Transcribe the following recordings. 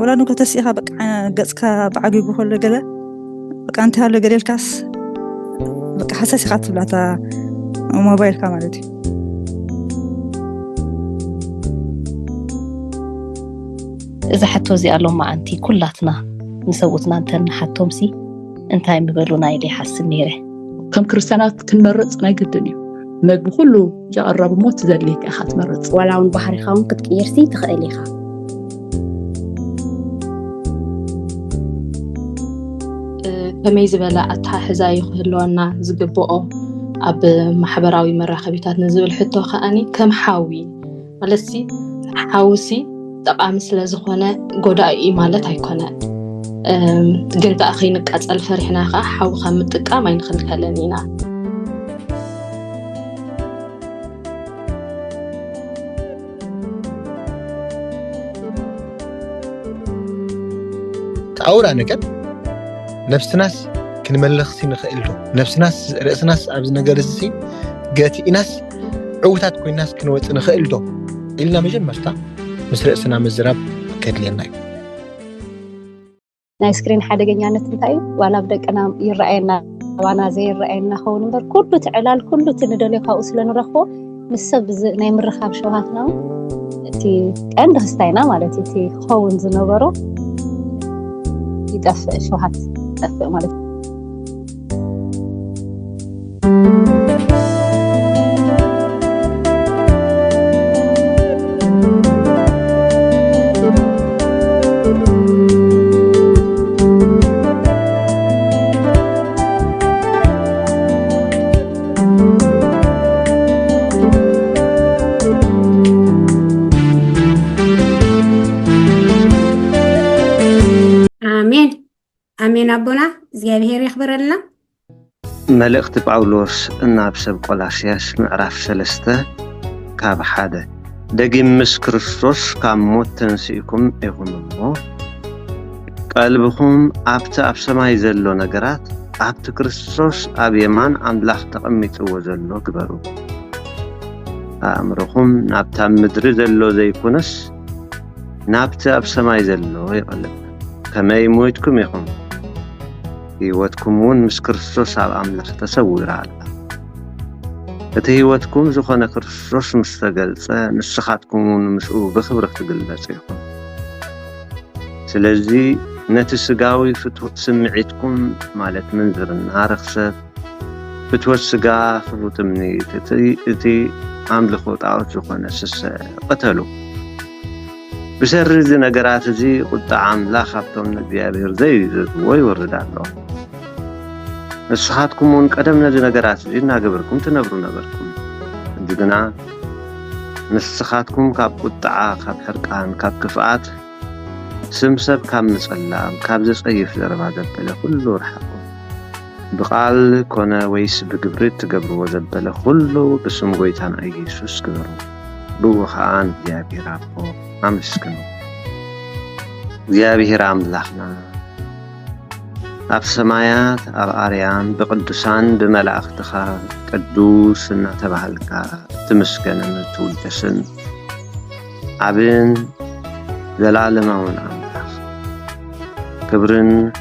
ولا نو كتسيها بقى قصكا بعقي كل قله بقى انت هلا قليل كاس بقى حساسي خاطر بلاتا موبايل كاميرتي إذا حتى زي قالوا ما أنتي كلاتنا نسوتنا أنتن حتى مسي أنتي مقبلونا إلي حسن نيره كم كريستيانات كنمرت نايقدني ما بكله يقرب موت ذلك أخذ مرت ولا عن بحر خاون كتكيرسي تخيليها فميز بلا أتحاحزا يخلونا زقبؤو أب محبراوي مراخبيتات نزل حتى خاني كم حاوي مالسي حاوسي طبعا مثل زخونه قدائي مالت هيكونه جنت أخينك أسأل فرحنا حاو خمتك ما ينخل كلامينا تعور نكد نفس ناس كنملخسي نخيلته نفس ناس رأس ناس أبز نجلسي جاتي ناس عوتات كل ناس كنوت نخيلته إلا مجمرتا مس رأسنا مزراب كدلينا نايسكرين حدقنيانة انتاي ولا بدك أنا يرأينا وانا زي يرأينا خو نمبر كله تعلال كله تندلي خاوس لنرخو مسبز نايم الرخاب شوهاتنا تي عند هستاينا مالتي تي خون زنبرو يدفع شوهات يدفع مالتي آمين أبونا زيابير يخبر لنا ملأخت باولوس الناب سب قلاسياس معرف سلسته كاب حدا دقيم مس كريستوس كام موت تنسيكم إغنمو قلبكم أبتا أبسماي زلو نقرات أبت كريستوس أبيمان أملاح تقميت وزلو قبرو أمركم نابتا مدري زلو زي كونس نابتا أبسماي زلو يقلب كما يموتكم يخم هيوتكمون مس كريستوس على أملاح تسوير على هيوتكم زخنا كريستوس مستقلسة نسخاتكمون مسؤول بخبرة تقلسيكم سلزي نتسقاوي فتوة سمعتكم مالت منذر النهار خسد فتوة سقا خفوت مني تي عامل خوت عاوت زخنا سس قتلوا بسر زي نقرات زي قد عاملا خابتهم نبيابير زي ويورد الله نسخاتكمون قدم نزي نقرات زي ناقبركم تنبرو نبركم عندنا نسخاتكم كاب قطعا كاب حرقان كاب كفاءات سمسب كاب مسلام كاب زي صيف زربا زبالة كله رحقه بقال كونا ويس بقبريت تقبرو وزبالة كله بسم قويتان أيسوس قبرو بوخان يابي رابو أمسكنو يابي راملاحنا أب سمايات أب أريان بقدسان بملأختخا قدوس نتبهلكا تمسكن تولتسن عبين زلالمون أملاخ كبرن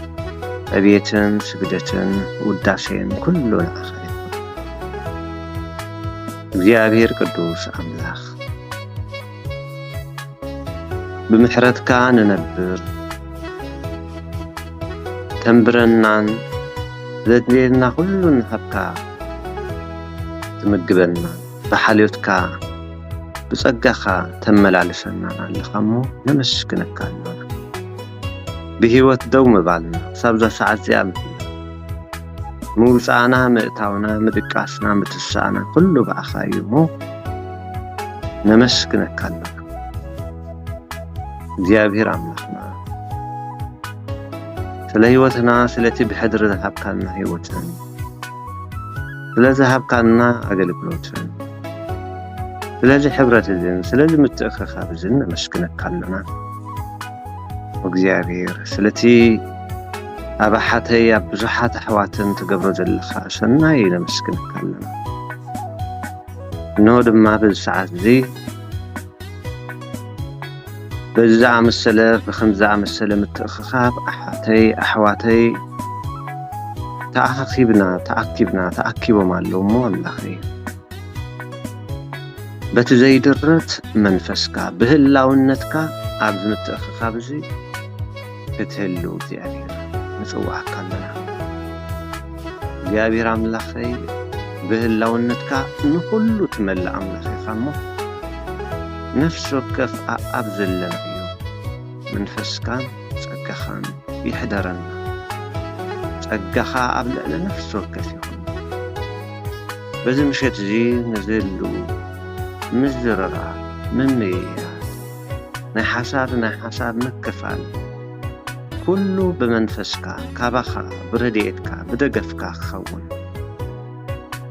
أبيتن سجدتن وداسين كله الآخر يابير قدوس أملاخ بمحرتك ننبر تنبرنان ذدليلنا كله نهبكا تمقبلنا بحاليوتك بصقخا تملالسنا لخمو نمسكنك لنا بهيوت دوم بالنا سابزا ساعات زيام موسعنا مئتاونا مدقاسنا متسعنا كله بأخايمو نمسكنك لنا እግዚአብሔር አምላክና ስለ ህይወትና ስለቲ በሕድር ዘሃብካና ህይወትን ስለዚህ ሃብካና አገልግሎትን ስለዚህ ሕብረትን ስለዚህ ምትእኽኻብዝን መስክነካለና እግዚአብሔር ስለቲ አባሓተይ ብዙሓት ኣሕዋትን ትገብሮ ዘለኻ ሰናይ መስክነካለና ነው ድማ በሰዓት እዚ بزع مسألة بخمزع مسألة متأخخاب أحواتي تأكيبوا مالو مو أملاخي بتزيدرت منفسكا بهلاونتكا عبد متأخخاب زي كتهلو ديابير نسوح كلنا ديابير أملاخي بهلاونتكا نقولو تملأ أملاخي خمو نفس وكف أبزل لنا منفسكان سأكخان يحضرنا سأكخا أبلأ لنفس وكف يخون بذل مشيت زي نزلو مزررات مميات نحساب مكفال كله بمنفسكا كابخا برديتكا بدقفكا خون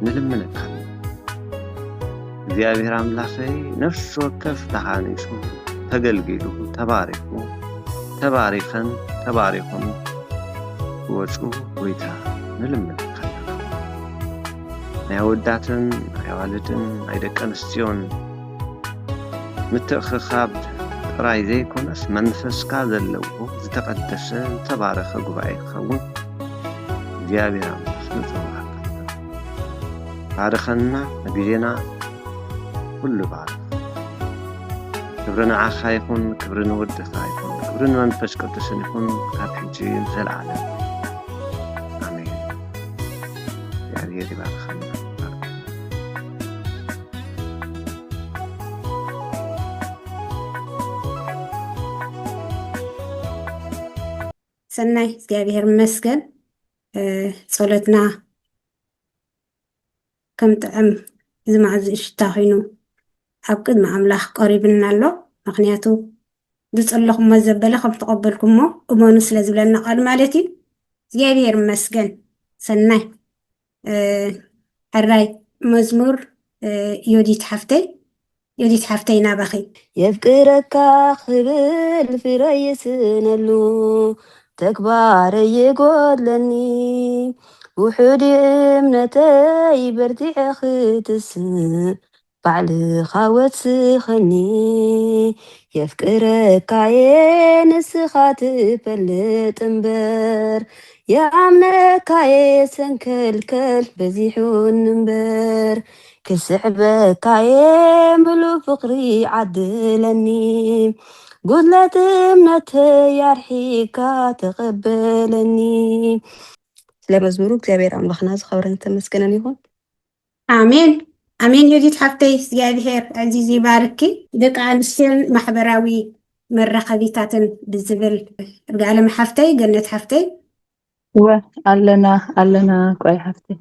نلمنك እግዚአብሔር አምላኸይ ነፍስ ወከፍ ተሃኒሱ ተገልግሉ ተባሪኸን ተባሪኹም ወፁ ወይታ ንልምንካ ናይ ወዳትን ናይ ዋልድን ናይ ደቂ ኣንስትዮን ምትእኽኻብ ጥራይ ዘይኮነስ መንፈስካ ዘለዎ ዝተቀደሰ ተባረኸ ጉባኤ ክኸውን እግዚአብሔር አምላኽ ንጽዋዕ ባርኸና ነግዜና كل بعض كبرنا عخايفون كبرنا ود خايفون كبرنا منفس قدسن يكون كابحجين زي العالم آمين يا ريدي بعد خلنا سناي እግዚአብሔር ይመስገን ጸሎትና ከም ጥዕም ዝማዕዝ እሽታኺኑ ኣብ ቅድሚ ኣምላኽ ቀሪብና ኣሎ ምክንያቱ ዝጸለኹሞ ዘበለ ከም ተቀበልኩሞ እመኑ ስለ ዝብለና ቃል ማለት እዩ እግዚአብሔር ይመስገን ሰናይ ሕራይ መዝሙር ዮዲት ሓፍተይ ናባኺ የፍቅረካ ክብል ፍረ ይስነሉ ተግባረ ይጎድለኒ ውሑድ እምነተይ በርቲዐ ክትስእ ባዕልኻ ወስኸኒ የፍቅረካየ ንስኻ ትፈልጥ እምበር የኣምነካየ ሰንከልከል በዚሑን እምበር ክስዕበካየ ምሉእ ፍቕሪ ዓድለኒ ጉድለት እምነተይ ኣርሒካ ተቐበለኒ ስለመዝሙሩ እግዚአብሔር አምላኽና ዝኸብረን ተመስገነን ይሁን አሜን አሜን ዮዲት ሓፍተይ እግዚአብሔር ዕዚዝ ይባርኪ ደቂ ኣንስትዮን ማሕበራዊ መራኸቢታትን ብዝብል ርግኣለም ሓፍተይ ገነት ሓፍተይ ኣለና ቆይ ሓፍተይ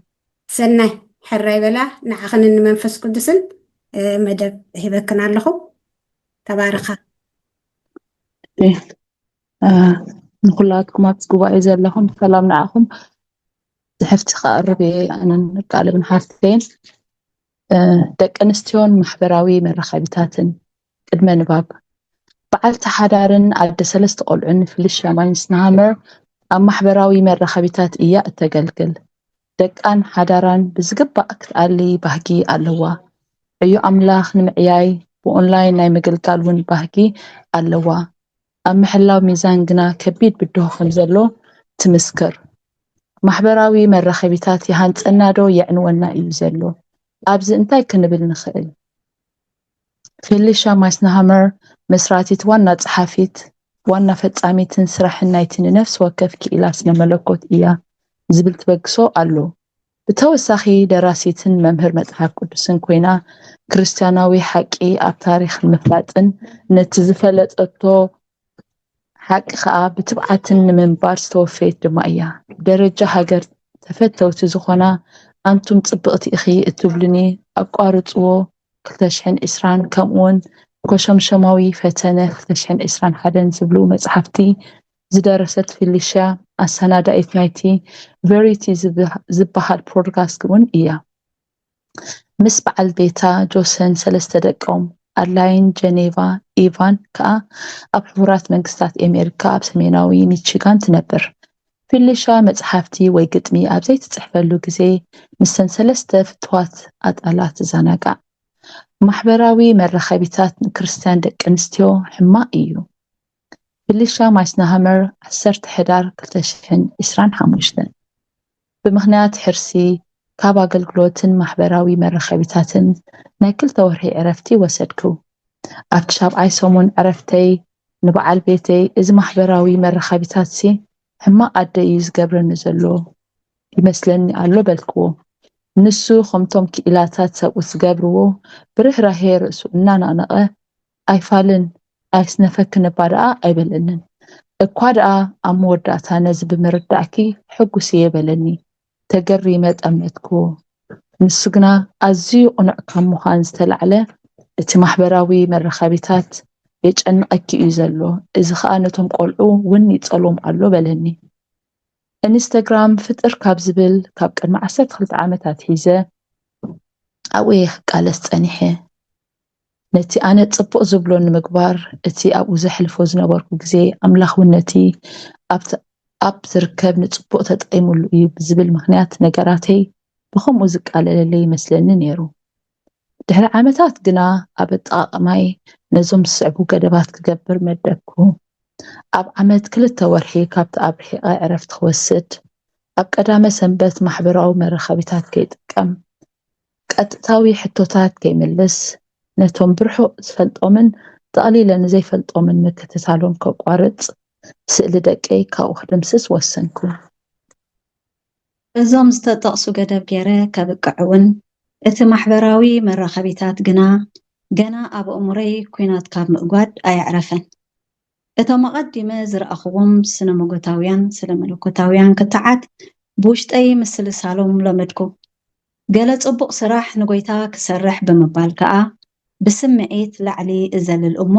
ሰናይ ሕራይ በላ ንዓኽን ንመንፈስ ቅዱስን መደብ ሂበክን ኣለኹ ተባረኻ ንኩላትኩም ኣብቲ ጉባኤ ዘለኹም ሰላም ንዓኹም ዝሕፍቲ ክቐርብ ኣነ ንቃልብን ሓፍተይን ደቂ ኣንስትዮን ማሕበራዊ መራኸቢታትን ቅድመ ንባብ በዓልቲ ሓዳርን ኣደ ሰለስተ ቆልዑን ፍልሽያ ማይንስናሃመር ኣብ ማሕበራዊ መራኸቢታት እያ እተገልግል ደቃን ሓዳራን ብዝግባእ ክትኣሊ ባህጊ ኣለዋ እዩ ኣምላኽ ንምዕያይ ብኦንላይን ናይ ምግልጋል እውን ባህጊ ኣለዋ ኣብ ምሕላው ሚዛን ግና ከቢድ ብድሆ ከም ዘሎ ትምስክር ማሕበራዊ መራኸቢታት ይሃንፀና ዶ የዕንወና እዩ ዘሎ ኣብዚ እንታይ ክንብል ንኽእል ፌሊሻ ማይስናሃመር መስራቲት ዋና ጸሓፊት ዋና ፈጻሚትን ስራሕን ናይቲ ነፍሲ ወከፍ ክኢላ ስነ መለኮት እያ ዝብል ትበግሶ ኣሎ ብተወሳኺ ደራሲትን መምህር መጽሓፍ ቅዱስን ኮይና ክርስቲያናዊ ሓቂ ኣብ ታሪኽ ምፍላጥን ነቲ ዝፈለጠቶ ሓቂ ከዓ ብትብዓትን ንምንባር ዝተወፈየት ድማ እያ ደረጃ ሃገር ተፈተውቲ ዝኾና ኣንቱም ጽብቕቲ ኢኺ እትብልኒ ኣቋርፅዎ 2020 ከምኡውን ኮሸምሸማዊ ፈተነ 2021 ዝብሉ መጽሓፍቲ ዝደረሰት ፌሊሽያ ኣሰናዳኢት ናይቲ ቨሪቲ ዝበሃል ፖድካስት እውን እያ ምስ በዓል ቤታ ጆሰን 3 ደቆም ኣድላይን ጀኔቫ ኢቫን ከዓ ኣብ ሕቡራት መንግስታት ኣሜሪካ ኣብ ሰሜናዊ ሚቺጋን ትነብር ፌሊሽያ መጽሓፍቲ ወይ ግጥሚ ኣብ ዘይትጽሕፈሉ ግዜ ምስተን 3 ፍትዋት ኣጣላት ትዘናጋዕ ማሕበራዊ መራኸቢታት ንክርስትያን ደቂ ኣንስትዮ ሕማቅ እዩ። ብሊሻ ማይስናሃመር 10 ሕዳር 2025 ብምኽንያት ሕርሲ ካብ ኣገልግሎትን ማሕበራዊ መራኸቢታትን ናይ 2 ወርሒ ዕረፍቲ ወሰድኩ። ኣብቲ 7ይ ሰሙን ዕረፍተይ ንበዓል ቤተይ እዚ ማሕበራዊ መራኸቢታት ሕማቅ ኣደ እዩ ዝገብረኒ ዘሎ ይመስለኒ ኣሎ በልክዎ። ንሱ ከምቶም ክኢላታት ሰብኡ ዝገብርዎ ብርህራሄ ርእሱ እናናነቐ ኣይፋልን ኣይስነፈክን እባ ደኣ ኣይበለንን። እኳ ደኣ ኣብ መወዳእታ ነዚ ብምርዳእኪ ሕጉስ እየ በለኒ። ተገሪመ ጠመትክዎ። ንሱ ግና ኣዝዩ ቁኑዕ ካብ ምዃን ዝተላዕለ እቲ ማሕበራዊ መራኸቢታት የጨንቐኪ እዩ ዘሎ። እዚ ከዓ ነቶም ቆልዑ ውን ይፀልዎም ኣሎ በለኒ። ኢንስታግራም ፍጥር ካብ ዝብል ካብ ቅድሚ 12 ዓመታት ሒዘ ኣብኡ ክቃለስ ፀኒሐ። ነቲ ኣነ ፅቡቅ ዝብሎ ንምግባር እቲ ኣብኡ ዘሕልፎ ዝነበርኩ ግዜ ኣምላኽውነቲ ኣብ ዝርከብ ንፅቡቅ ተጠቂሙሉ እዩ ብዝብል ምክንያት ነገራተይ ብከምኡ ዝቃለለለይ ይመስለኒ ነይሩ። ድሕሪ ዓመታት ግና ኣብ ኣጠቃቅማይ ነዞም ዝስዕቡ ገደባት ክገብር መደብኩ። ኣብ ዓመት 2 ወርሒ ካብቲ ኣብ ርሒቐ ዕረፍቲ ክወስድ ኣብ ቀዳመ ሰንበት ማሕበራዊ መራኸቢታት ከይጥቀም ቀጥታዊ ሕቶታት ከይምልስ ነቶም ብርሑቅ ዝፈልጦምን ተቐሊለ ንዘይፈልጦምን ምክትታሎም ከቋርፅ ስእሊ ደቀይ ካብኡ ክድምስስ ወሰንኩ። እዞም ዝተጠቕሱ ገደብ ገይረ ከብቅዕ እውን እቲ ማሕበራዊ መራኸቢታት ግና ገና ኣብ እሙረይ ኩናት ካብ ምእጓድ ኣየዕረፈን። እቶም ኣቐዲመ ዝረኣኽዎም ስነ ሞጎታውያን ስነ መለኮታውያን ክትዓት ብውሽጠይ ምስልሳሎም ለመድኩ። ገለ ፅቡቅ ስራሕ ንጎይታ ክሰርሕ ብምባል ከዓ ብስምዒት ላዕሊ እዘልል እሞ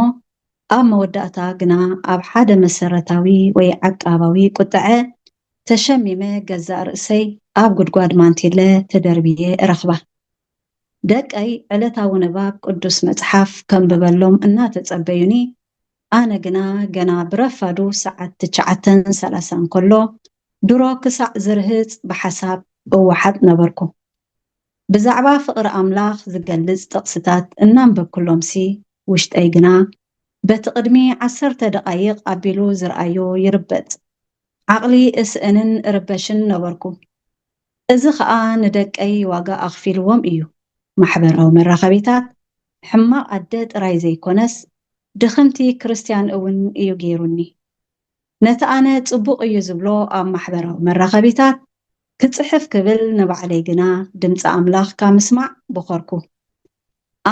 ኣብ መወዳእታ ግና ኣብ ሓደ መሰረታዊ ወይ ዓቃባዊ ቁጥዐ ተሸሚመ ገዛእ ርእሰይ ኣብ ጉድጓድ ማንቲለ ተደርብየ እረኽባ። ደቀይ ዕለታዊ ንባብ ቅዱስ መፅሓፍ ከንብበሎም እናተፀበዩኒ ኣነ ግና ገና ብረፋዱ ሰዓት 9:30 ከሎ ድሮ ክሳዕ ዝርህፅ ብሓሳብ እወሓጥ ነበርኩ። ብዛዕባ ፍቅሪ ኣምላኽ ዝገልፅ ጥቕስታት እናንበብኩሎምሲ ውሽጠይ ግና በቲ ቅድሚ 10 ደቃይቕ ኣቢሉ ዝረኣዮ ይርበፅ። ዓቕሊ እስእንን ርበሽን ነበርኩ። እዚ ከዓ ንደቀይ ዋጋ ኣኽፊልዎም እዩ። ማሕበራዊ መራኸቢታት ሕማቅ ኣደ ጥራይ ዘይኮነስ ድኽምቲ ክርስቲያን እውን እዩ ገይሩኒ። ነቲ ኣነ ፅቡቅ እዩ ዝብሎ ኣብ ማሕበራዊ መራኸቢታት ክፅሕፍ ክብል ንባዕለይ ግና ድምፂ ኣምላኽ ካብ ምስማዕ በኸርኩ።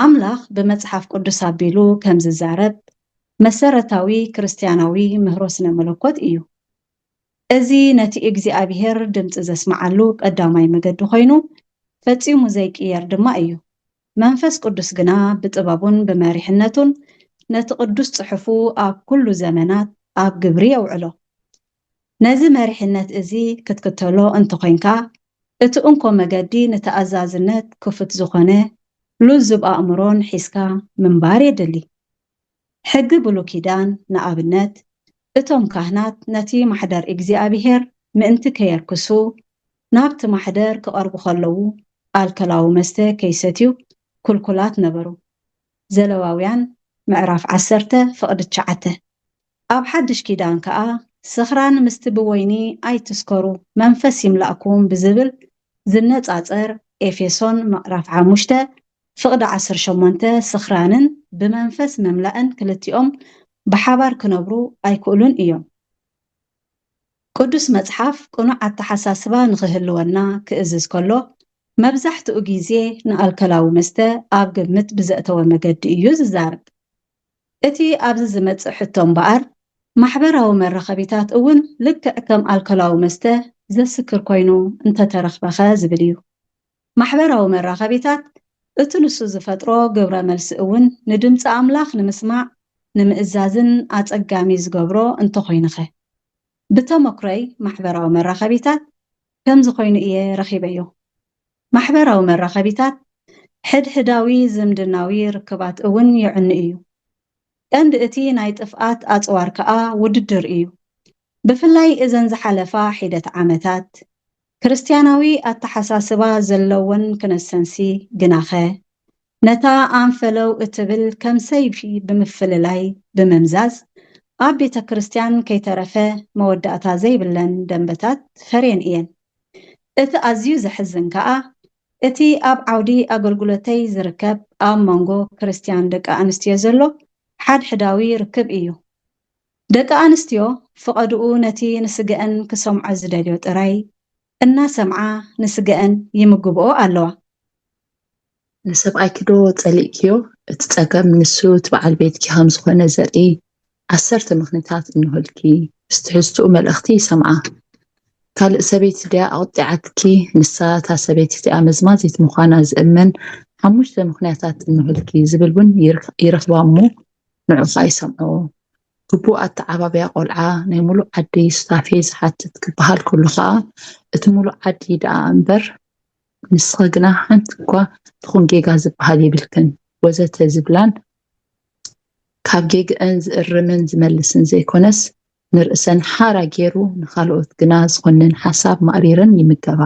ኣምላኽ ብመፅሓፍ ቅዱስ ኣቢሉ ከም ዝዛረብ መሰረታዊ ክርስቲያናዊ ምህሮ ስነ መለኮት እዩ። እዚ ነቲ እግዚኣብሄር ድምፂ ዘስማዓሉ ቀዳማይ መገዲ ኮይኑ ፈፂሙ ዘይቅየር ድማ እዩ። መንፈስ ቅዱስ ግና ብጥበቡን ብመሪሕነቱን ነቲ ቅዱስ ፅሑፉ ኣብ ኩሉ ዘመናት ኣብ ግብሪ የውዕሎ። ነዚ መሪሕነት እዚ ክትክተሎ እንተኮይንካ እቲ እንኮ መገዲ ንተኣዛዝነት ክፉት ዝኾነ ልዙብ ኣእምሮን ሒዝካ ምንባር የድሊ። ሕጊ ብሉይ ኪዳን ንኣብነት እቶም ካህናት ነቲ ማሕደር እግዚኣብሄር ምእንቲ ከየርክሱ ናብቲ ማሕደር ክቐርቡ ከለዉ ኣልከላዊ መስተ ከይሰትዩ ኩልኩላት ነበሩ። ዘለዋውያን ምዕራፍ 10:9። ኣብ ሓድሽ ኪዳን ከዓ ስኽራን ምስቲ ብወይኒ ኣይትስከሩ መንፈስ ይምላእኩም ብዝብል ዝነፃፀር ኤፌሶን ምዕራፍ 5:18 ስኽራንን ብመንፈስ መምላእን ክልቲኦም ብሓባር ክነብሩ ኣይክእሉን እዮም። ቅዱስ መፅሓፍ ቁኑዕ ኣተሓሳስባ ንክህልወና ክእዝዝ ከሎ መብዛሕትኡ ግዜ ንኣልከላዊ መስተ ኣብ ግምት ብዘእተወ መገዲ እዩ ዝዛረብ። እቲ ኣብዚ ዝመፅእ ሕቶ እምበኣር ማሕበራዊ መራኸቢታት እውን ልክዕ ከም ኣልከላዊ መስተ ዘስክር ኮይኑ እንተተረኽበኸ ዝብል እዩ። ማሕበራዊ መራኸቢታት እቲ ንሱ ዝፈጥሮ ግብረ መልሲ እውን ንድምፂ ኣምላኽ ንምስማዕ ንምእዛዝን ኣፀጋሚ ዝገብሮ እንተኮይንኸ። ብተመክሮይ ማሕበራዊ መራኸቢታት ከምዚ ኮይኑ እየ ረኺበዮ። ማሕበራዊ መራኸቢታት ሕድሕዳዊ ዝምድናዊ ርክባት እውን ይዕኒ እዩ። ቀንዲ እቲ ናይ ጥፍኣት ኣፅዋር ከዓ ውድድር እዩ። ብፍላይ እዘን ዝሓለፋ ሒደት ዓመታት ክርስቲያናዊ ኣተሓሳስባ ዘለወን ክነሰንሲ ግናኸ ነታ ኣንፈለው እትብል ከም ሰይፊ ብምፍልላይ ብምምዛዝ ኣብ ቤተ ክርስቲያን ከይተረፈ መወዳእታ ዘይብለን ደንበታት ፈርየን እየን። እቲ ኣዝዩ ዘሕዝን ከዓ እቲ ኣብ ዓውዲ ኣገልግሎተይ ዝርከብ ኣብ መንጎ ክርስቲያን ደቂ ኣንስትዮ ዘሎ ሓድሕዳዊ ርክብ እዩ። ደቂ ኣንስትዮ ፍቐድኡ ነቲ ንስገአን ክሰምዖ ዝደልዮ ጥራይ እናሰምዓ ንስገአን ይምግብኦ ኣለዋ። ንሰብኣይ ክዶ ፀሊእክዮ እቲ ፀገም ንሱ እቲ በዓል ቤትኪ ከም ዝኾነ ዘርኢ 10 ምኽንያታት እንህልኪ ብትሕዝትኡ መልእኽቲ ይሰምዓ። ካልእ ሰበይቲ ድያ ኣቕጢዓትኪ ንሳ እታ ሰበይቲ እቲኣ መዝማዚት ምዃና ዝእመን 5 ምኽንያታት እንህልኪ ዝብል እውን ይረኽባ እሞ ንዑ ከዓ ይሰምዖ። ግቡእ ኣተዓባብያ ቆልዓ ናይ ሙሉእ ዓዲ ስታፌ ዝሓትት ክበሃል ከሎ ከዓ እቲ ሙሉእ ዓዲ ደኣ እምበር ንስኸ ግና ሓንቲ እኳ ትኹን ጌጋ ዝበሃል የብልክን ወዘተ ዝብላን ካብ ጌግአን ዝእርምን ዝመልስን ዘይኮነስ ንርእሰን ሓራ ገይሩ ንኻልኦት ግና ዝኾንን ሓሳብ ማዕሪረን ይምገባ።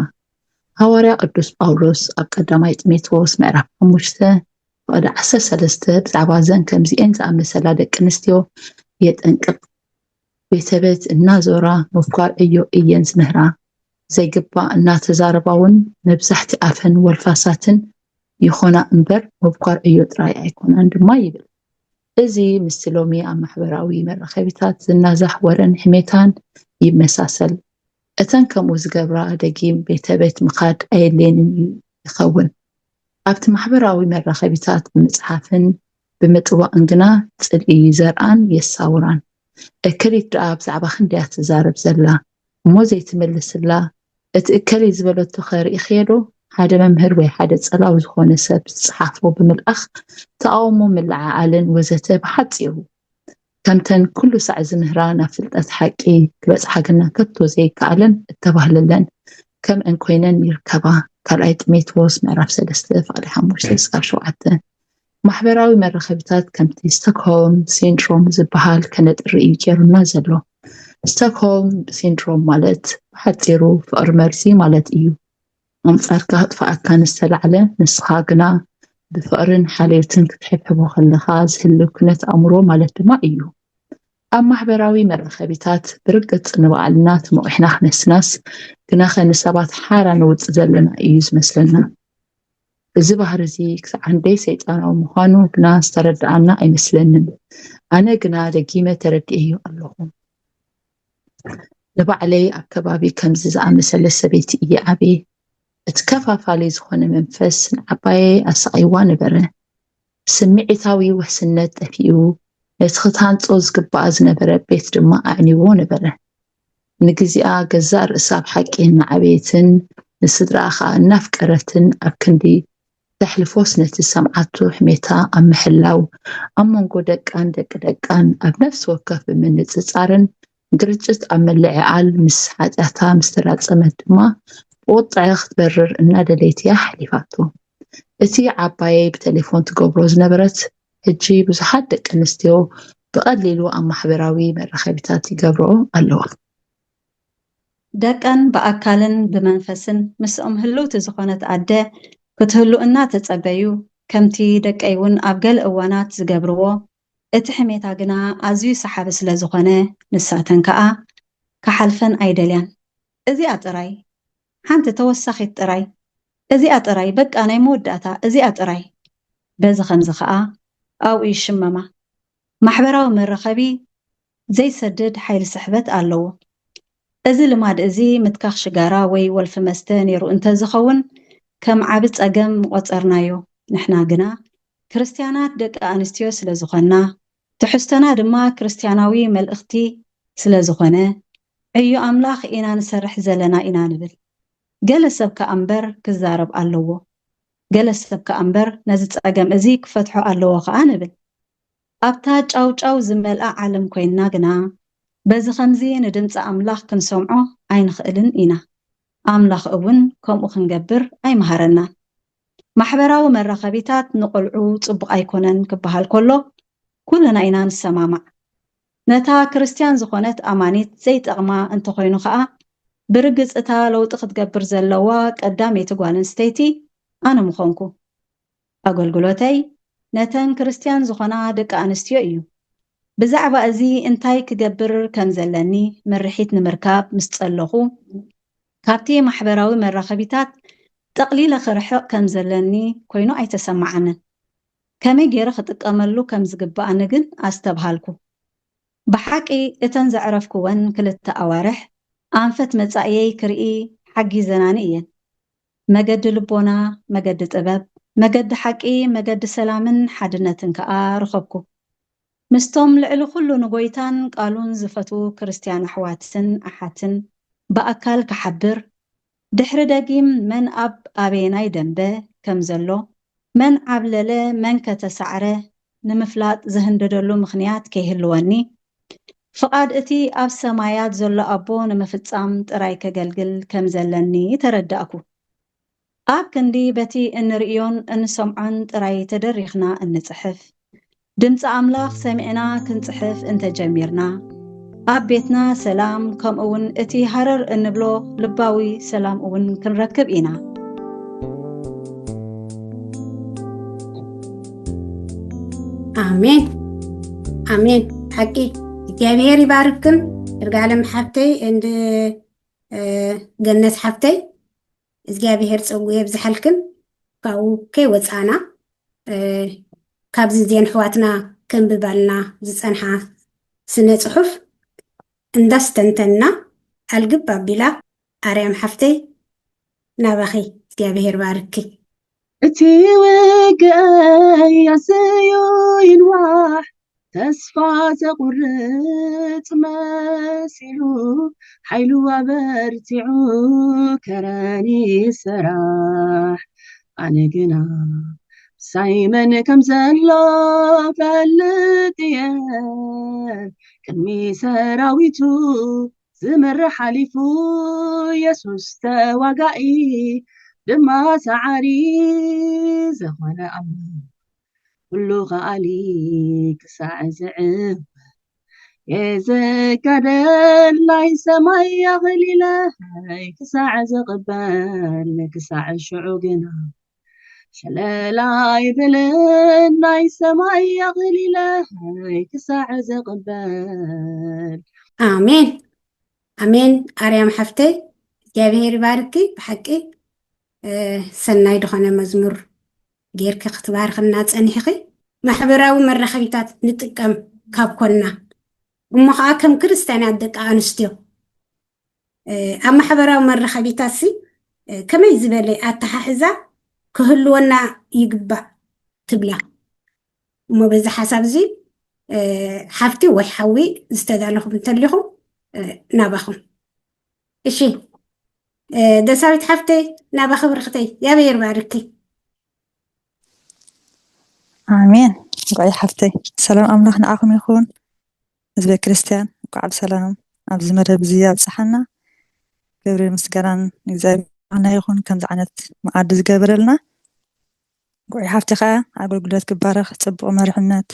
ሃዋርያ ቅዱስ ጳውሎስ ኣብ ቀዳማይ ጢሞቴዎስ ምዕራፍ 5 ወደ 13 ብዛዕባ ዘን ከምዚአን ዝኣመሰላ ደቂ ኣንስትዮ የጠንቅቕ። ቤተቤት እናዞራ ምፍኳር እየን ዝምህራ ዘይግባእ እናተዛረባውን መብዛሕቲ ኣፈን ወልፋሳትን ይኾና እምበር ምፍኳር እዮ ጥራይ ኣይኮናን ድማ ይብል። እዚ ምስቲ ሎሚ ኣብ ማሕበራዊ መራኸቢታት ዝናዛሕ ወረን ሕሜታን ይመሳሰል። እተን ከምኡ ዝገብራ ደጊም ቤተቤት ምኻድ ኣየድልየንን ይኸውን። ኣብቲ ማሕበራዊ መራኸቢታት ብምፅሓፍን ብምጥዋቕን ግና ፅልኢ ዘርአን የሳውራን። እክሊት ደኣ ብዛዕባ ክንደያ ትዛረብ ዘላ እሞ ዘይትምልስላ እቲ እከሊ ዝበለቶ ኸሪእኽየ ዶ ሓደ መምህር ወይ ሓደ ፀላው ዝኾነ ሰብ ዝፅሓፎ ብምልኣኽ ተቃውሞ ምልዓዓልን ወዘተ ብሓፂሩ ከምተን ኩሉ ሳዕ ዝምህራ ናብ ፍልጠት ሓቂ ክበፅሓ ግና ከቶ ዘይከኣለን እተባህለለን ከምአን ኮይነን ይርከባ። ካልኣይ ጢሞቴዎስ ምዕራፍ 3:5-7 ማሕበራዊ መራኸቢታት ከምቲ ስቶክሆልም ሲንድሮም ዝበሃል ከነጥሪ እዩ ገይሩና ዘሎ። ስቶክሆልም ሲንድሮም ማለት ብሓፂሩ ፍቅሪ መርዚ ማለት እዩ። ኣንጻርካ ክጥፋኣካ ንዝተላዕለ ንስኻ ግና ብፍቅርን ሓልዮትን ክትሕብሕቦ ከለኻ ዝህልው ኩነት ኣእምሮ ማለት ድማ እዩ። ኣብ ማሕበራዊ መራኸቢታት ብርግፅ ንባዕልና ተመቂሕና ክነስናስ ግና ንሰባት ሓራ ንውፅእ ዘለና እዩ ዝመስለና። እዚ ባህሪ እዚ ክሳብ ክንደይ ሰይጣናዊ ምዃኑ ግና ዝተረድኣና ኣይመስለንን። ኣነ ግና ደጊመ ተረዲእዮ ኣለኹ። ንባዕለይ ኣብ ከባቢ ከምዚ ዝኣመሰለ ሰበይቲ እየ ዓብየ። እቲ ከፋፋሊ ዝኾነ መንፈስ ንዓባየ ኣሰቃይዋ ነበረ። ስምዒታዊ ውሕስነት ጠፊኡ ነቲ ክታንፆ ዝግባእ ዝነበረ ቤት ድማ ኣዕንይዎ ነበረ። ንግዚኣ ገዛእ ርእሳ ኣብ ሓቂ እናዓበየትን ንስድራኣ ከዓ እናፍቀረትን ኣብ ክንዲ ተሕልፎስ ነቲ ሰምዓቱ ሕሜታ ኣብ ምሕላው ኣብ መንጎ ደቃን ደቂ ደቃን ኣብ ነፍሲ ወከፍ ብምንፅፃርን ግርጭት ኣብ ምልዕዓል ምስ ሓጢኣታ ምስ ተራፀመት ድማ ብቁጥዐ ክትበርር እናደለይቲ እያ ሓሊፋቶ። እቲ ዓባየ ብቴሌፎን ትገብሮ ዝነበረት ሕጂ ብዙሓት ደቂ ኣንስትዮ ብቐሊሉ ኣብ ማሕበራዊ መራኸቢታት ይገብርኦ ኣለዋ። ደቀን ብኣካልን ብመንፈስን ምስኦም ህልውቲ ዝኾነት ኣደ ክትህሉ እናተፀበዩ ከምቲ ደቀይ እውን ኣብ ገለ እዋናት ዝገብርዎ እቲ ሕሜታ ግና ኣዝዩ ሰሓቢ ስለ ዝኾነ ንሳተን ከዓ ካሓልፈን ኣይደልያን። እዚኣ ጥራይ ሓንቲ ተወሳኺት ጥራይ እዚኣ ጥራይ በቃ ናይ መወዳእታ እዚኣ ጥራይ በዚ ከምዚ ከዓ ኣብኡ ይሽመማ። ማሕበራዊ መራኸቢ ዘይሰድድ ሓይሊ ስሕበት ኣለዎ። እዚ ልማድ እዚ ምትካኽ ሽጋራ ወይ ወልፊ መስተ ነይሩ እንተዝኸውን ከም ዓብ ፀገም ቆፀርናዮ። ንሕና ግና ክርስቲያናት ደቂ ኣንስትዮ ስለ ዝኾና ትሕዝቶና ድማ ክርስቲያናዊ መልእኽቲ ስለ ዝኾነ ዕዮ ኣምላኽ ኢና ንሰርሕ ዘለና ኢና ንብል። ገለ ሰብ ከዓ እምበር ክዛረብ ኣለዎ፣ ገለ ሰብ ከዓ እምበር ነዚ ፀገም እዚ ክፈትሖ ኣለዎ ከዓ ንብል። ኣብታ ጫውጫው ዝመልኣ ዓለም ኮይንና ግና በዚ ከምዚ ንድምፂ ኣምላኽ ክንሰምዖ ኣይንኽእልን ኢና። ኣምላኽ እውን ከምኡ ክንገብር ኣይመሃረናን። ማሕበራዊ መራኸቢታት ንቆልዑ ፅቡቅ ኣይኮነን ክበሃል ከሎ ኩልና ኢና ንሰማማዕ። ነታ ክርስቲያን ዝኾነት ኣማኒት ዘይጠቕማ እንተኮይኑ ከዓ ብርግፅ እታ ለውጢ ክትገብር ዘለዋ ቀዳመይቲ ጓል ኣንስተይቲ ኣነ ምኾንኩ። ኣገልግሎተይ ነተን ክርስቲያን ዝኾና ደቂ ኣንስትዮ እዩ። ብዛዕባ እዚ እንታይ ክገብር ከም ዘለኒ ምርሒት ንምርካብ ምስ ጸለኹ ካብቲ ማሕበራዊ መራኸቢታት ጠቕሊለ ክርሕቕ ከም ዘለኒ ኮይኑ ኣይተሰማዓንን። ከመይ ገይረ ክጥቀመሉ ከም ዝግባኣኒ ግን ኣስተብሃልኩ። ብሓቂ እተን ዘዕረፍክወን 2 ኣዋርሕ ኣንፈት መጻእየይ ክርኢ ሓጊዘናኒ እየን። መገዲ ልቦና፣ መገዲ ጥበብ፣ መገዲ ሓቂ፣ መገዲ ሰላምን ሓድነትን ከዓ ረኸብኩ። ምስቶም ልዕሊ ኩሉ ንጎይታን ቃሉን ዝፈትው ክርስቲያን ኣሕዋትን ኣሓትን ብኣካል ክሓብር ድሕሪ ደጊም መን ኣብ ኣበየናይ ደንበ ከም ዘሎ መን ዓብለለ መን ከተሳዕረ ንምፍላጥ ዝህንደደሉ ምኽንያት ከይህልወኒ ፍቓድ እቲ ኣብ ሰማያት ዘሎ ኣቦ ንምፍጻም ጥራይ ከገልግል ከም ዘለኒ ተረዳእኩ። ኣብ ክንዲ በቲ እንርእዮን እንሰምዖን ጥራይ ተደሪኽና እንጽሕፍ ድምፂ ኣምላኽ ሰሚዕና ክንጽሕፍ እንተጀሚርና ኣብ ቤትና ሰላም ከምኡውን እቲ ሃረር እንብሎ ልባዊ ሰላም እውን ክንረክብ ኢና። አሜን አሜን። ሓቂ እግዚአብሔር ይባርክን። ይርጋለም ሓፍተይ እንድ ገነት ሓፍተይ እግዚአብሔር ፀጉ የብዝሓልክን ካብኡ ከይወፃና ካብዚ ዜን ሕዋትና ከንብባልና ዝፀንሓ ስነ ጽሑፍ እንዳስተንተና ኣልግብ ኣቢላ ኣርያም ሓፍተይ ናባኺ እግዚአብሔር ባርኪ። እቲ ወግአይ ኣዝዩ ይንዋሕ ተስፋ ዘቁርጥ መሲሉ ሓይሉ ኣበርቲዑ ከረኒ ሰራሕ ኣነ ግና ሳይመን ከም ዘሎ ፈልጥ እየ ቅድሚ ሰራዊቱ ዝመርሕ ሓሊፉ ኢየሱስ ተዋጋኢ ድማ ሰዓሪ ዝኾነ ኣምላኽ ኩሉ ኸኣሊ ክሳዕ ዝዕብ የዘጋደል ናይ ሰማይ ኣኽሊለ ክሳዕ ዝቕበል ክሳዕ ሽዑ ግና ሸለላ ይብልን ናይ ሰማይ ኣኽሊለ ክሳዕ ዝቕበል። አሜን አሜን። ኣርያም ሓፍተይ እግዚአብሔር ይባርኪ። ብሓቂ ሰናይ ድኾነ መዝሙር ጌርካ ክትባርኽና ፀኒሕኺ። ማሕበራዊ መራኸቢታት ንጥቀም ካብ ኮና እሞ ከዓ ከም ክርስቲያናት ደቂ ኣንስትዮ ኣብ ማሕበራዊ መራኸቢታት ከመይ ዝበለ ኣተሓሕዛ ክህልወና ይግባእ ትብላ እሞ በዚ ሓሳብ እዚ ሓፍቲ ወይ ሓዊ ዝተዳለኹም እንተሊኹም ናባኹም። እሺ ደሳዊት ሓፍተይ ናባኺ ብርክተይ ያብሔር ባርኪ። አሜን። ጉዓይ ሓፍተይ ሰላም ኣምላኽ ንዓኹም ይኹን። ህዝበ ክርስቲያን እንኳዕ ብሰላም ኣብዚ መደብ እዚ ኣብፅሓና ገብረ ምስጋናን እግዚኣብሔርና ይኹን ከምዚ ዓይነት መዓዲ ዝገበረልና። ጉዓይ ሓፍቲ ከዓ ኣገልግሎት ክባረኽ ፅቡቕ መሪሕነት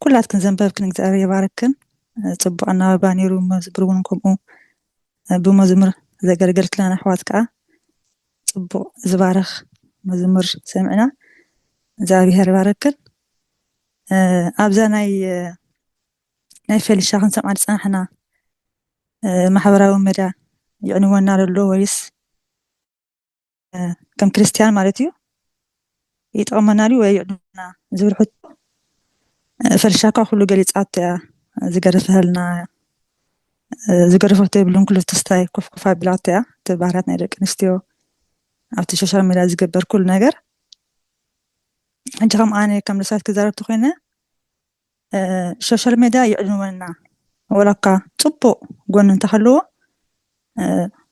ኩላትክን ዘንበብክን እግዚኣብሔር ይባርክን። ፅቡቕ ኣናባባ ነይሩ መዝሙር እውን ከምኡ ብመዝሙር ዘገልገልክላና ኣሕዋት ከዓ ፅቡቕ ዝባርኽ መዝሙር ሰሚዕና እግዚኣብሔር ይባርክን። ኣብዛ ናይ ፈሊሻ ክንሰምዓ ዝፀናሕና ማሕበራዊ ሚድያ ይዕንወና ኣሎ ወይስ ከም ክርስቲያን ማለት እዩ ይጠቕመና ድዩ ወይ ይዕንወና ዝብል ሕቶ ፈሊሻካ ኩሉ ገሊፃቶ እያ ዝገርፈልና ዝገርፈቶ የብሉን ኩሉ ተስታይ ኮፍ ኮፍ ኣቢላቶ እያ እቲ ባህርያት ናይ ደቂ ኣንስትዮ ኣብቲ ሶሻል ሚድያ ዝግበር ኩሉ ነገር። ሕጂ ከም ኣነ ከም ልሳት ክዛረብቲ ኮይነ ሶሻል ሚድያ ይዕንወና ወላካ ፅቡቕ ጎኒ እንተሃለዎ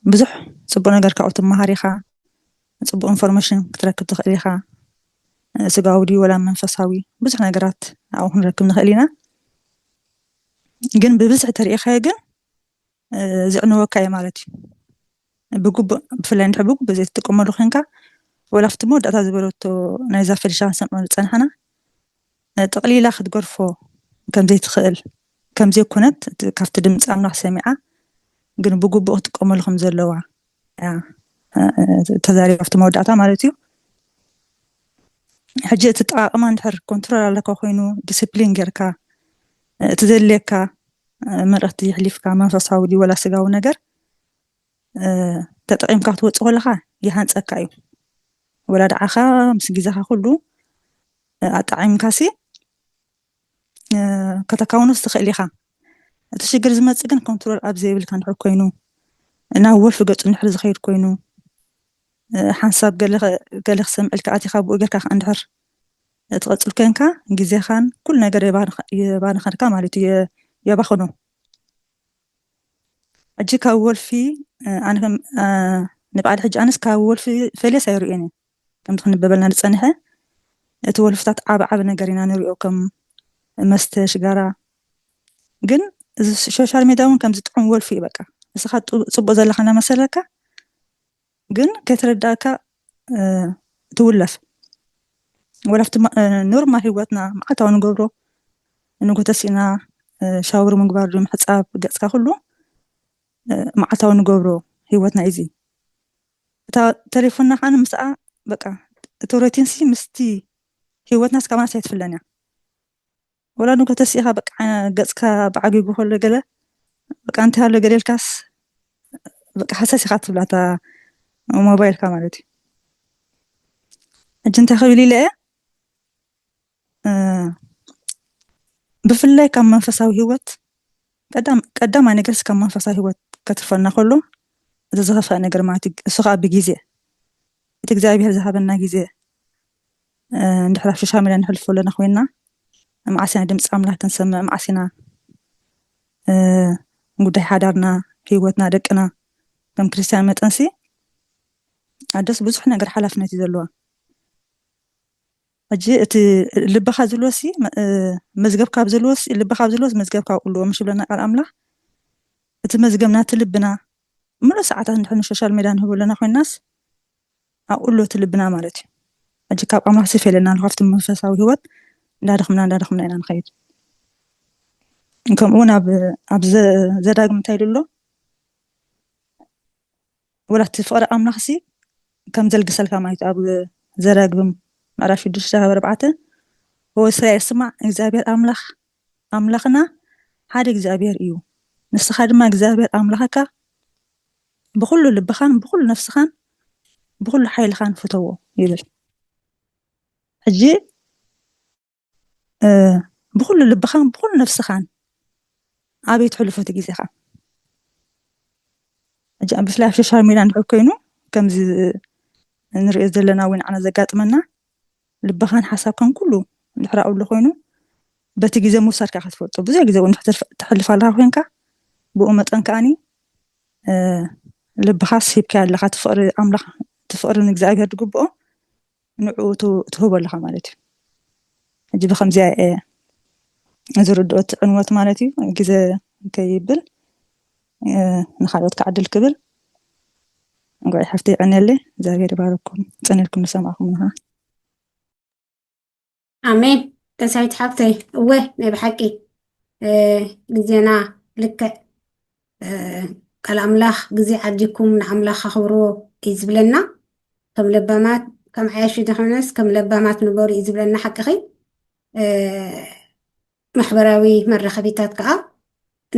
ብዙሕ ፅቡቕ ነገር ካብኡ ትመሃር ኢኻ፣ ፅቡቕ ኢንፎርሜሽን ክትረክብ ትኽእል ኢኻ፣ ስጋዊ ድዩ ወላ መንፈሳዊ ብዙሕ ነገራት ኣብኡ ክንረክብ ንኽእል ኢና። ግን ብብዝሒ ተሪኢኻዮ ግን ዝዕንወካ እየ ማለት እዩ። ብግቡእ ብፍላይ እንድሕር ብግቡእ ዘይትጥቀመሉ ኮንካ ወላ ኣብቲ መወዳእታ ዝበለቶ ናይዛ ፈሊሻ ክንሰምዖ ዝፀናሕና ጠቕሊላ ክትገርፎ ከምዘይትኽእል ከምዘይኮነት ካብቲ ድምፂ ኣምላኽ ሰሚዓ ግን ብግቡእ ክትጥቀመሉ ከም ዘለዋ ተዛሪባ ኣብቲ መወዳእታ ማለት እዩ። ሕጂ እቲ ጠቃቅማ እንድሕር ኮንትሮል ኣለካ ኮይኑ ዲስፕሊን ጌርካ እቲ ዘድልየካ መልእኽቲ ይሕሊፍካ መንፈሳዊ ድዩ ወላ ስጋዊ ነገር ተጠቂምካ ክትወፅእ ከለካ ይሃንፀካ እዩ ወላ ድዓኻ ምስ ግዜኻ ኩሉ ኣጣዒምካሲ ከተካውኖስ ትኽእል ኢኻ እቲ ሽግር ዝመፅእ ግን ኮንትሮል ኣብ ዘይብልካ እንድሕር ኮይኑ ናብ ወልፊ ገፁ እንድሕር ዝኸይድ ኮይኑ ሓንሳብ ገለ ክሰምዕልካ ኣቲኻ ብኡ ጌርካ እንድሕር ትቐፅል ኮንካ ግዜኻን ኩሉ ነገር የባንኸንካ ማለት እዩ የባኽኖ ሕጂ ካብ ወልፊ ኣነ ንባዕል ሕጂ ኣነስ ካብ ወልፊ ፈለስ ኣይርአን ከምቲ ክንበበልና ንፀኒሐ እቲ ወልፍታት ዓብ ነገር ኢና ንሪኦ ከም መስተ ሽጋራ ግን እዚ ሶሻል ሚድያ እውን ከም ዝጥዑም ወልፊ እዩ በቃ ንስኻ ፅቡቅ ዘለካ እናመሰለካ ግን ከይተረዳእካ ትውለፍ ወላፍቲ ኖርማል ሂወትና መዓልታዊ ንገብሮ ንጎተሲና ሻወር ምግባር ምሕፃብ ገፅካ ኩሉ መዓልታዊ ንገብሮ ሂወትና እዚ እታ ቴሌፎንና ከዓ ምስኣ በቃ እቲ ሮቲንሲ ምስቲ ሂወትና እስካብ ማሳይ ትፍለን እያ ወላ ንጎተሲኻ በቃ ገፅካ ብዓጊጉ ከሎ ገለ በቃ እንታይ ሃሎ ገለልካስ በቃ ሓሳስ ኢኻ ትብላታ ሞባይልካ ማለት እዩ ሕጂ እንታይ ክብል ኢለ ብፍላይ ካብ መንፈሳዊ ሂወት ቀዳማይ ነገር ካብ መንፈሳዊ ሂወት ከትርፈና ከሎ እዚ ዝኸፍአ ነገር ማለት እዩ እሱ ከዓ ብግዜ እቲ እግዚኣብሔር ዝሃበና ግዜ እንድሕር ኣብ ሶሻል ሚድያ ንሕልፎ ኣለና ኮይና ማዓሲና ድምፂ ኣምላኽ ክንሰምዕ ማዓሲና ጉዳይ ሓዳርና ሂወትና ደቅና ከም ክርስቲያን መጠንሲ ኣደስ ብዙሕ ነገር ሓላፍነት እዩ ዘለዋ ሕጂ እቲ ልብኻ ዝልወሲ መዝገብካ ብዝልወሲ ልብኻ ብዝልወስ መዝገብካ ቁልዎ ምሽ ብለና ቃል ኣምላኽ እቲ መዝገብና እቲ ልብና ሙሉእ ሰዓታት እንድሕር ሶሻል ሚድያ ንህብ ኣለና ኮይናስ ኣቁሎ እቲ ልብና ማለት እዩ ሕጂ ካብ ኣምላኽ ሲፈለና ካብቲ መንፈሳዊ ሂወት እንዳደኽምና ኢና ንኸይድ ከምኡውን ኣብ ዘዳግም እንታይ ድሎ ወላ እቲ ፍቅሪ ኣምላኽ ሲ ከም ዘልግሰልካ ማለት እዩ ኣብ ዘዳግም ምዕራፍ 6:4 ወእስራኤል ስማዕ እግዚአብሔር ኣምላኽና ሓደ እግዚአብሔር እዩ ንስኻ ድማ እግዚአብሔር ኣምላኽካ ብኩሉ ልብኻን ብኩሉ ነፍስኻን ብኩሉ ሓይልኻን ፍተዎ ይብል ሕጂ ብኩሉ ልብኻን ብኩሉ ነፍስኻን ኣበይ ትሕልፎ እቲ ግዜኻ ሕጂ ብፍላይ ኣብ ሶሻል ሚድያ እንድሕር ኮይኑ ከምዚ ንሪኦ ዘለና ወይ ንዓና ዘጋጥመና ልብኻን ሓሳብካን ኩሉ እንድሕር ኣብሉ ኮይኑ በቲ ግዜ ምውሳድካ ክትፈልጦ ብዙሕ ግዜ እውን ትሕልፍ ኣለካ ኮይንካ ብኡ መጠን ከዓኒ ልብኻስ ሂብካ ኣለካ ትፍቅሪ ኣምላኽ ትፍቅሪ ንእግዚኣብሔር ትግብኦ ንዕኡ ትህቦ ኣለካ ማለት እዩ ሕጂ ብከምዚኣ ዝርድኦት ዕንወት ማለት እዩ ግዜ ከይብል ንካልኦት ክዓድል ክብል እንጓይ ሓፍተይ ይዕነለይ እግዚአብሔር ይባረኩም ፀኒልኩም ንሰማዕኩም ንኻ ኣሜን ተሳይት ሓፍተይ እወ ናይ ብሓቂ ግዜና ልክዕ ቃል ኣምላኽ ግዜ ዓጂኩም ንኣምላኽ ኣኽብርዎ እዩ ዝብለና ከም ለባማት ከም ዓያሽ ድኾነስ ከም ለባማት ንበሩ እዩ ዝብለና ሓቂኺ ማሕበራዊ መራኸቢታት ከዓ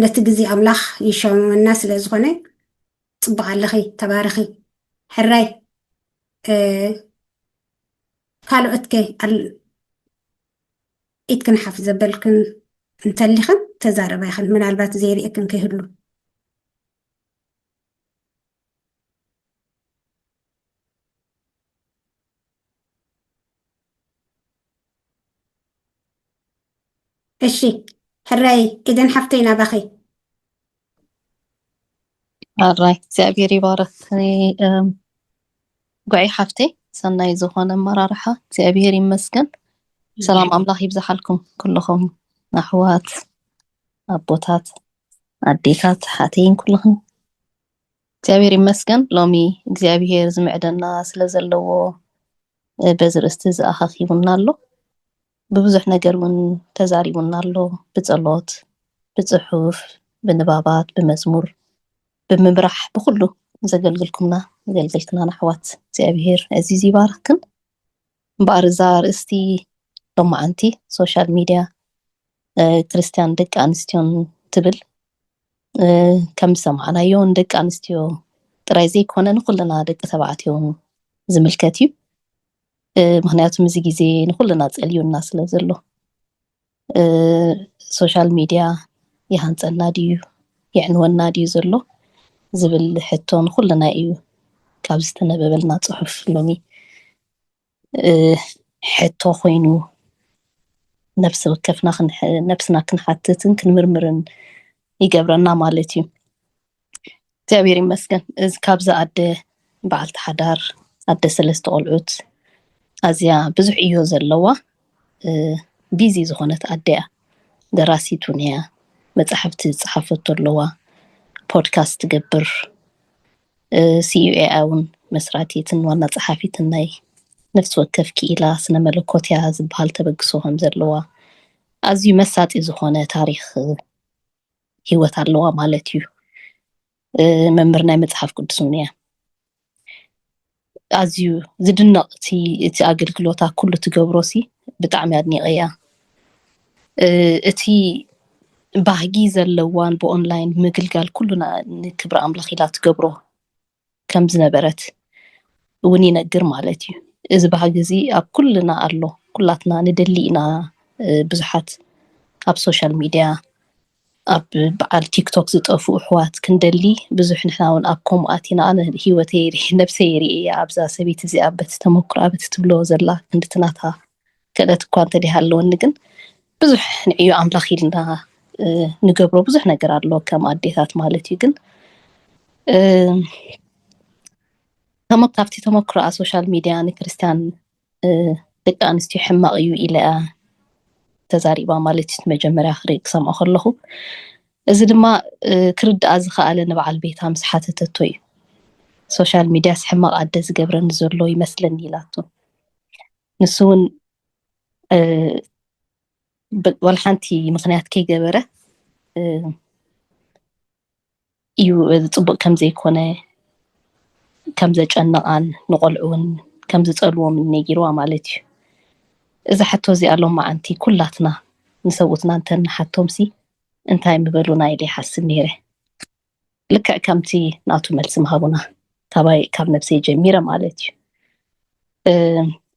ነቲ ግዜ ኣምላኽ ይሻመመና ስለ ዝኾነ ፅቡቅ ኣለኺ ተባረኺ ሕራይ ካልኦት ከ ኢድ ክንሓፍ ዘበልክን እንተሊኽን ተዛረባ ይኽን ምናልባት ዘይርአክን ከይህሉ እሺ ሕራይ ኢደን ሓፍተይ ናባኺ ኣራይ እግዚአብሔር ይባረክ ጉዓይ ሓፍተይ ሰናይ ዝኾነ ኣመራርሓ እግዚአብሔር ይመስገን ሰላም ኣምላኽ ይብዛሓልኩም ኩልኹም ኣሕዋት ኣቦታት ኣዴታት ሓተይን ኩልኹም እግዚአብሔር ይመስገን ሎሚ እግዚአብሔር ዝምዕደና ስለ ዘለዎ በዚ ርእስቲ ዝኣኻኺቡና ኣሎ ብብዙሕ ነገር እውን ተዛሪቡና ኣሎ ብጸሎት ብጽሑፍ ብንባባት ብመዝሙር ብምምራሕ ብኩሉ ዘገልግልኩምና ዘገልግልክና ኣሕዋት እግዚአብሔር ዕዚዝ ይባርክን بارزار استي لما أنتي سوشيال ميديا كريستيان دك أنستيون تبل كم سمعنا يون دك أنستيو ترايزي كونا نقولنا دك تبعتيهم زملكاتيو مهنياتهم زي جزي نقولنا تسأليو الناس لازلو سوشيال ميديا يهانتنا ديو يعنونا ديو زلو زبل حتى نقولنا إيو كابستنا ببلنا صحف لوني حتى خوينو نفس وكفنا نفسنا كنحتتن كنمرمرن يقبرنا مالتي تعبيري مسكن إذ كابزة عد بعد حدار عد سلست قلعوت أزيا بزح إيو زلوا بيزي زغنت عديا دراسي تونيا متحفتي صحفتو اللوا بودكاست تقبر سي اون مسراتي تنوانا صحافي تناي نفس وكف كيلا سنة ملكوت يا زبهال تبقصوهم زلوا أزيو مسات إزخونة تاريخ هيوت اللوا مالتيو من برنامج صحاف قدسونيا أزيو زدنا تي أقلقلوتا كله تقبروسي بتعمي أدني غيا تي باقي زلوان بأونلاين مقلقال كلنا نكبر أملاخي لا تقبرو كم زنبرت وني نقر مالتيو إذا باقي زي أب كلنا أرلو كلاتنا ندلينا بزحات أب سوشيال ميديا أب على تيك توك زتقفوا أحوات كندلي بزح نحن أبكم آتينا أنا هي وتيري نفسي ري أبزا سبيت زي أبت تمكر أبت تبلو زلا كنت تناتها كذا تكون تدي هاللون نجن بزح نعيو أملاخي لنا نقبرو بزح نقرار له كم أديثات مالتي جن تمكرتي تمكر على السوشيال ميديا أنا كريستيان دك أنستي حما أيو إلى تزاريبا مالتي مجمرة خريق سام آخر له إذا لما كرد أزخاء على نبع البيت هم صحة التوي سوشيال ميديا سحما قدس جبر نزور له يمثل نيلاتو نسون والحنتي مغنيات كي جبره يو طبق كم زي كونه كم زي جنقان نقلعون كم زي تقلوا من نيجيروا مالتي إذا حتى زي قالوا مع أنتي كلاتنا نسوتنا أنتن حتى مسي انتاي مبلونا يلي حسن نيره لك كمتي ناتو ملسم هابونا تاباي كاب نفسي جميرة مالتي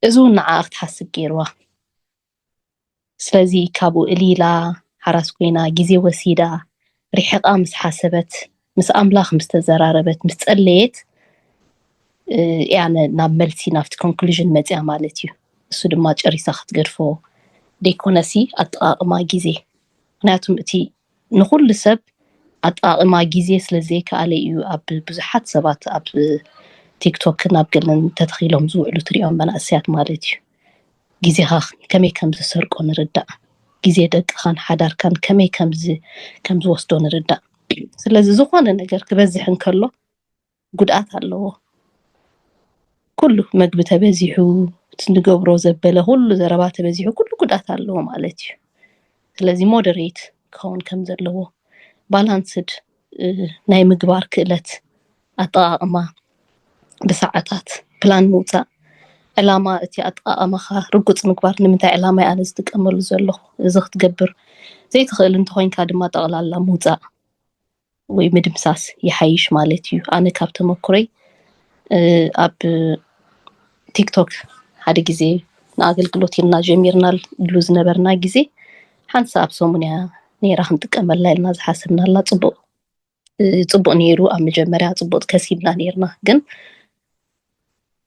إذو نعاق تحسب جيروا سلازي كابو إليلا حراس كوينا جيزي وسيدا ريحق مس حاسبت مس أملاخ مستزراربت مستقليت يعني نابملتي نافت كونكلوجن متى مالتي السود ما تجري ساخت قرفو ديكونسي أطاقما جيزي ناتو متي نقول لسب أطاقما جيزي سلازي كاليو أب بزحات سبات أب تيك توك نابقلن تدخيلهم زوعلو تريهم بناسيات مالتي جيزي هاخ كمي كمز سرقو نردأ جيزي دق خان حدار كان كمي كمز وستو نردأ سلازي زخوانا نقر كبزيحن كله قدعات اللو كله مقبته بزيحو تنقبرو زبالة كله زربات بزيحو كله قدعات اللو مالتي سلازي مودريت كون كمز اللو بالانسد ناي مقبار كإلت أطاقما بساعتات بلان موتا علامة أتي أطاقما خا رقص مقبار نمتا علامة أنا زدك أمر زلو زخت قبر زي تخيل انت خوين كادما تغلال لا موتا ويمدمساس يحيش مالتيو أنا كابت مكري أب تيك توك هذا جزء ناقل قلوتينا جميرنا دلوز نبرنا جزء حنسا أبصومنيا نيرا هنتك أمل لا الناس حاسبنا لا طبق نيرو أم جمرة طبق كسيبنا نيرنا جن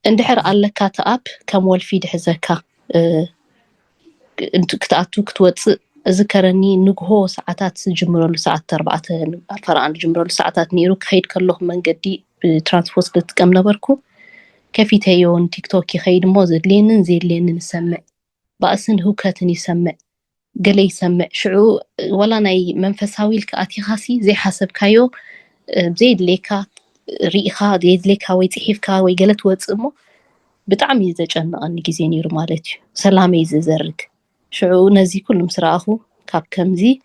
اندحر على كاتا أب كمول في دحزكا انت كتاتو كتوت ذكرني نجهو ساعات جمرة ساعات 4 فرعان جمرة ساعات نيرو كهيد كله من قدي بترانسبورت لتكم نبركو كفي تيون تيك توك يخيد موزد لين نسمع بأسن هو كاتن يسمع قلي يسمع شعو ولا ناي منفساوي الكاتي خاسي زي حسب كايو زيد ليكا ريخا زيد ليكا ويتحيف كا ويقلت واتسمو بتعمي زجانا أني جزي نيرو مالتي سلامي يزرق شعو نزي كل مسراخو كاب كمزي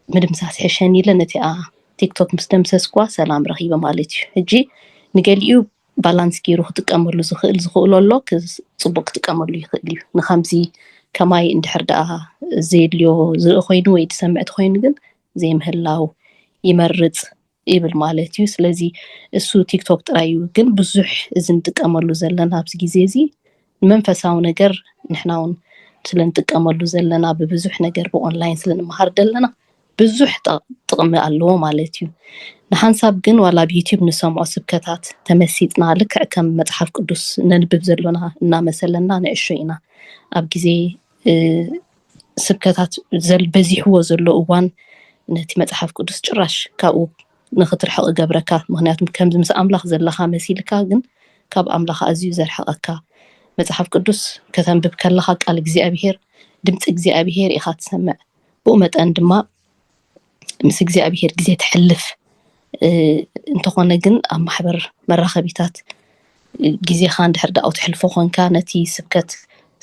مدمساس حشاني لنتي تيك توك مستمسس كوا سلام رهيبة مالتي هجي نقليو ባላንስ ገይሩ ክትቀመሉ ዝኽእሎ ጽቡቅ ክትቀመሉ ይኽእል እዩ ንኸምዚ ከማይ እንድሕር ደኣ ዘድልዮ ዝርኢ ኮይኑ ወይ ትሰምዕቲ ኮይኑ ግን ዘይምህላው ይመርጽ ይብል ማለት እዩ ስለዚ እሱ ቲክቶክ ጥራይ እዩ ግን ብዙሕ እዚ እንጥቀመሉ ዘለና ኣብዚ ግዜ እዚ መንፈሳዊ ነገር ንሕናውን ስለንጥቀመሉ ዘለና ብብዙሕ ነገር ብኦንላይን ስለንመሃር ዘለና ብዙሕ ጥቕሚ ኣለዎ ማለት እዩ ንሓንሳብ ግን ዋላ ብዩቲዩብ ንሰምዖ ስብከታት ተመሲጥና ልክዕ ከም መጽሓፍ ቅዱስ ነንብብ ዘሎና እናመሰለና ንዕሾ ኢና ኣብ ግዜ ስብከታት በዚሕዎ ዘሎ እዋን ነቲ መጽሓፍ ቅዱስ ጭራሽ ካብኡ ንኽትርሕቕ ገብረካ ምክንያቱም ከምዚ ምስ ኣምላኽ ዘለኻ መሲልካ ግን ካብ ኣምላኽ ኣዝዩ ዘርሕቐካ መጽሓፍ ቅዱስ ከተንብብ ከለኻ ቃል እግዚኣብሔር ድምፂ እግዚኣብሔር ኢኻ ትሰምዕ ብኡ መጠን ድማ ምስ እግዚኣብሔር ግዜ ትሕልፍ እንተኾነ ግን ኣብ ማሕበር መራኸቢታት ግዜኻ እንድሕር ደኣ ትሕልፎ ኮንካ ነቲ ስብከት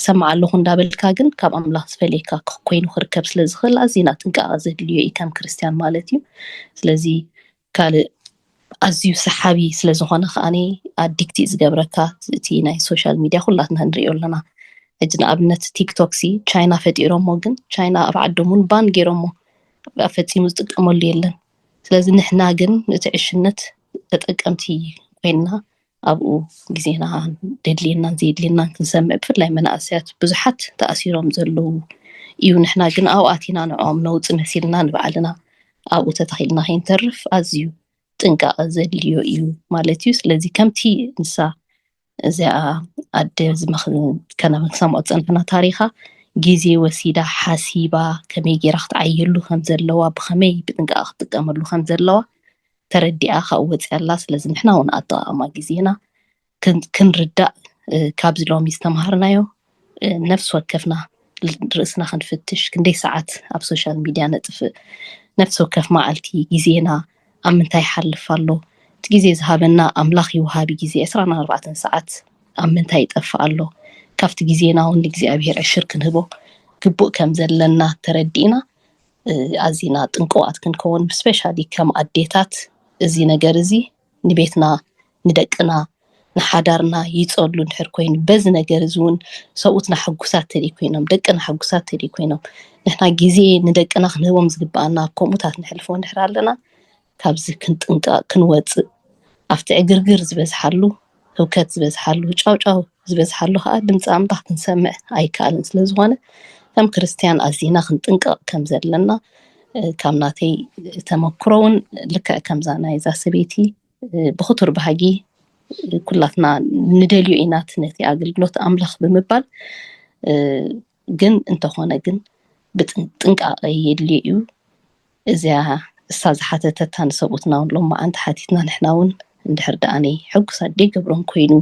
ሰማዕ ኣለኹ እንዳበልካ ግን ካብ ኣምላኽ ዝፈልየካ ኮይኑ ክርከብ ስለ ዝኽእል ኣዝና ጥንቃቐ ዘድልዮ እዩ ከም ክርስቲያን ማለት እዩ ስለዚ ካልእ ኣዝዩ ሰሓቢ ስለ ዝኾነ ከዓኒ ኣዲክቲ ዝገብረካ እቲ ናይ ሶሻል ሚድያ ኩላትና ንሪኦ ኣለና ሕጂ ንኣብነት ቲክቶክ ሲ ቻይና ፈጢሮሞ ግን ቻይና ኣብ ዓዶም እውን ባን ገይሮሞ ፈፂሙ ዝጥቀመሉ የለን ስለዚ ንሕና ግን እቲ ዕሽነት ተጠቀምቲ ኮይንና ኣብኡ ግዜና ደድልየናን ዘይድልየናን ክንሰምዕ ብፍላይ መናእሰያት ብዙሓት ተኣሲሮም ዘለዉ እዩ ንሕና ግን ኣብኡ ኣቲና ንዖም ነውፅእ መሲልና ንባዕልና ኣብኡ ተተኺልና ከይንተርፍ ኣዝዩ ጥንቃቐ ዘድልዮ እዩ ማለት እዩ ስለዚ ከምቲ ንሳ እዚኣ ኣደ ከናመ ክሰምዖ ፀንሕና ታሪኻ ግዜ ወሲዳ ሓሲባ ከመይ ጌራ ክትዓየሉ ከም ዘለዋ ብኸመይ ብጥንቃቐ ክትጥቀመሉ ከም ዘለዋ ተረዲኣ ካብኡ ወፅያላ ስለዚ ንሕና እውን ኣጠቓቕማ ግዜና ክንርዳእ ካብዚ ሎሚ ዝተምሃርናዮ ነፍሲ ወከፍና ርእስና ክንፍትሽ ክንደይ ሰዓት ኣብ ሶሻል ሚድያ ነጥፍእ ነፍሲ ወከፍ መዓልቲ ግዜና ኣብ ምንታይ ይሓልፍ ኣሎ እቲ ግዜ ዝሃበና ኣምላኽ ይውሃቢ ግዜ 24 ሰዓት ኣብ ምንታይ ይጠፍእ ኣሎ ካብቲ ግዜና እውን ንእግዚኣብሔር ዕሽር ክንህቦ ግቡእ ከም ዘለና ተረዲእና ኣዝና ጥንቁቃት ክንከውን ስፔሻሊ ከም ኣዴታት እዚ ነገር እዚ ንቤትና ንደቅና ንሓዳርና ይፀሉ እንድሕር ኮይኑ በዚ ነገር እዚ እውን ሰብኡትና ሕጉሳት ተርኢ ኮይኖም ደቅና ሕጉሳት ተርኢ ኮይኖም ንሕና ግዜ ንደቅና ክንህቦም ዝግባአና ከምኡታት ንሕልፎ እንድሕር ኣለና ካብዚ ክንጥንቃቕ ክንወፅእ ኣብቲ ዕግርግር ዝበዝሓሉ ህውከት ዝበዝሓሉ ጫውጫው ዝበዝሓሉ ከዓ ድምፂ ኣምላኽ ክንሰምዕ ኣይከኣልን ስለዝኾነ ከም ክርስቲያን ኣዝና ክንጥንቀቕ ከም ዘለና ካብ ናተይ ተመክሮ እውን ልክዕ ከምዛ ናይዛ ሰበይቲ ብኽቱር ባህጊ ኩላትና ንደልዮ ኢና ነቲ ኣገልግሎት ኣምላኽ ብምባል ግን እንተኾነ ግን ብጥንቃቐ የድልዮ እዩ እዚኣ እሳ ዝሓተተታ ንሰብኡትና እውን ሎማ ኣንቲ ሓቲትና ንሕና እውን እንድሕር ደኣነይ ሕጉሳት ደይገብሮም ኮይኑ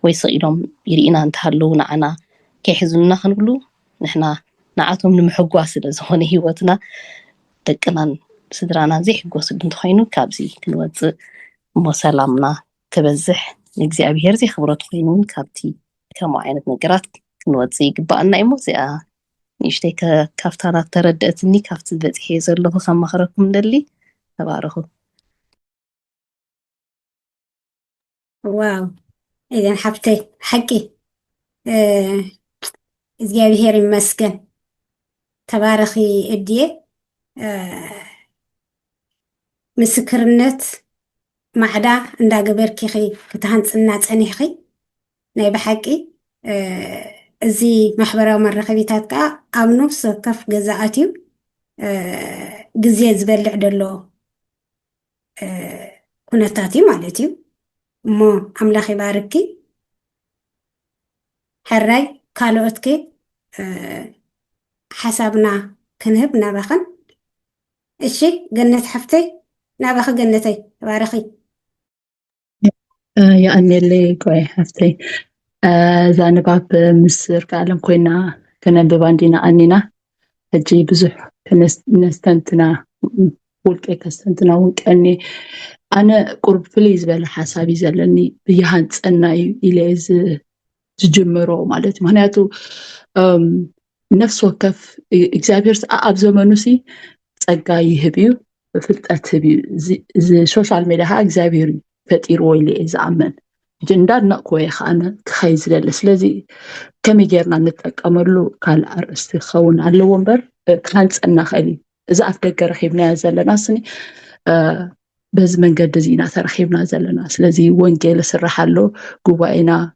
ወይ ሰቂሎም ይርኢና እንተሃለዉ ንዓና ከይሕዙንና ክንብሉ ንሕና ንዓቶም ንምሕጓስ ስለ ዝኾነ ሂወትና ደቅናን ስድራናን ዘይሕጎስሉ እንተኮይኑ ካብዚ ክንወፅእ እሞ ሰላምና ክበዝሕ ንእግዚኣብሔር ዘይኽብረት ኮይኑ እውን ካብቲ ከምኡ ዓይነት ነገራት ክንወፅእ ይግባአና እሞ እዚኣ ንእሽተይ ካብታ ተረድአትኒ ካብቲ ዝበፅሐ ዘለኹ ከማኽረኩም ንደሊ ተባረኹ ዋው إذن حبتي حقي እግዚአብሔር ይመስገን ተባረኺ እድየ ምስክርነት ማዕዳ እንዳገበርኪ ክትሃንፅና ፀኒሕኺ ናይ ብሓቂ እዚ ማሕበራዊ መራኸቢታት ከዓ ኣብ ነፍሲ ወከፍ ገዛኣትዩ ግዜ ዝበልዕ ደሎ ኩነታት እዩ ማለት እዩ እሞ ኣምላኽ ይባርኪ ሕራይ ካልኦትኪ ሓሳብና ክንህብ ናባኸን እሺ ገነት ሓፍተይ ናባኸ ገነተይ ተባረኺ يأنيلي كوي حفتي زانباب مصر كعلم كوينا كننبب عندنا أنينا هجي بزح كنستنتنا ولك كستنتنا ولك أني أنا قرب فليز بلا حسابي زلني بيهانت أنا إليز تجمرو مالتي مهنياتو نفس وكف إكزابيرس أبزمانوسي تسقى يهبيو فلتأت هبيو زي سوشال ميديا إكزابيري ፈጢርዎ ኢለ እየ ዝኣምን جندنا كوي خانة خايز للسلزي كم يجرنا نتأملوا كالأرست خون على ومبر كانت أنا خالي إذا أفتكر رخيبنا زلنا سني بز من قد زينا ترخيبنا زلنا سلزي وانجيل سرح له جوانا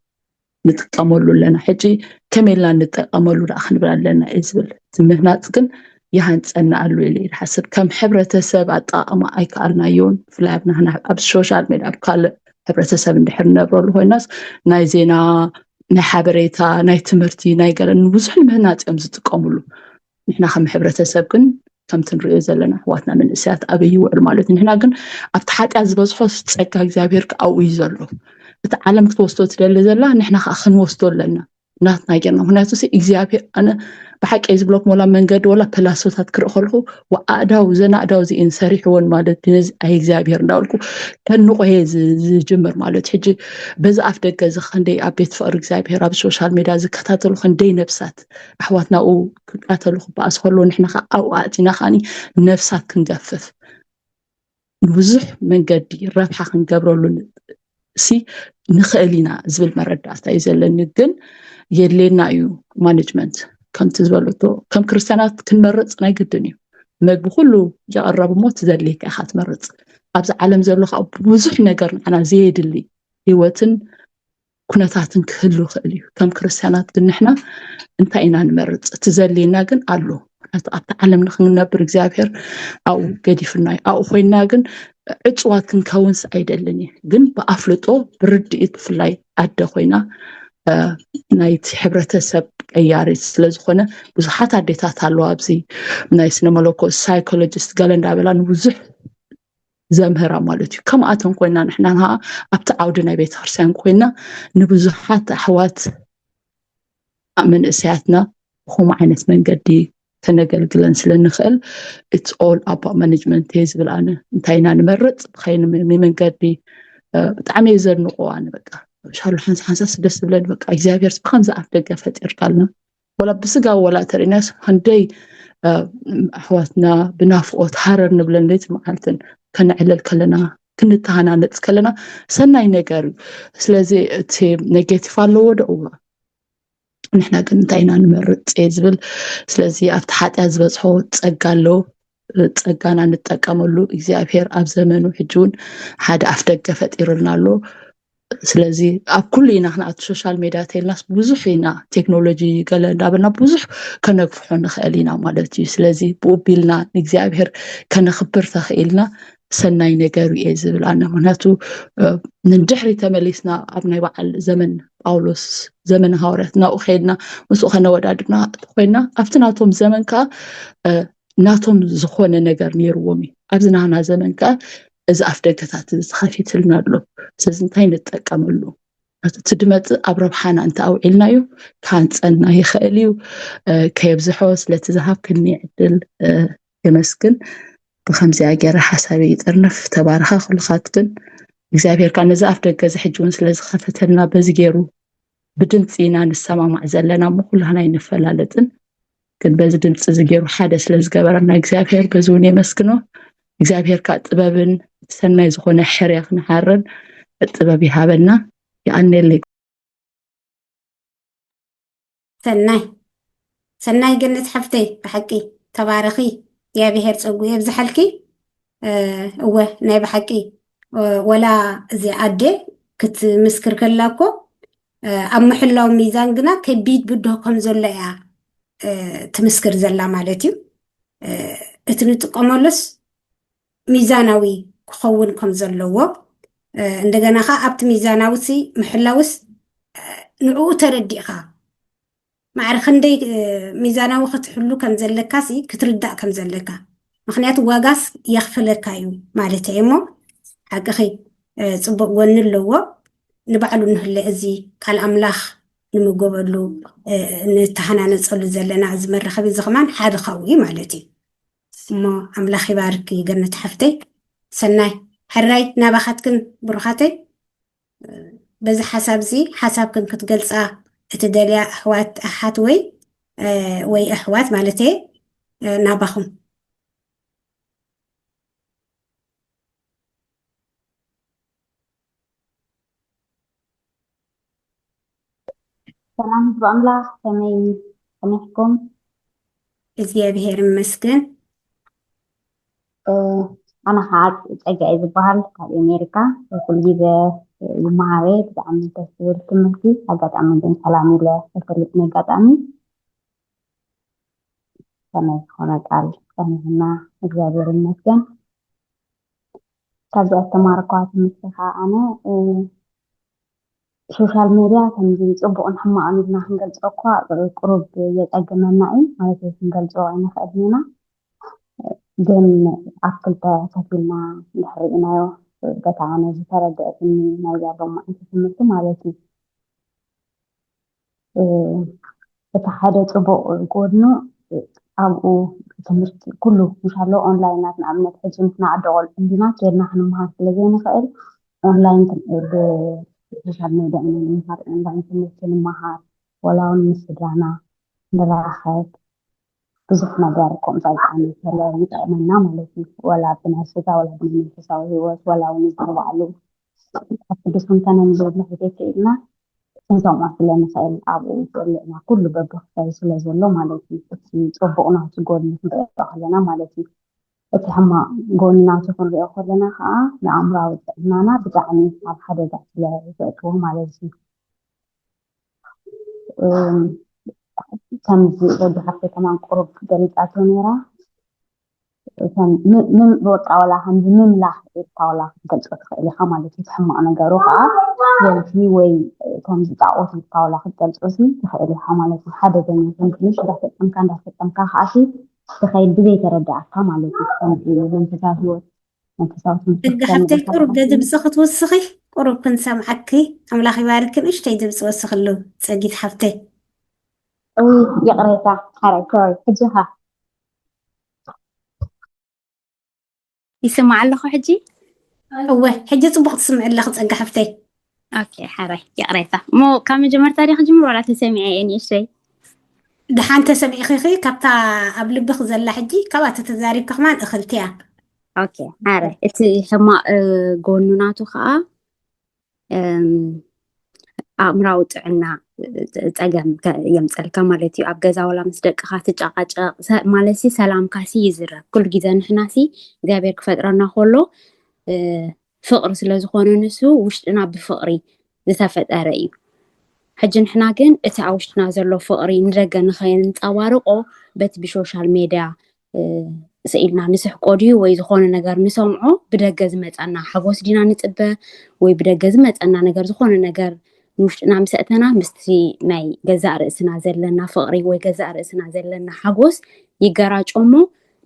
نتأملوا لنا حجي كملنا نتأملوا لأخن بلنا إزبل تمهنات كن يهانت أنا قالوا لي حسب كم حبرة سبعة طاقم أي كارنا يون في لعبنا هنا أب السوشيال ميديا أبقال حبرة سبعة نحن نبرر هو الناس ناي زينا ناي حبريتا ناي تمرتي ناي قالن وزح المهنات أمز تقاملوا نحنا خم حبرة سبعة كن كم تنرئي زلنا حواتنا من إسيات أبي وإرمالت نحنا كن أفتحات أزبز حوست تسأكا زابيرك أو يزلو تعلم توستو تلالي زلا نحنا خن وستو لنا ناتنا جرنا هنا تسي إجزابي أنا بحق إيز بلوك مولا منقد ولا بلاسو تذكر خلقو وأداو زنا أداو زي إنساري حوان مالت نز أي إجزابي رنداولكو كان نقوه زي جمر مالت حجي بز أفدق زخندي أبيت فقر إجزابي راب السوشيال ميديا زكتاتلو خندي نفسات أحواتنا أو كتاتلو بأس خلو نحنا أوقاتنا خاني نفسات كنجفف نوزح منقدي رابحة خنقبرولو سي نخلينا زبل مردات يزلن جن يلينا يو مانجمنت كم تزبلتو كم كريستيانات كنمرص ناي قدني مجب كله يقرب موت ذلك أخات مرص أبز عالم زلخ أو بوزح نجار أنا زيد اللي هوتن كنتاتن كله خليه كم كريستيانات كن إحنا انتينا نمرص تزلينا جن قالوا أتعلم نخن نبر إجزابير أو قدي في الناي أو خوينا جن عطوات كنكونس أيدلني جن بأفلطو بردئت فلاي أدى خوينا نايت حبرتسب أياري سلزخونة بزحات عديتات على أبزي نايس نملكو سايكولوجيست قال ندابلا نوزح زمهرة مالتي كما أتون كوينا نحنا أبتعودنا بيت هرسان كوينا نبزحات أحوات من إسياتنا وهم عينت من قدي تنقل قلنس لنخل it's all about management تيز بالآن انتينا نمرت بخينا من قدي بتعمي يزر نقوان بقى شهر حنسا سدس بلاد بقى إجزابير بخمسة أفدقة فتير قالنا ولا بسقا ولا تري ناس هندي أحواتنا بنافقوت حرر نبلن ليت معالتن كنا علل كلنا كنا تهانا نتكلنا سناي نقر سلازي تي نيجاتيف اللود أو نحنا كنتينا نمرت إزبل سلازي أفتحات أزبزحو تسقالو تسقانا نتقاملو إجزابير أب زمنو حجون حاد أفدقة فتير لنالو سلازي أب كلنا إحنا السوشيال ميديا تيلناس بوزحنا تكنولوجي قال دابنا بوزح كنقفحو نخلينا مالتي سلازي بوبيلنا نجزابير كنخبر تخيلنا سناي نجاري إيزبل أنا مناتو ننجحري تمليسنا أبناي وعل زمن باولوس زمن هاورتنا وخيدنا مسوخنا ودادنا خوينا أفتناتهم زمن كا ناتهم زخونة نجار نيرومي أبزنا هنا زمن كا إذا أفدقتات خفيت لنا له سزنتين نتقاملو تدمت أبرب حانا أنت أو إلنايو كانت أنا يخيليو كيبزحوس لتزهب كني عدل يمسكن بخمسة أجر حسابي يترنف تبارخا خلقاتكن إذا كان إذا أفدق زحجون سلز خفت لنا بزجيرو بدن فينا نسمع مع زلنا مو كلنا ينفلالتن كن بزدن زجيرو حدث لز جبرنا إذا بزوني مسكنو إذا كاتبابن سنة زخونة حريق نحرن الطبابي هابلنا يعني اللي سناي جنة حفتي بحكي تبارخي يا بهر تصقو يبز حلكي هو ناي بحكي ولا زي عدي كت مسكر كلاكو أما حلاو ميزان قنا كبيت بده كم زلا تمسكر زلا مالتي اتنطق أمالس ميزانوي كخون كم زلوا عندنا خا أبت ميزاناوسي محلاوس نعو ترديخا معرخ عندي ميزاناو ختحلو كم زلكاسي كتردأ كم زلكا مخنيات واقاس يخفلك أيو مالتي إمو حق خي صبق ونلوا نبعلو نهلا أزي قال أملاخ نمقبلو نتحنا نصل زلنا عز مرة خبي زخمان حاد خوي مالتي ما أملاخ يبارك جنة حفتي سناي حراي نابختكن برخاتي بز حساب زي حسابكن كتقلصا تدليا أحوات أحات وي أحوات مالتي نابخم ሰላም ህዝቢ ኣምላኽ ከመይ ሰኒሕኩም? እግዚአብሔር ይመስገን። ኣነ ከዓ ፀጋኢ ዝበሃል ካብ ኣሜሪካ ኩሉ ግዜ ይመሃረ ብጣዕሚ ደስ ዝብል ትምህርቲ ኣጋጣሚ ግን ሰላም ኢለ ዝፈልጥኒ ኣጋጣሚ ከመይ ዝኾነ ቃል ፀኒሕና እግዚአብሔር ይመስገን። ካብዚ ኣስተማርኳ ትምህርቲ ከዓ ኣነ ሶሻል ሚድያ ከምዚ ፅቡቕን ሕማቕን ኢልና ክንገልፆ እኳ ቁሩብ የፀግመና እዩ ማለት ክንገልፆ ኣይንኽእል ኢና ግን ኣብ ክልተ ከፊልና እንድሕር ርኢናዮ በታ ኣነ ዝተረድአትኒ ናይ ሎማዓንቲ ትምህርቲ ማለት እዩ እቲ ሓደ ፅቡቅ ጎድኑ ኣብኡ ትምህርቲ ኩሉ እንሻሎ ኦንላይናት ንኣብነት ሕጂ ንሕና ዓዲ ቆልዑ እንዲና ከድና ክንመሃር ስለዘይንኽእል ኦንላይን ሶሻል ሚድያ ኢና ንምሃር ኦንላይን ትምህርቲ ንምሃር ወላ እውን ምስ ስድራና ንራኸብ ብዙሕ ነገር ከምዚ ዝኣመሰለ ይጠቕመና ማለት እዩ ወላ ብናይ ስጋ ወላ ብናይ መንፈሳዊ ሂወት ወላ እውን ዝተባዕሉ ኣብ ቅዱስ ከነንብብ ንሕደት ኢልና ክንሰምዖ ስለንኽእል ኣብኡ ዘሎና ኩሉ በብክፋይ ስለ ዘሎ ማለት እዩ እቲ ፅቡቕ ናቱ ጎኒ ክንሪኦ ከለና ማለት እዩ እቲ ሕማቕ ጎኒ ናቱ ክንሪኦ ከለና ከዓ ንኣእምራዊ ጥዕናና ብጣዕሚ ኣብ ሓደጋ ስለ ዘእትዎ ማለት እዩ ከምዚ በዲ ሓፍተ ከማን ቁሩብ ገሊፃቶ ነይራ በቃ ወላ ከምዚ ምምላኽ ኢልካ ወላ ክትገልፆ ትኽእል ኢኻ ማለት እዩ ሕማቕ ነገሩ ከዓ ወልፊ ወይ ከምዚ ጣዖት ኢልካ ወላ ክትገልፆ ትኽእል ኢኻ ማለት እዩ ሓደገኛ ትንሽ እንዳፈፀምካ ከዓሲ ትኸይድ ብዘይተረዳእካ ማለት እዩ ከምዚ መንፈሳዊ ሂወት መንፈሳዊ ሕጊ ሓፍተይ ቁሩብ ድምፂ ክትውስኺ ቁሩብ ክንሰምዓኪ ኣምላኽ ይባርክ ንእሽተይ ድምፂ ወስኽሉ ፀጊት ሓፍተይ يقرأ حركات حجها يسمع له حجي هو حجي صبغت تسمع له خصك حفتي اوكي حري يقرأ مو كم جمر تاريخ جمر ولا تسمعي يعني شيء دحان تسمعي خيخي كبتا قبل بخزل حجي كبات تزاريب كمان اخلتيها اوكي حري اتي هما قونوناتو خا ኣእምራዊ ጥዕና ፀገም የምፀልካ ማለት እዩ ኣብ ገዛ ወላ ምስ ደቅኻ ትጫቃጨቕ ማለት ሰላምካ ይዝረብ ኩሉ ግዜ ንሕና እግዚኣብሔር ክፈጥረና ከሎ ፍቕሪ ስለ ዝኾነ ንሱ ውሽጥና ብፍቕሪ ዝተፈጠረ እዩ ሕጂ ንሕና ግን እቲ ኣብ ውሽጥና ዘሎ ፍቕሪ ንደገ ንኸይንፀባርቆ በቲ ብሶሻል ሜድያ ስኢልና ንስሕቆ ድዩ ወይ ዝኾነ ነገር ንሰምዖ ብደገ ዝመፀና ሓጎስ ዲና ንፅበ ወይ ብደገ ዝመፀና ነገር ዝኾነ ነገር ውሽጥና ምስእተና ምስቲ ናይ ገዛእ ርእስና ዘለና ፍቕሪ ወይ ገዛእ ርእስና ዘለና ሓጎስ ይገራጮሞ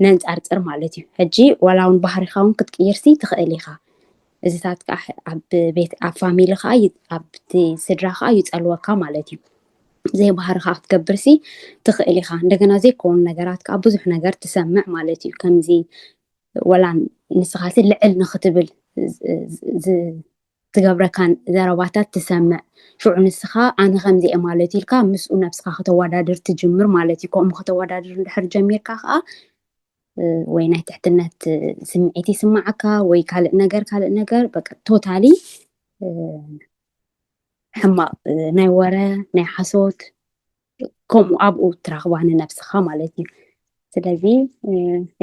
ነንፃርፅር ማለት እዩ ሕጂ ወላ እውን ባህሪኻ እውን ክትቅይርሲ ትኽእል ኢኻ እዚታት ከዓ ኣብ ቤት ኣብ ፋሚሊ ከዓ ኣብቲ ስድራ ከዓ ይፀልወካ ማለት እዩ ዘይ ባህሪኻ ክትገብርሲ ትኽእል ኢኻ እንደገና ዘይኮኑ ነገራት ከዓ ብዙሕ ነገር ትሰምዕ ማለት እዩ ከምዚ ወላ ንስኻሲ ልዕል ንኽትብል ትገብረካን ዘረባታት ትሰምዕ ሽዑ ንስኻ ኣነ ከምዚአ ማለት ኢልካ ምስኡ ነብስኻ ከተወዳድር ትጅምር ማለት እዩ ከምኡ ከተወዳድር እንድሕር ጀሚርካ ከዓ ወይ ናይ ትሕትነት ስምዒት ይስማዓካ ወይ ካልእ ነገር በቃ ቶታሊ ሕማቕ ናይ ወረ ናይ ሓሶት ከምኡ ኣብኡ ትራኽባ ንነብስኻ ማለት እዩ ስለዚ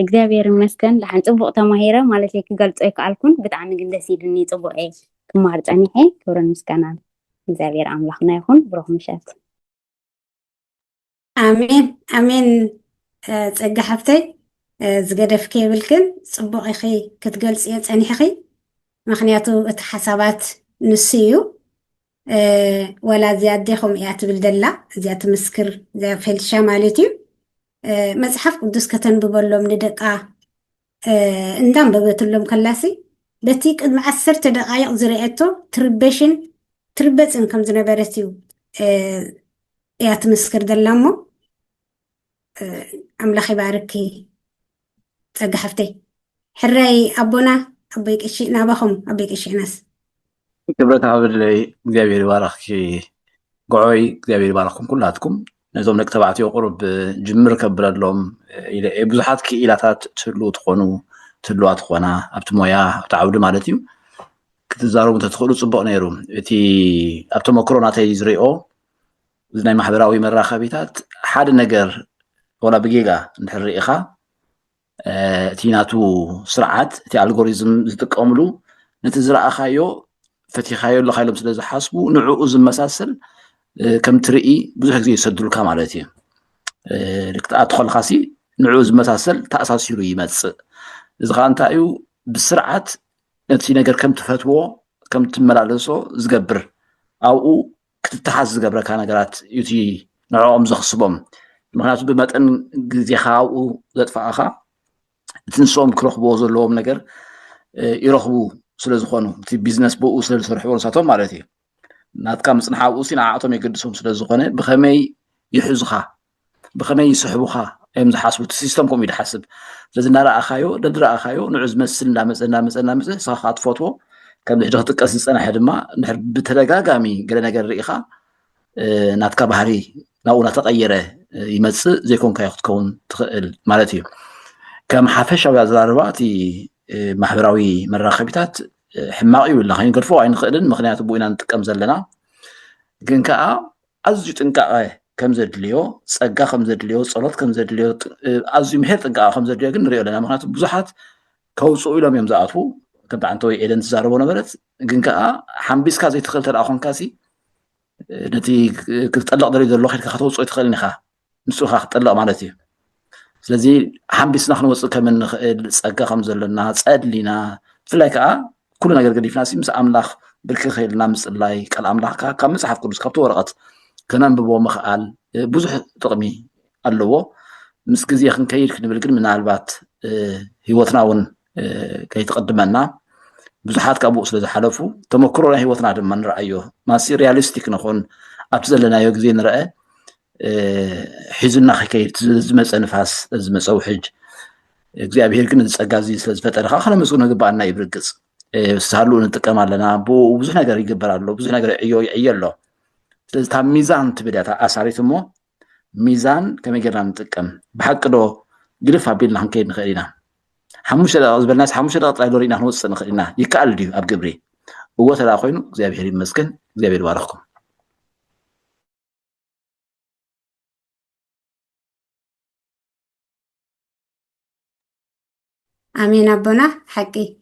እግዚኣብሔር ይመስገን ድሓን ፅቡቕ ተማሂረ ማለት እዩ ክገልፆ ይከኣልኩን ብጣዕሚ ግን ደስ ኢሉኒ ፅቡቕ እየ ክመሃር ፀኒሐ ክብርን ምስጋናን እግዚአብሔር ኣምላኽና ይኹን ብሩኽ ምሸት ኣሜን ኣሜን ፀጋ ሓፍተይ ዝገደፍከ የብልክን ፅቡቕ ኢኺ ክትገልፅ እየ ፀኒሕኺ ምክንያቱ እቲ ሓሳባት ንሱ እዩ ወላ እዚኣ ኣዴኹም እያ ትብል ደላ እዚኣ ትምስክር እዚኣ ፈልሻ ማለት እዩ መፅሓፍ ቅዱስ ከተንብበሎም ንደቃ እንዳንበበትሎም ከላሲ በቲ ቅድሚ 10 ደቃይቕ ዝርአቶ ትርበፅን ከም ዝነበረት እዩ እያ ትምስክር ደላ እሞ ኣምላኽ ይባርኪ ፀጋ ሓፍተይ ሕራይ ኣቦና ኣቦይ ቅሺ ናባኹም ኣቦይ ቅሺ ናስ ክብረት ኣብለይ እግዚኣብሔር ይባርኽኪ ጎዓይ እግዚኣብሔር ይባርኽኩም ኩላትኩም ነዞም ደቂ ተባዕትዮ ቁሩብ ጅምር ከብለሎም ብዙሓት ክኢላታት ትህልዋ ትኾና ኣብቲ ሞያ ኣብቲ ዓውዲ ማለት እዩ ክትዛረቡ እንተትኽእሉ ፅቡቕ ነይሩ እቲ ኣብ ተመክሮ ናተይ ዝሪኦ زي محبراوي مراخبيتات حد نجر ولا بجيجا نحرقها تيناتو سرعات تي الجوريزم زتقاملو نتزرع خايو فتي خايو اللي خايلهم سلازو حاسبو نوعو زم مساسل كم ترئي بزح زي يسدلو كامالاتي لك ادخل خاسي نوعو زم مساسل تاساسيرو يمص اذا انتايو بسرعات نتي نجر كم تفتوو كم تملالسو زغبر او ክትተሓዝ ዝገብረካ ነገራት እቲ ንዕኦም ዘኽስቦም ምክንያቱ ብመጠን ግዜኻ ኣብኡ ዘጥፋእኻ እቲ ንሶም ክረኽብዎ ዘለዎም ነገር ይረኽቡ ስለዝኾኑ እቲ ቢዝነስ ብኡ ስለዝሰርሕዎ ንሳቶም ማለት እዩ ናትካ ምፅንሓ ኣብኡ ሲ ንዓኣቶም የገድሶም ስለዝኾነ ብኸመይ ይሕዙኻ ብኸመይ ይስሕቡኻ እዮም ዝሓስቡ እቲ ሲስተም ከምኡ ይድሓስብ ስለዚ እናረኣኻዮ ደድረኣኻዮ ንዑ ዝመስል እናመፀ ስኻ ካ ትፈትዎ كم نحجه تقص صنح دما نحر بتدغاغامي غير ነገር ሪኢኻ ናትካ ባህሪ ናውና ተቀየረ ይመጽእ ዘይኮን ካይኽትከውን ትኽእል ማለት እዩ ከም ሓፈሻዊ ኣዘራርባቲ ማሕበራዊ መራኸቢታት ሕማቅ ይብልና ክንገድፎ ኣይንኽእልን ምክንያቱ ብኡና ንጥቀም ዘለና ግን ከዓ ኣዝዩ ጥንቃቐ ከም ዘድልዮ ጸጋ ከም ዘድልዮ ጸሎት ከም ዘድልዮ ኣዝዩ ምሕር ጥንቃቐ ከም ዘድልዮ ግን ንሪኦ ኣለና ምክንያቱ ብዙሓት ከውፅኡ ኢሎም እዮም ዝኣትዉ كنت عنتو إيدن تزاربو نبرت جنكا حنبيس كازي تخلت الأخون كاسي نتي كتطلق دريد الله خير كخطوة صوت خليني خا نسوخا تطلق مالتي ስለዚ حنبيس نحن وصل كمن سأجا خمس لنا سأد لنا فلاكا كل ነገር ገዲፍና ሲ ምስ ኣምላኽ ብርክ ኸይልና ምስ ላይ ቃል ኣምላኽ ካብ መጽሓፍ ቅዱስ ካብቶ ወረቐት ከነንብቦ ምኽኣል ብዙሕ ጥቕሚ ኣለዎ ምስ ግዜ ክንከይድ ክንብል ግን ምናልባት ህይወትና እውን ከይተቀድመና ብዙሓት ካብኡ ስለ ዝሓለፉ ተመክሮ ናይ ህይወትና ድማ ንረአዮ ማሲ ሪያሊስቲክ ንኾን ኣብቲ ዘለናዮ ግዜ ንረአ ሒዝና ከይድ ዝመፀ ንፋስ ዝመፀ ውሕጅ እግዚኣብሔር ግን ዝፀጋ እዚ ስለ ዝፈጠረካ ከነመስግኖ ግባአና ይብርግፅ ሳሉ ንጥቀም ኣለና ብዙሕ ነገር ይግበር ኣሎ ብዙሕ ነገር ይዕዮ ኣሎ ስለዚ ታብ ሚዛን ትብል እያ ኣሳሪት እሞ ሚዛን ከመይ ጌርና ንጥቀም ብሓቂ ዶ ግልፍ ኣቢልና ክንከይድ ንኽእል ኢና حموش الناس حموش القطع لورينا نوصل نخلينا يكال ديو اب جبري هو تلا خوينو እግዚአብሔር ይመስገን እግዚአብሔር ይባርክኩም امين ابونا حقي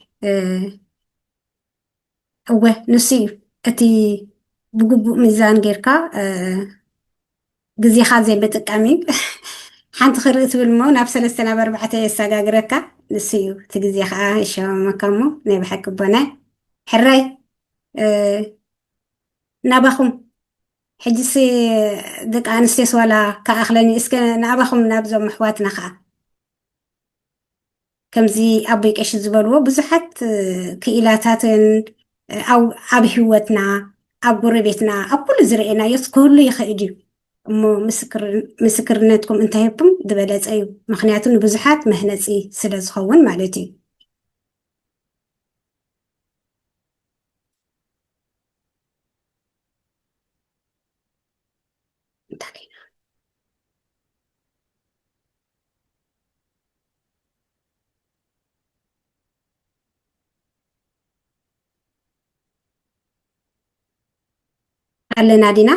هو نسي اتي بغبو ميزان غيركا غزي خازي بتقامي حنت خريت بالمو ناب 3 ناب 4 يسغاغركا نسيو تجزي خا شو مكمو نبحك بنا حراي نابخم حجسي دك انستيس ولا كاخلني اسك نابخم نابزو محواتنا خا كمزي ابيك ايش زبلو بزحت كيلاتاتن او اب هوتنا اب غربيتنا اب كل زرعنا يسكل يخيدي እሞ ምስክርነትኩም እንታይኩም ድበለጽ እዩ ምክንያቱ ብዙሓት መህነጺ ስለ ዝኸውን ማለት እዩ ኣለና ዲና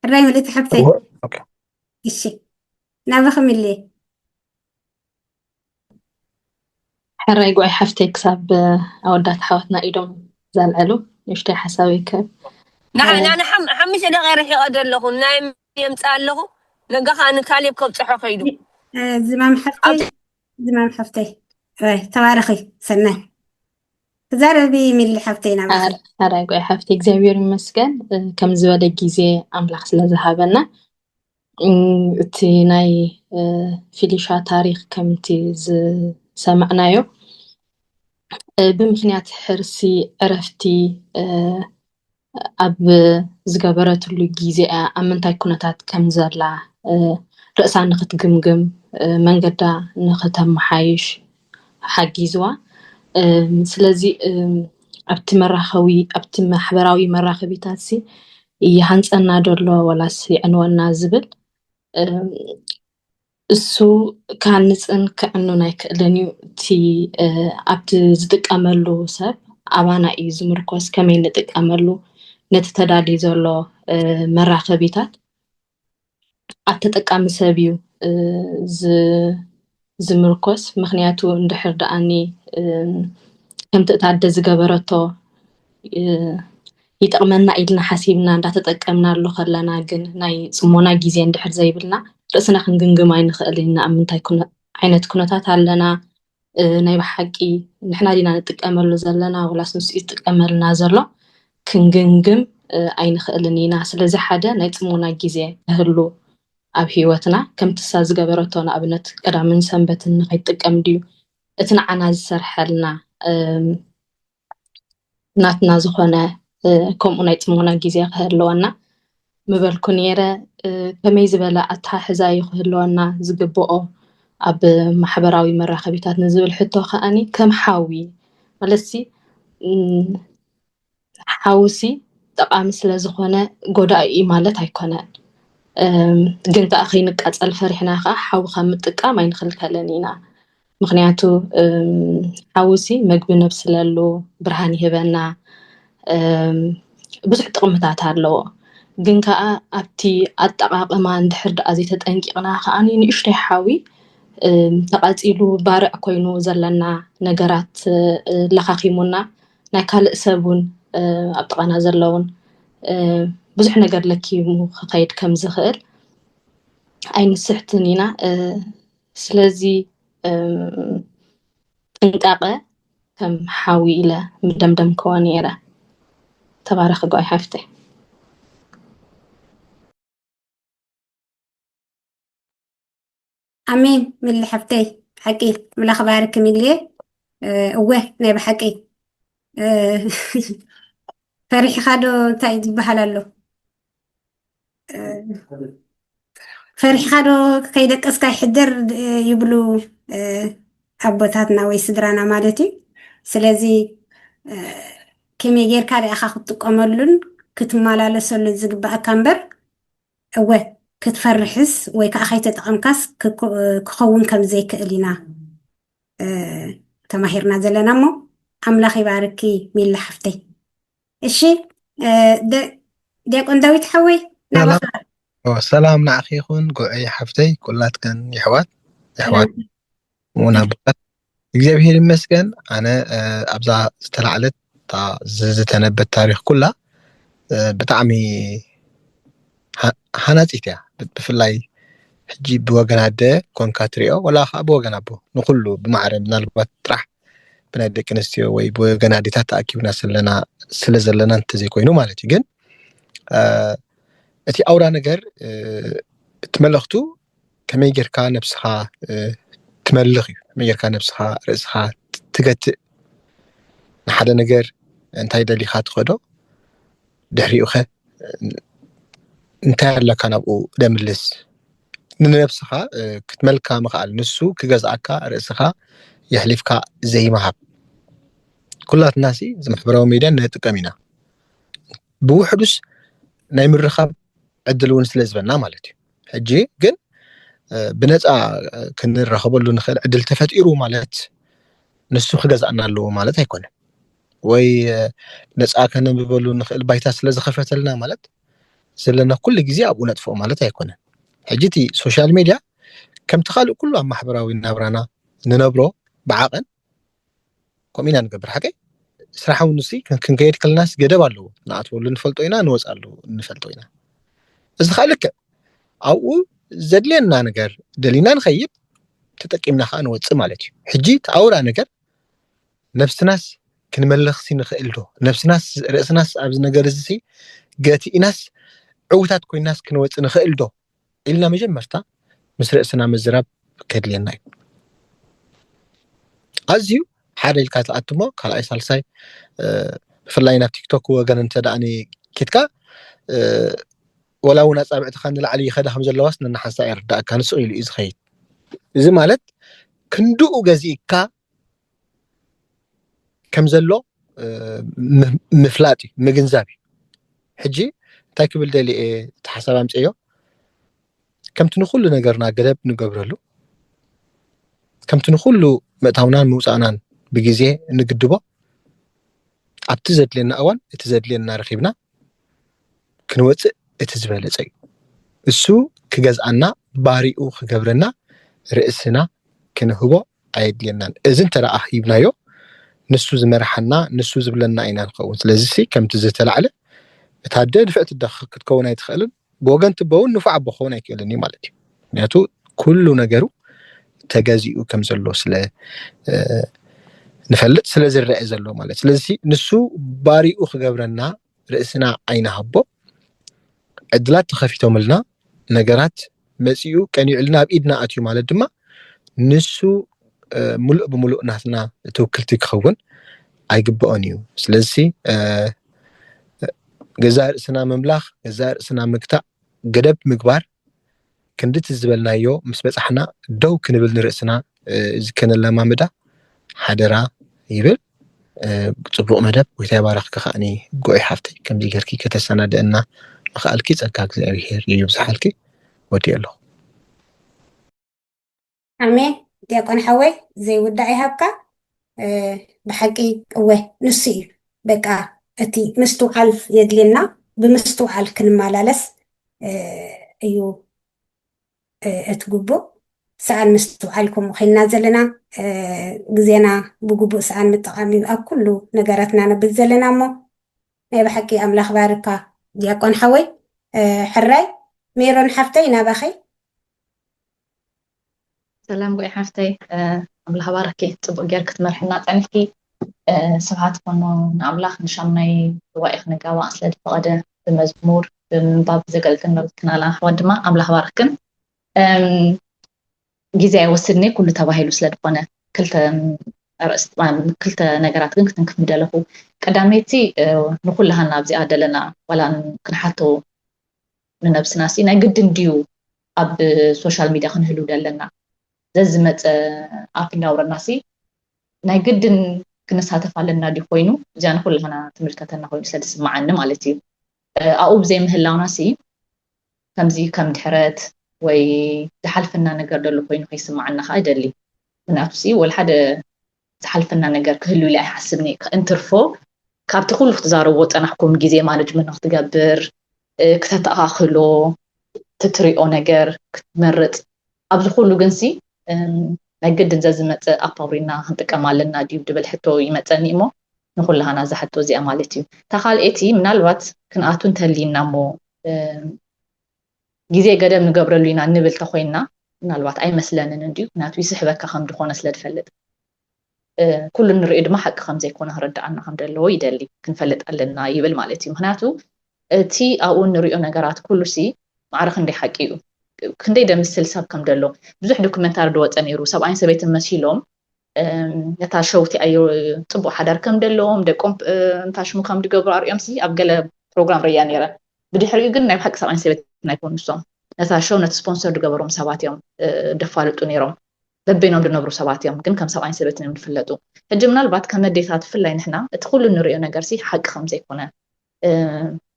الرأي اللي تحبتي اوكي إيشي نابخم اللي حراي قوي حفتي كساب أودات حواتنا إيدهم زالعلو يشتي حساوي كاب نحن حمش اللي غير يقدر له نايم يمسال له لقاها أنا كاليب كوب صحو خيدو زمام حفتي توارخي سنة تزاربي من اللي حفتينا حراي قوي حفتي እግዚአብሔር ይመስገን ከም ዝበለ ጊዜ ኣምላኽ ስለ ዝሃበና እቲ ናይ ፊሊሻ ታሪክ ከምቲ ዝሰማዕናዮ ብምክንያት ሕርሲ ዕረፍቲ ኣብ ዝገበረትሉ ጊዜ ኣብ ምንታይ ኩነታት ከም ዘላ ርእሳ ንኽትግምግም መንገዳ ንኽተመሓይሽ ሓጊዝዋ ስለዚ ኣብቲ መራኸቢ ኣብቲ ማሕበራዊ መራኸቢታት ሲ ይሃንፀና ደሎ ወላስ ይዕንወና ዝብል እሱ ካንፅን ክዕኑን ኣይክእልን እዩ እቲ ኣብቲ ዝጥቀመሉ ሰብ ኣባና እዩ ዝምርኮስ ከመይ ንጥቀመሉ ነቲ ተዳልዩ ዘሎ መራኸቢታት ኣተጠቃሚ ሰብ እዩ ዝምርኮስ ምክንያቱ እንድሕር ደኣኒ ከምቲ እታደ ዝገበረቶ ይጠቕመና ኢልና ሓሲብና እንዳተጠቀምናሉ ከለና ግን ናይ ጽሞና ግዜ እንድሕር ዘይብልና ርእስና ክንግምግም ኣይንኽእል ኢና ኣብ ምንታይ ዓይነት ኩነታት ኣለና ናይ ብሓቂ ንሕና ዲና ንጥቀመሉ ዘለና ወላስ ንሱ ይጥቀመልና ዘሎ ክንግምግም ኣይንኽእልን ኢና ስለዚ ሓደ ናይ ጽሞና ግዜ ህሉ ኣብ ህይወትና ከምቲ ሳ ዝገበረቶ ንኣብነት ቀዳምን ሰንበትን ንኸይጥቀም ድዩ እቲ ንዓና ዝሰርሐልና ናትና ዝኾነ ከምኡ ናይ ጽሞና ግዜ ክህልወና ምበልኩ ነይረ ከመይ ዝበለ ኣተሓሕዛ ይክህልወና ዝግብኦ ኣብ ማሕበራዊ መራኸቢታት ንዝብል ሕቶ ከኣኒ ከም ሓዊ ማለትሲ ሓውሲ ጠቃሚ ስለ ዝኾነ ጎዳኢ ማለት ኣይኮነን ግን ተኣኺ ንቃፀል ፈሪሕና ከዓ ሓዊ ካብ ምጥቃም ኣይንኽልከለን ኢና ምክንያቱ ሓውሲ መግቢ ነብስለሉ ብርሃን ይህበና ብዙሕ ጥቕምታት ኣለዎ ግን ከዓ ኣብቲ ኣጠቃቅማ እንድሕር ደኣ ዘይተጠንቂቕና ከዓኒ ንእሽተይ ሓዊ ተቃፂሉ ባርዕ ኮይኑ ዘለና ነገራት ለኻኺሙና ናይ ካልእ ሰቡን ኣብ ጥቃና ዘለውን ብዙሕ ነገር ለኪሙ ክኸይድ ከም ዝኽእል ኣይንስሕትን ኢና ስለዚ ጥንቃቐ ከም ሓዊ ኢለ ምደምደም ከዋ ነይረ ተባረኽ ጎይ ሓፍተይ ኣሜን ምሊ ሓፍተይ ሓቂ ምላኽ ባርክ ሚልየ እወ ናይ ብሓቂ ፈሪሕኻ ዶ እንታይ ዝበሃል ኣሎ ፈሪሕኻ ዶ ከይደቀስካ ይሕድር ይብሉ ኣቦታትና ወይ ስድራና ማለት እዩ ስለዚ ከመይ ጌርካ ዲኣኻ ክትጥቀመሉን ክትመላለሰሉን ዝግባአካ እምበር እወ ክትፈርሕስ ወይ ከዓ ከይተጠቐምካስ ክኸውን ከም ዘይክእል ኢና ተማሂርና ዘለና እሞ ኣምላኽ ይባርኪ ሚላ ሓፍተይ እሺ ዲያቆን ዳዊት ሓወይ ሰላም ንዓኺ ይኹን ጎዐይ ሓፍተይ ኩላትከን ይሕዋት ሙናብታት እግዚአብሔር ይመስገን ኣነ ኣብዛ ዝተላዕለት ዝተነበት ታሪክ ኩላ ብጣዕሚ ሓናፂት እያ ብፍላይ ሕጂ ብወገን ኣደ ኮንካ ትሪኦ ወላ ከዓ ብወገን ኣቦ ንኩሉ ብማዕረ ምናልባት ጥራሕ ብናይ ደቂ ኣንስትዮ ወይ ብወገን ኣዴታት ተኣኪብና ስለ ዘለና እንተዘይኮይኑ ማለት እዩ ግን እቲ ኣውራ ነገር እቲ መልእኽቱ ከመይ ጌርካ ነብስኻ ትመልኽ እዩ ከመይ ጌርካ ነብስኻ ርእስኻ ትገትእ ንሓደ ነገር እንታይ ደሊኻ ትኸዶ ድሕሪኡ ኸ እንታይ ኣለካ ናብኡ ደምልስ ንነብስኻ ክትመልካ ምኽኣል ንሱ ክገዝኣካ ርእስኻ የሕሊፍካ ዘይመሃብ ኩላትና ሲ ዝማሕበራዊ ሚድያ ንጥቀም ኢና ብውሕዱስ ናይ ምርኻብ ዕድል እውን ስለ ዝበና ማለት እዩ ሕጂ ግን ብነፃ ክንረኸበሉ ንኽእል ዕድል ተፈጢሩ ማለት ንሱ ክገዝኣና ኣለዎ ማለት ኣይኮነን ወይ ነፃ ከነንብበሉ ንኽእል ባይታ ስለ ዝኸፈተልና ማለት ዘለና ኩሉ ግዜ ኣብኡ ነጥፎ ማለት ኣይኮነን ሕጂ እቲ ሶሻል ሚድያ ከምቲ ካልእ ኩሉ ኣብ ማሕበራዊ ናብራና ንነብሮ ብዓቐን ከምኡ ኢና ንገብር ሓቀይ ስራሕ እውን ንሲ ክንከይድ ከለናስ ገደብ ኣለዎ ንኣትወሉ ንፈልጦ ኢና ንወፃሉ ንፈልጦ ኢና እዚ ከዓ ልክዕ ኣብኡ ዘድልየና ነገር ደሊና ንኸይድ ተጠቂምና ከዓ ንወፅእ ማለት እዩ ሕጂ ተኣውራ ነገር ነብስናስ ክንመለኽሲ ንኽእል ዶ ነብስናስ ርእስናስ ኣብዚ ነገር እዚ ገቲኢናስ ዕውታት ኮይናስ ክንወፅእ ንኽእል ዶ ኢልና መጀመርታ ምስ ርእስና ምዝራብ ከድልየና እዩ ኣዝዩ ሓደ ኢልካ ትኣቱ እሞ ካልኣይ ሳልሳይ ብፍላይ ናብ ቲክቶክ ወገን እንተደኣኒ ኬትካ ወላ እውን ኣፃብዕትካ ንላዕሊ ይኸዳ ከም ዘለዋስ ነናሓንሳ ይርዳእካ ንስቕ ኢሉ እዩ ዝኸይድ እዚ ማለት ክንድኡ ገዚእካ ከም ዘሎ ምፍላጥ እዩ ምግንዛብ እዩ ሕጂ እንታይ ክብል ደሊአ እቲ ሓሳብ ኣምፅዮ ከምቲ ንኩሉ ነገርና ገደብ ንገብረሉ ከምቲ ንኩሉ ምእታውናን ምውፃእናን ብግዜ ንግድቦ ኣብቲ ዘድልየና እዋን እቲ ዘድልየና ረኺብና ክንወፅእ እቲ ዝበለፀ እዩ እሱ ክገዝአና ባሪኡ ክገብረና ርእስና ክንህቦ ኣየድልየናን እዚ እንተደኣ ሂብናዮ ንሱ ዝመርሐና ንሱ ዝብለና ኢና ንኸውን ስለዚ ከምቲ ዝተላዕለ እታደ ድፍዕት ክትከውን ኣይትኽእልን ብወገን ትበውን ንፉዕ ኣቦ ክኸውን ኣይክእልን እዩ ማለት እዩ ምክንያቱ ኩሉ ነገሩ ተገዚኡ ከም ዘሎ ስለ ንፈልጥ ስለ ዝረአ ዘሎ ማለት ስለዚ ንሱ ባሪኡ ክገብረና ርእስና ኣይናሃቦ ዕድላት ተኸፊቶምልና ነገራት መፂኡ ቀኒዑልና ኣብ ኢድና ኣትዩ ማለት ድማ ንሱ ሙሉእ ብሙሉእ ናትና ተወክልቲ ክኸውን ኣይግብኦን እዩ ስለዚ ገዛ ርእስና መምላኽ ገዛ ርእስና ምግታእ ገደብ ምግባር ክንድት ዝበልናዮ ምስ በፃሕና ደው ክንብል ንርእስና ዝከነለማምዳ ሓደራ ይብል ፅቡቕ መደብ ጎይታ ይባርኽካ ከዓኒ ጎይ ሓፍተይ ከምዚ ጌርኪ ከተሰናድአና ምኽኣልኪ ፀጋ እግዚኣብሔር ይብዝሓልኪ ወዲእ ኣለኹ ኣሜን ዲያቆን ሓወይ ዘይውዳእ ይሃብካ ብሓቂ እወ ንሱ እዩ በቃ እቲ ምስትውዓል የድልየና ብምስትውዓል ክንመላለስ እዩ እትግቡእ ሰኣን ምስትውዓልኩም ኸይና ዘለና ግዜና ብግቡእ ሰኣን ምጥቃም እዩ ኣብ ኩሉ ነገራትና ነብል ዘለና እሞ ናይ ብሓቂ ኣምላኽ ባርካ ዲያቆን ሓወይ ሕራይ ሜሮን ሓፍተይ ናባኸይ ሰላም ጎይ ሓፍተይ ኣምላኽ ባርኪ ፅቡቅ ጌር ክትመርሕና ፀኒሕኪ ስብሓት ኮኖ ንኣምላኽ ንሻምናይ ጉባኤ ክነጋባእ ስለዝፈቐደ ብመዝሙር ብምንባብ ዘገልግል ነብልክናላ ኣሕዋት ድማ ኣምላኽ ባርክን ግዜ ኣይወስድኒ ኩሉ ተባሂሉ ስለዝኾነ ክልተ ነገራት ግን ክትንክፍ ምደለኹ ቀዳመይቲ ንኩላሃና ኣብዚኣ ደለና ዋላ ክንሓቶ ንነብስና ሲ ናይ ግድን ድዩ ኣብ ሶሻል ሚድያ ክንህሉ ደለና ዘዝመፀ ኣፍ እናውረና ሲ ናይ ግድን ክንሳተፍ ኣለና ድዩ ኮይኑ እዚኣ ንኩላሃና ትምልከተና ኮይኑ ስለዝስማዓኒ ማለት እዩ ኣብኡ ብዘይምህላውና ሲ ከምዚ ከም ድሕረት ወይ ዝሓልፈና ነገር ደሎ ኮይኑ ከይስማዓና ከዓ ይደሊ ምክንያቱ ሲ ወላ ሓደ ዝሓልፈና ነገር ክህሉ ኢለ ኣይሓስብኒ እንትርፎ ካብቲ ኩሉ ክትዛረቦ ፀናሕኩም ግዜ ማኔጅመንት ክትገብር ክተተኣኻኽሎ ትትሪኦ ነገር ክትመርፅ ኣብዚ ኩሉ ግን ሲ ናይ ግድን ዘዝመፅእ ኣፓውሪና ክንጥቀም ኣለና ድዩ ድብል ሕቶ ይመፀኒ እሞ ንኩላሃና ዝሓቶ እዚኣ ማለት እዩ እታ ካልአይቲ ምናልባት ክንኣቱ እንተህሊና እሞ ግዜ ገደብ ንገብረሉ ኢና ንብል ተኮይንና ምናልባት ኣይመስለንን እንድዩ ምክንያቱ ይስሕበካ ከም ድኾነ ስለትፈልጥ ኩሉ ንሪኦ ድማ ሓቂ ከም ዘይኮነ ክረዳእና ከም ዘለዎ ይደሊ ክንፈልጥ ኣለና ይብል ማለት እዩ ምክንያቱ እቲ ኣብኡ ንሪኦ ነገራት ኩሉ ሲ ማዕረ ክንደይ ሓቂ እዩ ክንደይ ደምስል ሰብ ከም ደሎ ብዙሕ ዶክመንታሪ ድወፀ ነይሩ ሰብኣይን ሰበይትን መሲሎም ነታ ሸውቲ ኣዮ ፅቡቅ ሓዳር ከም ደለዎም ደቆም እንታሽሙ ከም ድገብሩ ኣርዮም ሲ ኣብ ገለ ፕሮግራም ርያ ነይረ ብድሕሪኡ ግን ናይ ብሓቂ ሰብኣይን ሰበይትን ኣይኮኑ ንሶም ነታ ሸው ነቲ ስፖንሰር ድገበሮም ሰባት እዮም ደፋልጡ ነይሮም በበይኖም ድነብሩ ሰባት እዮም ግን ከም ሰብኣይን ሰበይትን እዮም ድፍለጡ ሕጂ ምናልባት ከም ኣዴታት ብፍላይ ንሕና እቲ ኩሉ ንሪኦ ነገር ሲ ሓቂ ከም ዘይኮነ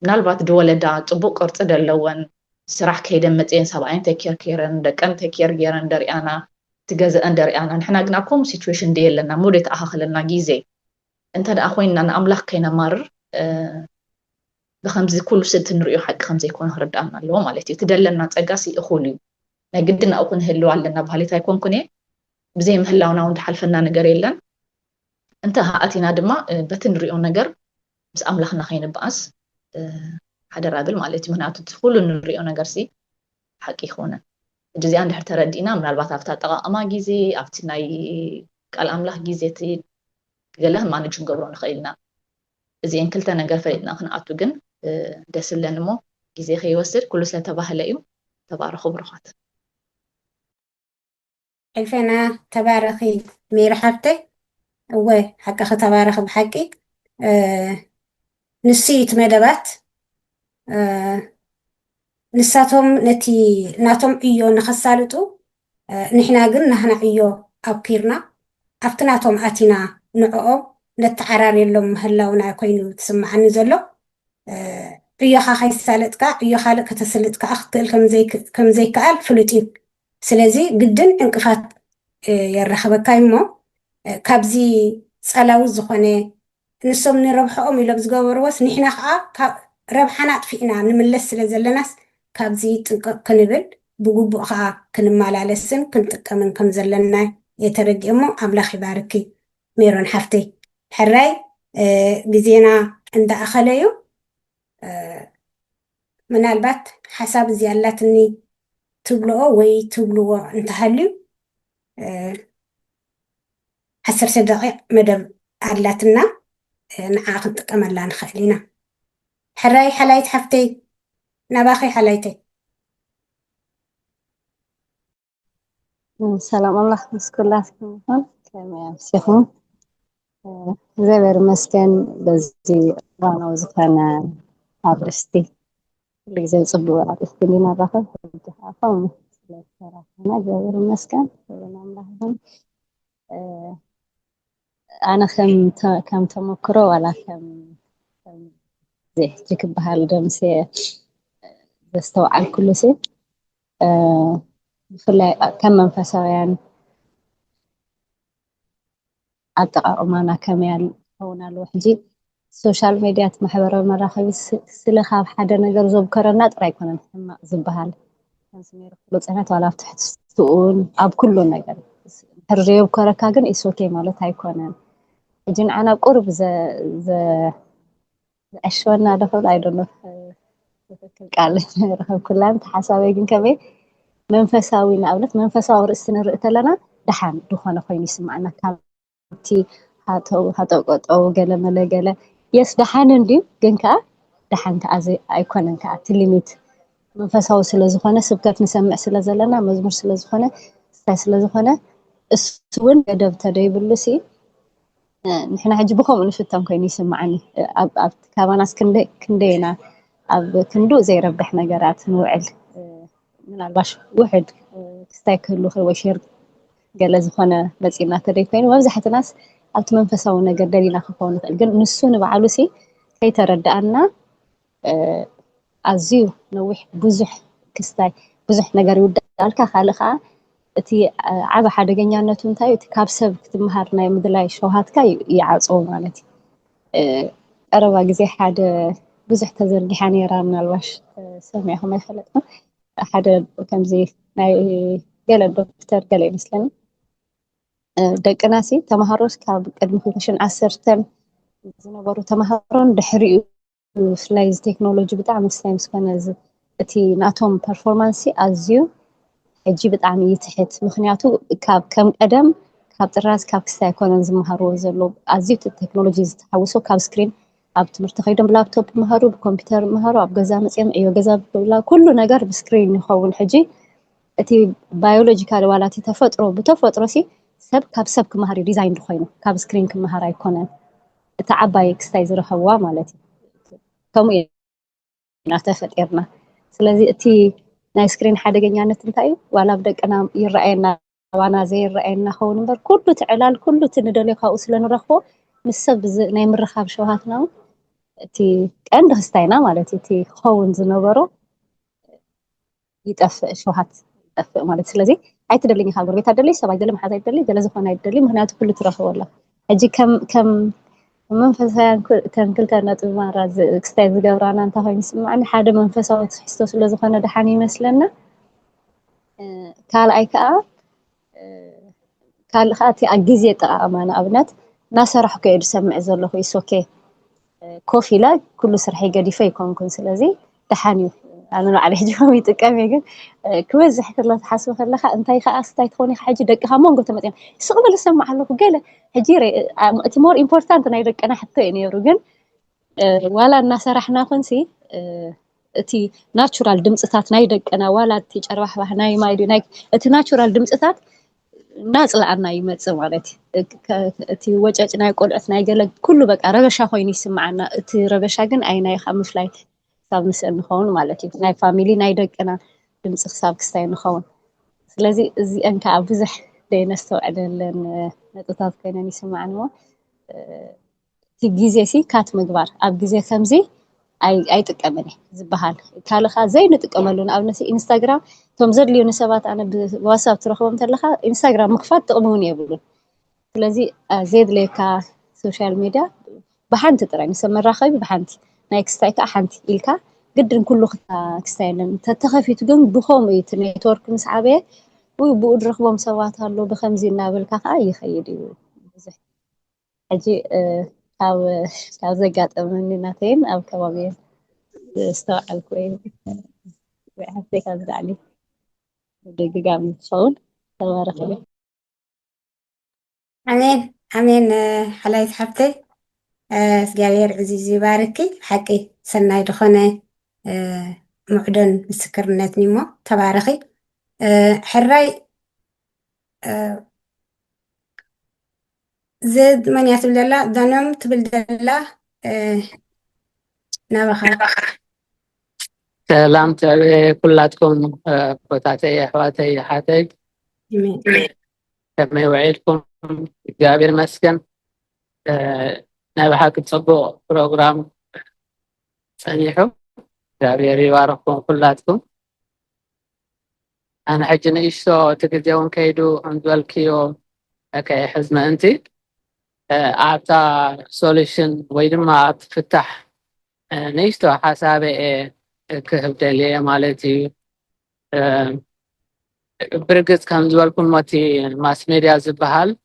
ምናልባት ድወለዳ ፅቡቅ ቅርፂ ደለወን ስራሕ ከይደን መፅየን ሰብኣይን ተኬር ገይረን ደቀን ተኬር ገይረን ደሪኣና ትገዝአን ደሪኣና ንሕና ግን ኣብ ከምኡ ሲትዌሽን ድየ ኣለና ሞ ደይተኣኻኽለና ግዜ እንተ ደኣ ኮይንና ንኣምላኽ ከይነማርር ብከምዚ ኩሉ ስልቲ ንሪኦ ሓቂ ከም ዘይኮነ ክርዳእና ኣለዎ ማለት እዩ ትደለና ፀጋሲ እኹል እዩ ናይ ግድን ኣብኡ ክንህልው ኣለና ባህሊት ኣይኮንኩን እየ ብዘይ ምህላውና እውን ዝሓልፈና ነገር የለን እንተ ኣቲና ድማ በቲ ንሪኦ ነገር ምስ ኣምላኽና ከይንበኣስ ሓደራ ብል ማለት እዩ ምክንያቱ ኩሉ ንሪኦ ነገር ሲ ሓቂ ይኮነ ሕጂ እዚኣ እንድሕር ተረዲእና ምናልባት ኣብቲ ኣጠቃቅማ ግዜ ኣብቲ ናይ ቃል ኣምላኽ ግዜ እቲ ገለ ማኔጅ ክንገብሮ ንኽእል ኢና እዚአን ክልተ ነገር ፈሊጥና ክንኣቱ ግን ደስ ይብለኒ እሞ ግዜ ከይወስድ ኩሉ ስለተባህለ እዩ ተባረኹ ብሩኻት ሕልፈና ተባረኺ ሜሮ ሓፍተይ እወ ሓቂ ከተባረኺ ብሓቂ ንስይት መደባት ንሳቶም ነቲ ናቶም ዕዮ ንኸሳልጡ ንሕና ግን ናህና ዕዮ ኣብኪርና ኣብቲ ናቶም ኣቲና ንዕኦም ነተዓራርየሎም ምህላውና ኮይኑ ትስምዓኒ ዘሎ ዕዮኻ ከይሳለጥካ ዕዮ ካልእ ከተስልጥካ ክትክእል ከም ዘይከኣል ፍሉጥ እዩ ስለዚ ግድን ዕንቅፋት የራኸበካ እሞ ካብዚ ፀላዊ ዝኾነ ንሶም ንረብሐኦም ኢሎም ዝገበርዎስ ንሕና ከዓ ربحنا طفئنا نملس ስለዘለናስ ካብዚ ጥንቅቕ ክንብል ብግቡእ ከዓ ክንመላለስን ክንጥቀምን ከም ዘለና የተረድእ እሞ ኣምላኽ ይባርኪ ሜሮን ሓፍተይ ሕራይ ግዜና እንዳኣኸለ እዩ ምናልባት ሓሳብ እዚ ያላትኒ ትብልኦ ወይ ትብልዎ እንተሃልዩ 10 ደቂቕ መደብ ኣላትና ንዓ ክንጥቀመላ ንኽእል ኢና ሕራይ ሓላይት ሓፍተይ ናባኸይ ሓላይተይ ሰላም ኣምላኽ ምስ ኩላትኩም ይኹን ከመይ ኣምሲኹም እግዚአብሔር ይመስገን በዚ እዋናዊ ዝኾነ ኣርእስቲ ኩሉ ግዜ ፅቡቅ ኣርእስቲ እናራኸብ ከምኡ ስለዝሰራሕና እግዚአብሔር ይመስገን ኣምላኽ ይኹን ኣነ ከም ተመክሮ ዋላ ከም ሕጂ ክበሃል ደምሴ ዘስተውዓል ኩሉ ሲ ብፍላይ ከም መንፈሳውያን ኣጠቃቅማና ከመይ ክኸውን ኣለዎ ሕጂ ሶሻል ሚድያት ማሕበራዊ መራኸቢ ስለ ካብ ሓደ ነገር ዘብከረና ጥራይ ኣይኮነን ሕማቅ ዝበሃል ከምዚ ነይሩ ኩሉ ፅዕነት ዋላ ኣብ ትሕትኡን ኣብ ኩሉ ነገር ሕሪ ዘብከረካ ግን ኢስ ኦኬ ማለት ኣይኮነን ሕጂ ንዓና ቁርብ ዘዕሸወና ደኽብል ኣይዶኖ ትክክል ቃል ረኸብ ኩላን ተሓሳበይ ግን ከመይ መንፈሳዊ ንኣብነት መንፈሳዊ ርእስቲ ንርኢ ተለና ድሓን ድኾነ ኮይኑ ይስማዓና ካብቲ ሃጠቆጠው ገለ መለገለ የስ ድሓን እንድዩ ግን ከዓ ድሓን ከዓ ኣይኮነን ከዓ እቲ ሊሚት መንፈሳዊ ስለዝኾነ ስብከት ንሰምዕ ስለ ዘለና መዝሙር ስለዝኾነ ስታይ ስለዝኾነ እሱ እውን ገደብ ተደይብሉ ሲ ንሕና ሕጂ ብከምኡ ንፍተን ኮይኑ ይስማዓኒ ኣብ ካባናስ ክንደይና ኣብ ክንዱ ዘይረብሕ ነገራት ንውዕል ምናልባሽ ውሕድ ክስታይ ክህሉ ወይ ሼር ገለ ዝኾነ መፂና ተደይ ኮይኑ መብዛሕትናስ ኣብቲ መንፈሳዊ ነገር ደሊና ክኸውን ንኽእል ግን ንሱ ንባዕሉ ሲ ከይተረዳእና ኣዝዩ ነዊሕ ብዙሕ ክስታይ ብዙሕ ነገር ይውዳልካ ካልእ ከዓ እቲ ዓብ ሓደገኛነቱ እንታይ እቲ ካብ ሰብ ክትመሃር ናይ ምድላይ ሸውሃትካ ይዓፅው ማለት እዩ ቀረባ ግዜ ሓደ ብዙሕ ተዘርጊሓ ነይራ ምናልባሽ ሰሚዕኹም ኣይፈለጥኩም ሓደ ከምዚ ናይ ገለ ዶክተር ገለ ይመስለኒ ደቅናሲ ተምሃሮስ ካብ ቅድሚ 2010 ዝነበሩ ተምሃሮን ድሕሪኡ ብፍላይ ቴክኖሎጂ ብጣዕሚ ወሳኝ ምስኮነ እቲ ናቶም ፐርፎርማንሲ ኣዝዩ ሕጂ ብጣዕሚ ይትሕት ምክንያቱ ካብ ከም ቀደም ካብ ጥራዝ ካብ ክስታይ ኣይኮነን ዝመሃርዎ ዘሎ ኣዝዩ ቴክኖሎጂ ዝተሓወሶ ካብ ስክሪን ኣብ ትምህርቲ ከይዶም ብላፕቶፕ መሃሩ ብኮምፒውተር መሃሩ ኣብ ገዛ መፅኦም እዮ ገዛ ብላ ኩሉ ነገር ብስክሪን ይኸውን ሕጂ እቲ ባዮሎጂካል ዋላ እቲ ተፈጥሮ ብተፈጥሮ ሲ ሰብ ካብ ሰብ ክመሃር እዩ ዲዛይን ኮይኑ ካብ ስክሪን ክመሃር ኣይኮነን እቲ ዓባይ ክስታይ ዝረኸብዋ ማለት እዩ ከምኡ ኢና ተፈጢርና ስለዚ እቲ ናይ ስክሪን ሓደገኛነት እንታይ እዩ ዋላ ብደቅና ይረአየና ዋና ዘይረአየና ኸውን እምበር ኩሉ ትዕላል ኩሉ ትንደልዮ ካብኡ ስለንረኽቦ ምስ ሰብ ናይ ምርኻብ ሸውሃትና እቲ ቀንዲ ክስታይና ማለት እቲ ክኸውን ዝነበሮ ይጠፍእ ሸውሃት ይጠፍእ ማለት ስለዚ ኣይትደልኝ ኢኻ ጎረቤት ኣይደልይ ሰብ ኣይደልይ መሓዝ ኣይደልይ ገለ ዝኾነ ኣይደልይ ምክንያቱ ኩሉ ትረኽቦ ኣላ ሕጂ ከም መንፈሳውያን ከም ክልተ ነጥቢ ማራ ክስታይ ዝገብራና እንታይ ኮይኑ ይስማዓኒ ሓደ መንፈሳዊ ትሕዝቶ ስለዝኾነ ድሓን ይመስለና ካልኣይ ከዓ ካልእ ከዓ እቲ ኣብ ግዜ ጠቃቅማ ንኣብነት እናሰራሕኩ እየ ዝሰምዕ ዘለኹ ኢስ ኦኬ ኮፍ ኢለ ኩሉ ስርሐይ ገዲፈ ይኮንኩን ስለዚ ድሓን እዩ ኣነ ንባዕለይ ሕጂ ከምኡ ይጥቀም እየ ግን ክበዝሕ ከሎ ትሓስብ ከለካ እንታይ ከዓ ስታይ ትኾኒ ሕጂ ደቅኻ መንጎ ተመፅኦም ስቕ በለ ሰማዕ ኣለኹ ገለ ሕጂ እቲ ሞር ኢምፖርታንት ናይ ደቅና ሕቶ እዩ ነይሩ ግን ዋላ እናሰራሕና ኮንሲ እቲ ናቹራል ድምፅታት ናይ ደቅና ዋላ እቲ ጨርባሕባሕ ናይ ማይዱ ናይ እቲ ናቹራል ድምፅታት እናፅላኣና ይመፅእ ማለት እቲ ወጨጭ ናይ ቆልዑት ናይ ገለ ኩሉ በቃ ረበሻ ኮይኑ ይስማዓና እቲ ረበሻ ግን ኣይናይ ካብ ምፍላይ ክሳብ ምስእን ንኸውን ማለት እዩ ናይ ፋሚሊ ናይ ደቅና ድምፂ ክሳብ ክስታይ ንኸውን ስለዚ እዚአን ከዓ ብዙሕ ደይነስተውዕለለን ነጥብታት ኮይነን ይስማዓኒ ሞ እቲ ግዜ ሲ ካት ምግባር ኣብ ግዜ ከምዚ ኣይጥቀምን ዝበሃል ካልእ ከዓ ዘይንጥቀመሉ ንኣብነት ኢንስታግራም እቶም ዘድልዩ ንሰባት ኣነ ብዋትስኣፕ ትረኽቦም ተለካ ኢንስታግራም ምክፋት ጥቕሚ እውን የብሉን ስለዚ ዘድልየካ ሶሻል ሚድያ ብሓንቲ ጥራይ ንሰብ መራኸቢ ብሓንቲ ናይ ክስታይ ከዓ ሓንቲ ኢልካ ግድን ኩሉ ክስታይለን ተተኸፊቱ ግን ብኸምኡ እዩ እቲ ኔትወርክ ምስ ዓበየ ወይ ብኡ ዝረኽቦም ሰባት ኣሎ ብከምዚ እናበልካ ከዓ ይኸይድ እዩ ብዙሕ ሕጂ ካብ ዘጋጠመኒ እናተይን ኣብ ከባቢየ ዝተባዓልኩ ወይ ሓፍተይ ካብ ዝላዕሊ ደጋሚ ትኸውን ተባረኽ እዩ ኣሜን ኣሜን ሓላይት ሓፍተይ እግዚአብሔር ዕዚዝ ይባርኪ ሓቂ ሰናይ ዝኾነ ሙዕዶን ምስክርነት እሞ ተባረኺ ሕራይ زد من يتبل الله دانم تبل الله نبخ سلام كلاتكم فتاتي احواتي حاتي كما يوعدكم جابر مسكن نبحاك تصبوا بروجرام سنيحو جابر يبارككم كلاتكم أنا حجنا إيشتو تقديون كيدو عند والكيو أكي حزمة أنتي أعطى سوليشن ويدما تفتح نيشتو حسابي كهبت لي مالتي برقص كم زوالكم ماتي ماس ميديا زبهال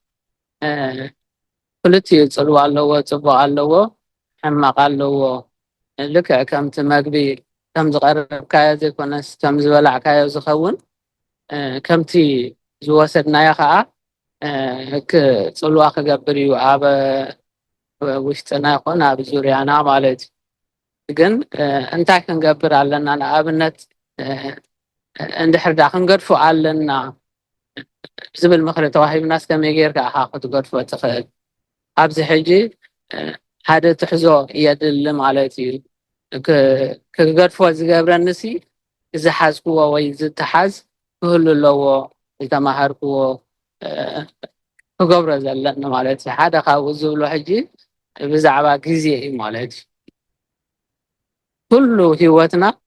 كلتي يتصلوا اللو وتصبوا اللو حما قالوا لك كم تمقبي كم زغرب كايزي كونس كم زولع كايز خون كمتي زواسدنا يا خا كصلوا كغبريو اب وشتنا يكون اب زوريانا مالتي ግን እንታይ ክንገብር ኣለና ንኣብነት እንድሕር ዳ ክንገድፎ ኣለና ዝብል ምክሪ ተዋሂብናስ ከመይ ጌርካ ኢኻ ክትገድፎ ትኽእል ኣብዚ ሕጂ ሓደ ትሕዞ የድሊ ማለት እዩ ክገድፎ ዝገብረንሲ ዝሓዝክዎ ወይ ዝተሓዝ ክህሉ ኣለዎ ዝተማሃርክዎ ክገብሮ ዘለና ማለት እዩ ሓደ ካብኡ ዝብሎ ሕጂ ብዛዕባ ግዜ እዩ ማለት እዩ كل هيوتنا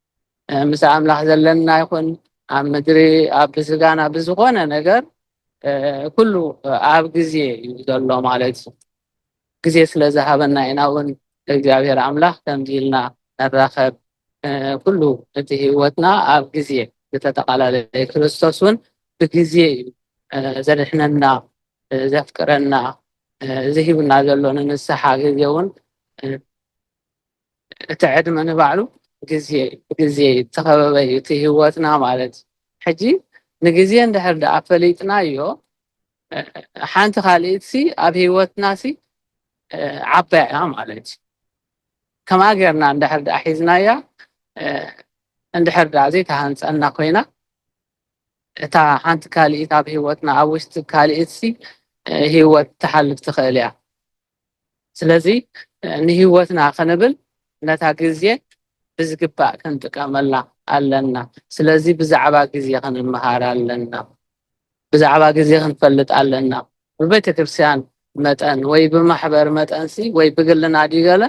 مسا أملاح زلنا يكون عم مدري عب سجانا بزغونا نجار كله عب جزية يدلهم على جزية سلزهابنا يناون الجابير أملاح تمديلنا الرخب كله هيوتنا عب جزية بتتقال على كريستوسون بجزية زرحنا زفكرنا زهيبنا زلنا نسحا جزيون تعد من بعلو جزية تخببي تهوتنا مالت حجي نجزية ندحر دا فليتنا يو حانت خاليتسي أب هوتنا سي عبايا مالت كما قرنا ندحر دا حيزنا يا ندحر دا زي تهانس أنا قوينا تا حانت كاليت أب هوتنا أوشت كاليتسي هوت تحلف تخيليا سلازي نهوتنا خنبل ነታ ግዜ ብዝግባእ ክንጥቀመላ ኣለና ስለዚ ብዛዕባ ግዜ ክንመሃር ኣለና ብዛዕባ ግዜ ክንፈልጥ ኣለና ብቤተ ክርስቲያን መጠን ወይ ብማሕበር መጠንሲ ወይ ብግልና ዲገለ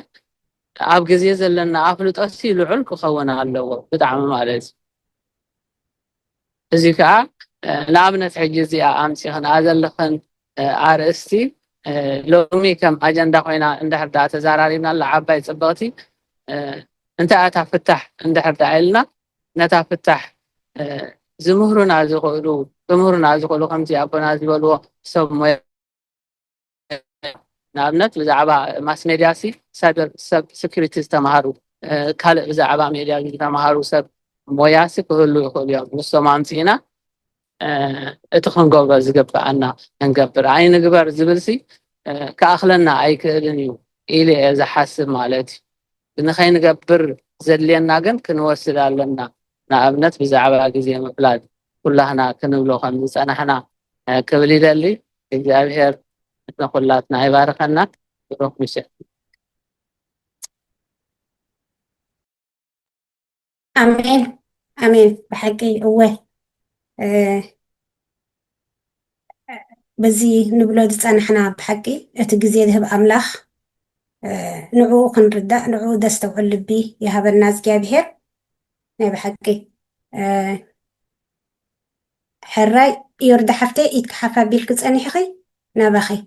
ኣብ ግዜ ዘለና ኣፍልጦሲ ልዑል ክኸውን ኣለዎ ብጣዕሚ ማለት እዚ ከዓ ንኣብነት ሕጂ እዚኣ ኣምፂኽና ዘለኽን ኣርእስቲ ሎሚ ከም ኣጀንዳ ኮይና እንድሕር ዳ ተዘራሪብና ኣላ ዓባይ ፅብቕቲ انت اتفتح عند حد عيلنا نتفتح زمهرنا زغلو خمسي ابنا زغلو سب نابنت بزعبا ماس ميدياسي سايبر سيكوريتيز تمهارو كال بزعبا ميديا تمهارو سب موياسي كله يقول يوم نسمعنا اتخن قبر زغبعنا نغبر عين غبر زبلسي كاخلنا اي كدنيو الى اذا حاسب مالتي نخاين نقبر زلينا كن كنوصل لنا نابنت بزعبا غزي مفلاد كلنا كنبلو خمس انا حنا كبلي دلي እግዚአብሔር نقولاتنا يباركنا روح مشي امين امين بحقي هو بزي نبلو دصنحنا بحقي ات غزي ذهب املاح نعو خنرداء نعو دستوعل لبي يهب الناس جابهر نبي حقي حراي يرد حفتي يتكحفى بالكس أني حقي نبخي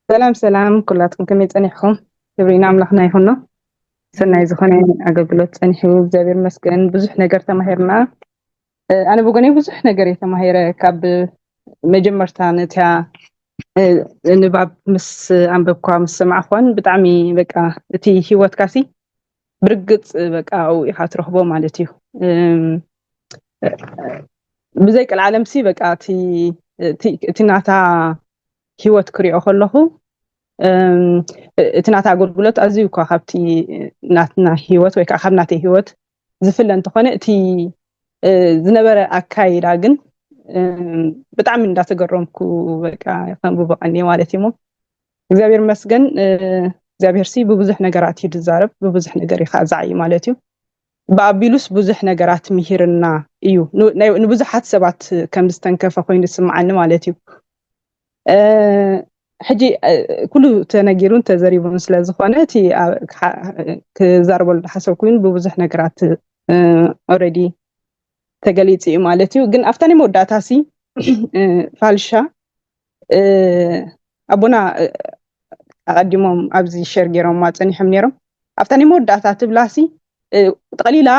ሰላም ኩላትኩም ከመይ ፀኒሕኩም ክብሪና ኣምላኽና ይኹኖ ሰናይ ዝኾነ ኣገልግሎት ፀኒሑ እግዚአብሔር ይመስገን ብዙሕ ነገር ተማሂርና ኣነ ብጎነይ ብዙሕ ነገር የተማሂረ ካብ መጀመርታ ነታ ንባብ ምስ ኣንበብኳ ምስ ሰማዕኳን ብጣዕሚ በቃ እቲ ሂወትካሲ ብርግፅ በቃ ኢኻ ትረኽቦ ማለት እዩ ብዘይቅል ዓለምሲ በቃ እቲ ናታ ሂወት ክሪኦ ከለኹ እቲ ናታ ኣገልግሎት ኣዝዩ እኳ ካብቲ ናትና ሂወት ወይ ከዓ ካብ ናተይ ሂወት ዝፍለ እንተኾነ እቲ ዝነበረ ኣካይዳ ግን ብጣዕሚ እንዳተገረምኩ በቃ ከም ብበቐኒ ማለት እዩ እግዚአብሔር ይመስገን እግዚአብሔር ሲ ብብዙሕ ነገራት እዩ ዝዛረብ ብብዙሕ ነገር ኢኻ ዛዕይ ማለት እዩ ብኣቢሉስ ብዙሕ ነገራት ምሂርና እዩ ንብዙሓት ሰባት ከም ዝተንከፈ ኮይኑ ይስምዓኒ ማለት እዩ ሕጂ ኩሉ ተነጊሩን ተዘሪቡን ስለ ዝኾነ እቲ ክዛረበሉ ሓሰብ ኮይኑ ብብዙሕ ነገራት ኦልሬዲ ተገሊጽ እዩ ማለት እዩ ግን ኣፍታ ናይ መወዳእታሲ ፋልሻ ኣቦና ኣቀዲሞም ኣብዚ ሸር ገይሮም ፀኒሖም ነይሮም ኣፍታ ናይ መወዳእታ ትብላሲ ጠቕሊላ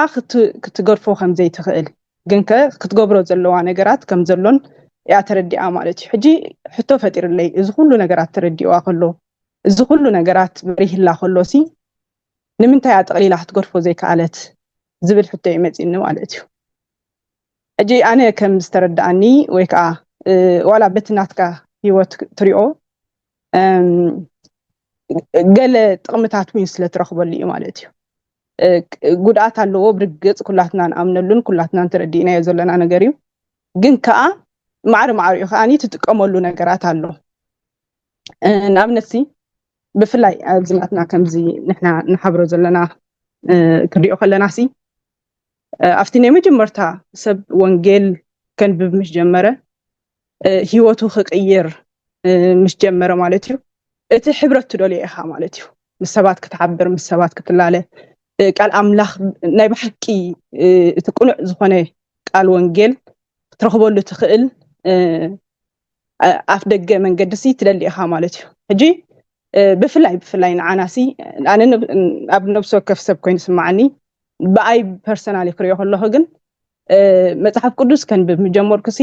ክትገርፎ ከም ዘይትኽእል ግን ክትገብሮ ዘለዋ ነገራት ከም ዘሎን ያ ተረዲኣ ማለት እዩ ሕጂ ሕቶ ፈጢርለይ እዚ ኩሉ ነገራት ተረዲዋ ከሎ እዚ ኩሉ ነገራት በሪህላ ከሎሲ ንምንታይ ጠቕሊላ ክትገርፎ ዘይከኣለት ዝብል ሕቶ ይመጽእኒ ማለት እዩ ሕጂ ኣነ ከም ዝተረዳእኒ ወይ ከዓ ዋላ በትናትካ ሂወት ትሪኦ ገለ ጥቕምታት ውን ስለ ትረኽበሉ እዩ ማለት እዩ ጉድኣት ኣለዎ ብርግፅ ኩላትና ንኣምነሉን ኩላትና ተረዲእናዮ ዘለና ነገር እዩ ግን ከዓ ማዕረ እዩ ከዓኒ ትጥቀመሉ ነገራት ኣሎ ንኣብነትሲ ብፍላይ ኣብዝናትና ከምዚ ንሕና ንሓብሮ ዘለና ክሪኦ ከለናሲ ኣብቲ ናይ መጀመርታ ሰብ ወንጌል ከንብብ ምስ ጀመረ ሂወቱ ክቅይር ምስ ጀመረ ማለት እዩ እቲ ሕብረት ትደልዮ ኢኻ ማለት እዩ ምስ ሰባት ክትሓብር ምስ ሰባት ክትላለ ቃል ኣምላኽ ናይ ብሓቂ እቲ ቁኑዕ ዝኾነ ቃል ወንጌል ክትረኽበሉ ትኽእል ኣፍ ደገ መንገድሲ ትደሊ ኢኻ ማለት እዩ ሕጂ ብፍላይ ንዓናሲ ኣነ ኣብ ነብሲ ወከፍ ሰብ ኮይኑ ስማዓኒ ብኣይ ፐርሰናሊ ክሪኦ ከለኹ ግን መጽሓፍ ቅዱስ ከንብብ ምጀመርኩሲ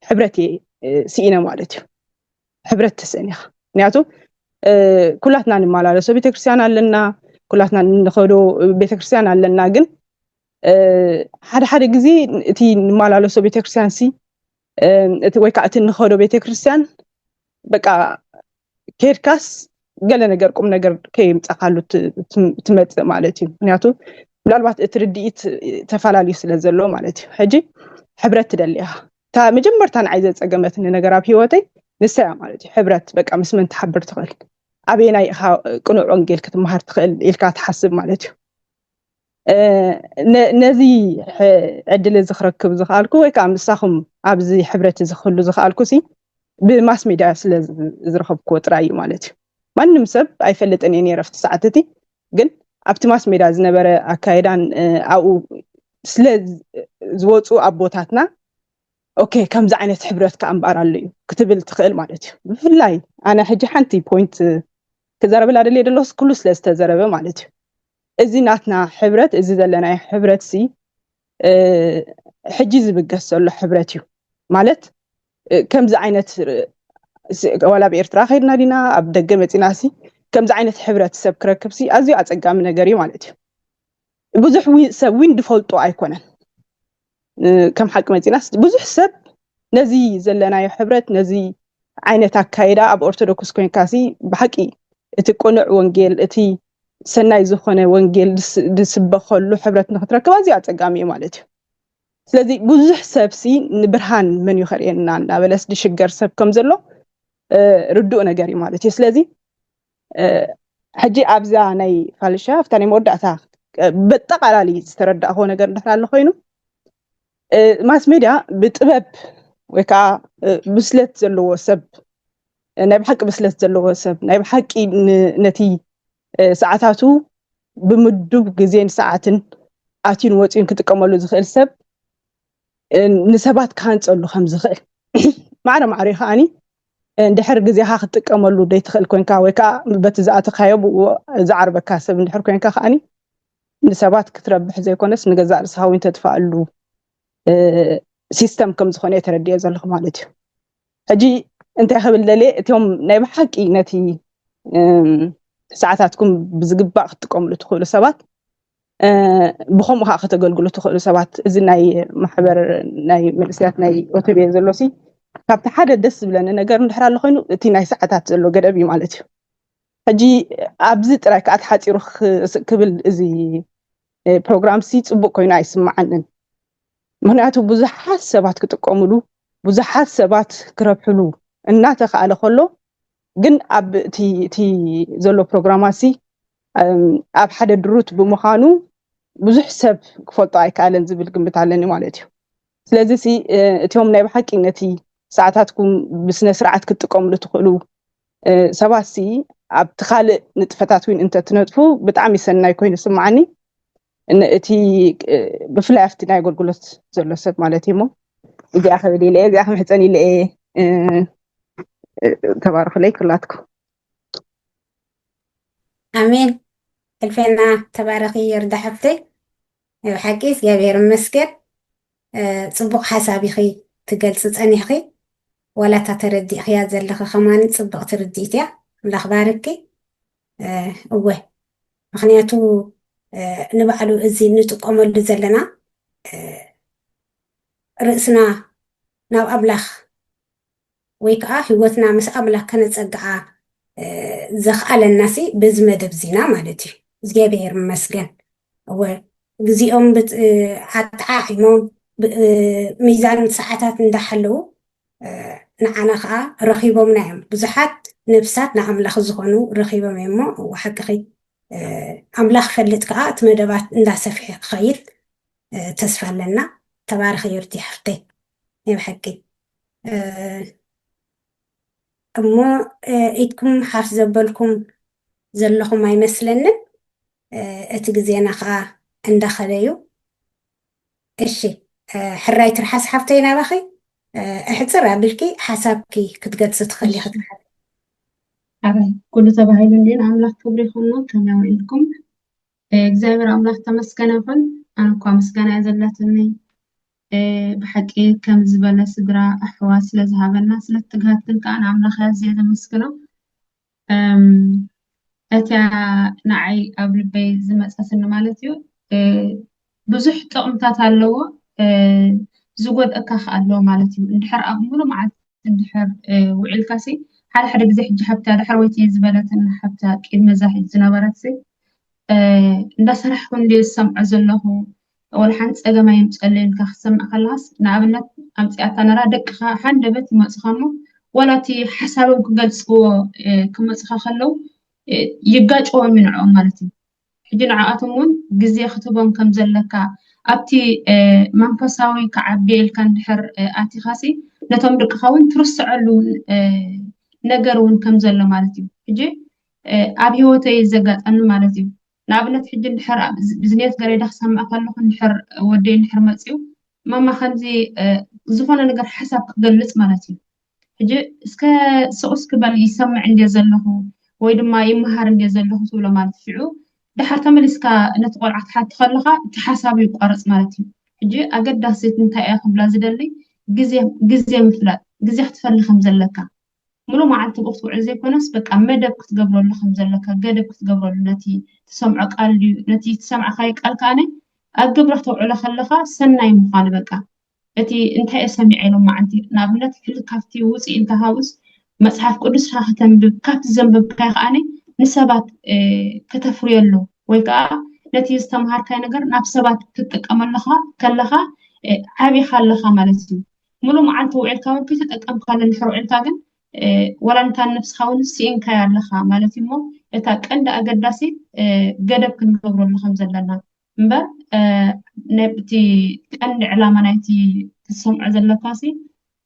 ሕብረት ሲኢነ ማለት እዩ ሕብረት ተሰኒኻ ምክንያቱ ኩላትና ንመላለሶ ቤተክርስትያን ኣለና ኩላትና ንኸዶ ቤተክርስትያን ኣለና ግን ሓደ ግዜ እቲ ንመላለሶ ቤተክርስትያን ሲ እቲ ወይ ከዓ እቲ ንኸዶ ቤተክርስትያን በቃ ኬድካስ ገለ ነገር ቁም ነገር ከይምፀኻሉ ትመፅእ ማለት እዩ ምክንያቱ ምናልባት እቲ ርድኢት ተፈላለዩ ስለ ዘሎ ማለት እዩ ሕጂ ሕብረት ትደሊ ኢኻ እታ መጀመርታ ንዓይ ዘፀገመትኒ ነገር ኣብ ሂወተይ ንሰያ ማለት እዩ ሕብረት በቃ ምስ መን ትሓብር ትኽእል ኣበየናይ ኢኻ ቅኑዕ ወንጌል ክትመሃር ትኽእል ኢልካ ትሓስብ ማለት እዩ ነዚ ዕድል ዝኽረክብ ዝኽኣልኩ ወይ ከዓ ምሳኹም ኣብዚ ሕብረት ዝኽህሉ ዝኽኣልኩሲ ብማስ ሚድያ ስለ ዝረኸብክዎ ጥራይ እዩ ማለት እዩ ማንም ሰብ ኣይፈልጥን እየ ነይረ ኣብቲ ሰዓት እቲ ግን ኣብቲ ማስ ሚድያ ዝነበረ ኣካይዳን ኣብኡ ስለ ዝወፁ ኣቦታትና ኦኬ ከምዚ ዓይነት ሕብረት ከዓ እምበኣር እዩ ክትብል ትኽእል ማለት እዩ ብፍላይ ኣነ ሕጂ ሓንቲ ፖይንት ክዘረብላ ደልየ ደለኹ ኩሉ ስለ ዝተዘረበ ማለት እዩ እዚ ናትና ሕብረት እዚ ዘለናይ ሕብረት ሲ ሕጂ ዝብገስ ዘሎ ሕብረት እዩ ማለት ከምዚ ዓይነት ወላ ብኤርትራ ከይድና ዲና ኣብ ደገ መፂናሲ ከምዚ ዓይነት ሕብረት ሰብ ክረክብሲ ኣዝዩ ኣፀጋሚ ነገር እዩ ማለት እዩ ብዙሕ ሰብ ውን ድፈልጦ ኣይኮነን ከም ሓቂ መፂናስ ብዙሕ ሰብ ነዚ ዘለናይ ሕብረት ነዚ ዓይነት ኣካይዳ ኣብ ኦርቶዶክስ ኮይንካሲ ብሓቂ እቲ ቁኑዕ ወንጌል እቲ ሰናይ ዝኾነ ወንጌል ዝስበኸሉ ሕብረት ንኽትረክብ ኣዝዩ ኣፀጋሚ እዩ ማለት እዩ ስለዚ ብዙሕ ሰብሲ ንብርሃን መን ይኸርየና እናበለስ ድሽገር ሰብ ከም ዘሎ ርዱእ ነገር እዩ ማለት እዩ ስለዚ ሕጂ ኣብዛ ናይ ፋልሻ ኣብታ ናይ መወዳእታ ብጠቃላሊ ዝተረዳእኮ ነገር እንድሕር ኣሎ ኮይኑ ማስ ሚድያ ብጥበብ ወይ ከዓ ብስለት ዘለዎ ሰብ ናይ ብሓቂ ብስለት ዘለዎ ሰብ ናይ ብሓቂ ነቲ ሰዓታቱ ብምዱብ ግዜን ሰዓትን ኣትዩን ወፂን ክጥቀመሉ ዝኽእል ሰብ ንሰባት ካንፀሉ ከም ዝኽእል ማዕረ ከዓኒ እንድሕር ግዜኻ ክትጥቀመሉ ደይትኽእል ኮንካ ወይ ከዓ በቲ ዝኣተኻዮ ዝዓርበካ ሰብ እንድሕር ኮንካ ከዓኒ ንሰባት ክትረብሕ ዘይኮነስ ንገዛእ ርእስኻ እውን ተጥፋኣሉ ሲስተም ከም ዝኾነ የተረድየ ዘለኹ ማለት እዩ ሕጂ እንታይ ክብል ደልየ እቶም ናይ ብሓቂ ነቲ ሰዓታትኩም ብዝግባእ ክትጥቀምሉ ትኽእሉ ሰባት ብኸምኡ ከዓ ከተገልግሉ ትኽእሉ ሰባት እዚ ናይ ማሕበር ናይ መንእሰያት ናይ ኦቶቤ ዘሎሲ ካብቲ ሓደ ደስ ዝብለኒ ነገር እንድሕር ኣሎ ኮይኑ እቲ ናይ ሰዓታት ዘሎ ገደብ እዩ ማለት እዩ ሕጂ ኣብዚ ጥራይ ከዓ ተሓፂሩ ክብል እዚ ፕሮግራም ሲ ፅቡቅ ኮይኑ ኣይስማዓንን ምክንያቱ ብዙሓት ሰባት ክጥቀምሉ ብዙሓት ሰባት ክረብሕሉ እናተኸኣለ ከሎ ግን ኣብ እቲ ዘሎ ፕሮግራማሲ ኣብ ሓደ ድሩት ብምዃኑ ብዙሕ ሰብ ክፈልጦ ኣይከኣለን ዝብል ግምት ኣለኒ ማለት እዩ ስለዚ እቲኦም ናይ ብሓቂ ነቲ ሰዓታትኩም ብስነ ስርዓት ክትጥቀምሉ ትኽእሉ ሰባት ኣብቲ ካልእ ንጥፈታት እውን እንተትነጥፉ ብጣዕሚ ሰናይ ኮይኑ ስማዓኒ እቲ ብፍላይ ኣብቲ ናይ ኣገልግሎት ዘሎ ሰብ ማለት እዩ ሞ እዚኣ ክብል ኢለ እዚኣ ክምሕፀን ኢለ ተባረኽለይ ኩላትኩም ኣሜን ሕልፈና ተባረኺ የርዳ ሓፍተይ ብሓቂ እግዚኣብሔር ይመስገን ፅቡቕ ሓሳብ ኢኺ ትገልፂ ፀኒሕኺ ዋላ እታ ተረዲእኽያ ዘለኻ ከማኒ ፅቡቕ ትርዲእት እያ ኣምላኽ ባርኪ እወ ምክንያቱ ንባዕሉ እዚ ንጥቀመሉ ዘለና ርእስና ናብ ኣምላኽ ወይ ከዓ ሂወትና ምስ ኣምላኽ ከነፀግዓ ዘኽኣለናሲ በዚ መደብ ዚና ማለት እዩ እግዚኣብሔር ይመስገን እወ ግዚኦም ኣጣዓዒሞም ሚዛን ሰዓታት እንዳሓለዉ ንዓና ከዓ ረኺቦምና እዮም ብዙሓት ነብሳት ንኣምላኽ ዝኾኑ ረኺቦም እዮም ሞ ሓቂኺ ኣምላኽ ፈልጥ ከዓ እቲ መደባት እንዳሰፊሐ ክኸይድ ተስፋ ኣለና ተባረኺ የርዲ ሓፍተይ ናይ ብሓቂ እሞ ኢድኩም ሓፍ ዘበልኩም ዘለኹም ኣይመስለንን እቲ ግዜና ከዓ እንዳኸደ እዩ እሺ ሕራይ ትርሓስ ሓፍተይ ናባኺ እሕፅር ኣቢልኪ ሓሳብኪ ክትገልፂ ትኽእሊ ክትሓ ኣባይ ኩሉ ተባሂሉ እንዴን ኣምላኽ ክብሪ ይኹኖ ከመይ ኢልኩም እግዚኣብሔር ኣምላኽ ተመስገነ ይኹን ኣነ እኳ ምስጋና እያ ዘለትኒ ብሓቂ ከም ዝበለ ስድራ ኣሕዋት ስለዝሃበና ስለትግሃትን ከዓ ንኣምላኽ ኣዝየ ዘመስግኖ እታ ንዓይ ኣብ ልበይ ዝመፀስኒ ማለት እዩ ብዙሕ ጥቕምታት ኣለዎ ዝጎድአካ ኣለዎ ማለት እዩ እንድሕር ኣብ ሙሉእ መዓልቲ እንድሕር ውዒልካሲ ሓደ ግዜ ሕጂ ሓብታ ድሕር ወይቲ ዝበለትን ሓብታ ቅድመ እዛ ሕጂ ዝነበረት እንዳሰራሕኩ እንደ ዝሰምዖ ዘለኹ ወላ ሓንቲ ፀገማ የምፀለይልካ ክትሰምዕ ከለሃስ ንኣብነት ኣምፅኣታ ነራ ደቅኻ ሓንደበት ይመፅኻ እሞ ወላ እቲ ሓሳቦም ክገልፅዎ ክመፅኻ ከለው ይጋጭዎም ይንዕኦም ማለት እዩ ሕጂ ንዓኣቶም እውን ግዜ ክትቦም ከም ዘለካ ኣብቲ መንፈሳዊ ክዓቢ ኢልካ እንድሕር ኣቲኻሲ ነቶም ደቅኻ እውን ትርስዐሉ ነገር እውን ከም ዘሎ ማለት እዩ ሕጂ ኣብ ሂወተይ ዘጋጠኒ ማለት እዩ ንኣብነት ሕጂ እንድሕር ብዝኔት ገሬዳ ክሰምዕ ከለኹ እንድሕር ወደይ እንድሕር መፅዩ ማማ ከምዚ ዝኾነ ነገር ሓሳብ ክገልፅ ማለት እዩ ሕጂ እስከ ስቑስ ክበል ይሰምዕ እንድየ ዘለኹ ወይ ድማ ይመሃር እንድየ ዘለኹ ትብሎ ማለት ሽዑ ድሓር ተመሊስካ ነቲ ቆልዓ ክትሓቲ ከለኻ እቲ ሓሳቡ ይቋረፅ ማለት እዩ ሕጂ ኣገዳሲት እንታይ እያ ክብላ ዝደሊ ግዜ ምፍላጥ ግዜ ክትፈሊ ከም ዘለካ ሙሉእ መዓልቲ ክትውዕል ዘይኮነስ በቃ መደብ ክትገብረሉ ከም ዘለካ ገደብ ክትገብረሉ ነቲ ትሰምዖ ቃል ድዩ ነቲ ትሰምዓኻዮ ቃል ከዓነ ኣብ ግብሪ ክተውዕሎ ከለኻ ሰናይ ምዃኑ በቃ እቲ እንታይ ሰሚዐ ኢሎም ማዓንቲ ንኣብነት ሕዚ ካብቲ ውፅእ እንተሃውስ መፅሓፍ ቅዱስካ ከተንብብ ካብቲ ዘንበብካዮ ከዓነ ንሰባት ከተፍርየሉ ወይ ከዓ ነቲ ዝተምሃርካዮ ነገር ናብ ሰባት ክትጥቀመለካ ከለካ ዓብይካ ኣለካ ማለት እዩ ሙሉእ መዓልቲ ውዒልካ እውን ከይተጠቀምካሉ እንድሕር ውዒልካ ግን ወላ እንታ ነብስካ እውን ስኢንካዮ ኣለካ ማለት እዩ እሞ እታ ቀንዲ ኣገዳሲት ገደብ ክንገብረሉ ከም ዘለና እምበር ነቲ ቀንዲ ዕላማ ናይቲ ትሰምዖ ዘለካሲ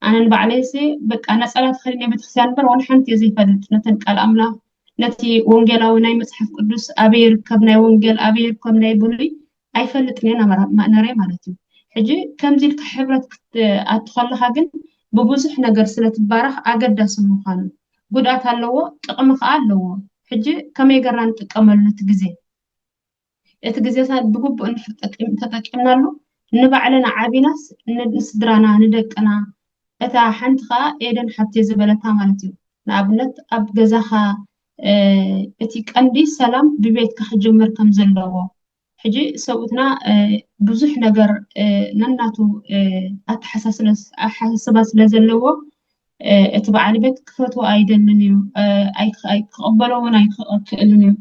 ኣነ ንባዕለይሲ በቃ ነፀላ ተኸዲነ ቤተክርስትያን እምበር ዋላ ሓንቲ እየ ዘይፈልጥ ነተን ቃል ኣምላኽ ነቲ ወንጌላዊ ናይ መፅሓፍ ቅዱስ ኣበይ ይርከብ ናይ ወንጌል ኣበይ ይርከብ ናይ ብሉይ ኣይፈልጥን እየ ነረይ ማለት እዩ ሕጂ ከምዚ ኢልካ ሕብረት ክትኣቱ ከለካ ግን ብብዙሕ ነገር ስለትባረኽ ኣገዳሲ ምዃኑ ጉድኣት ኣለዎ ጥቕሚ ከዓ ኣለዎ ሕጂ ከመይ ጌርና ንጥቀመሉ እቲ ግዜታት ብግቡእ ተጠቂምናሉ ንባዕልና ዓቢናስ ንስድራና ንደቅና እታ ሓንቲ ከዓ ኤደን ሓብቴ ዝበለታ ማለት እዩ ንኣብነት ኣብ ገዛኻ እቲ ቀንዲ ሰላም ብቤትካ ክጅመር ከም ዘለዎ ሕጂ ሰብኡትና ብዙሕ ነገር ነናቱ ኣተሓሳስባ ስለ ዘለዎ እቲ በዓል ቤት ክፈትዎ ኣይደልን እዩ ኣይክቕበሎ እውን ኣይክእልን እዩ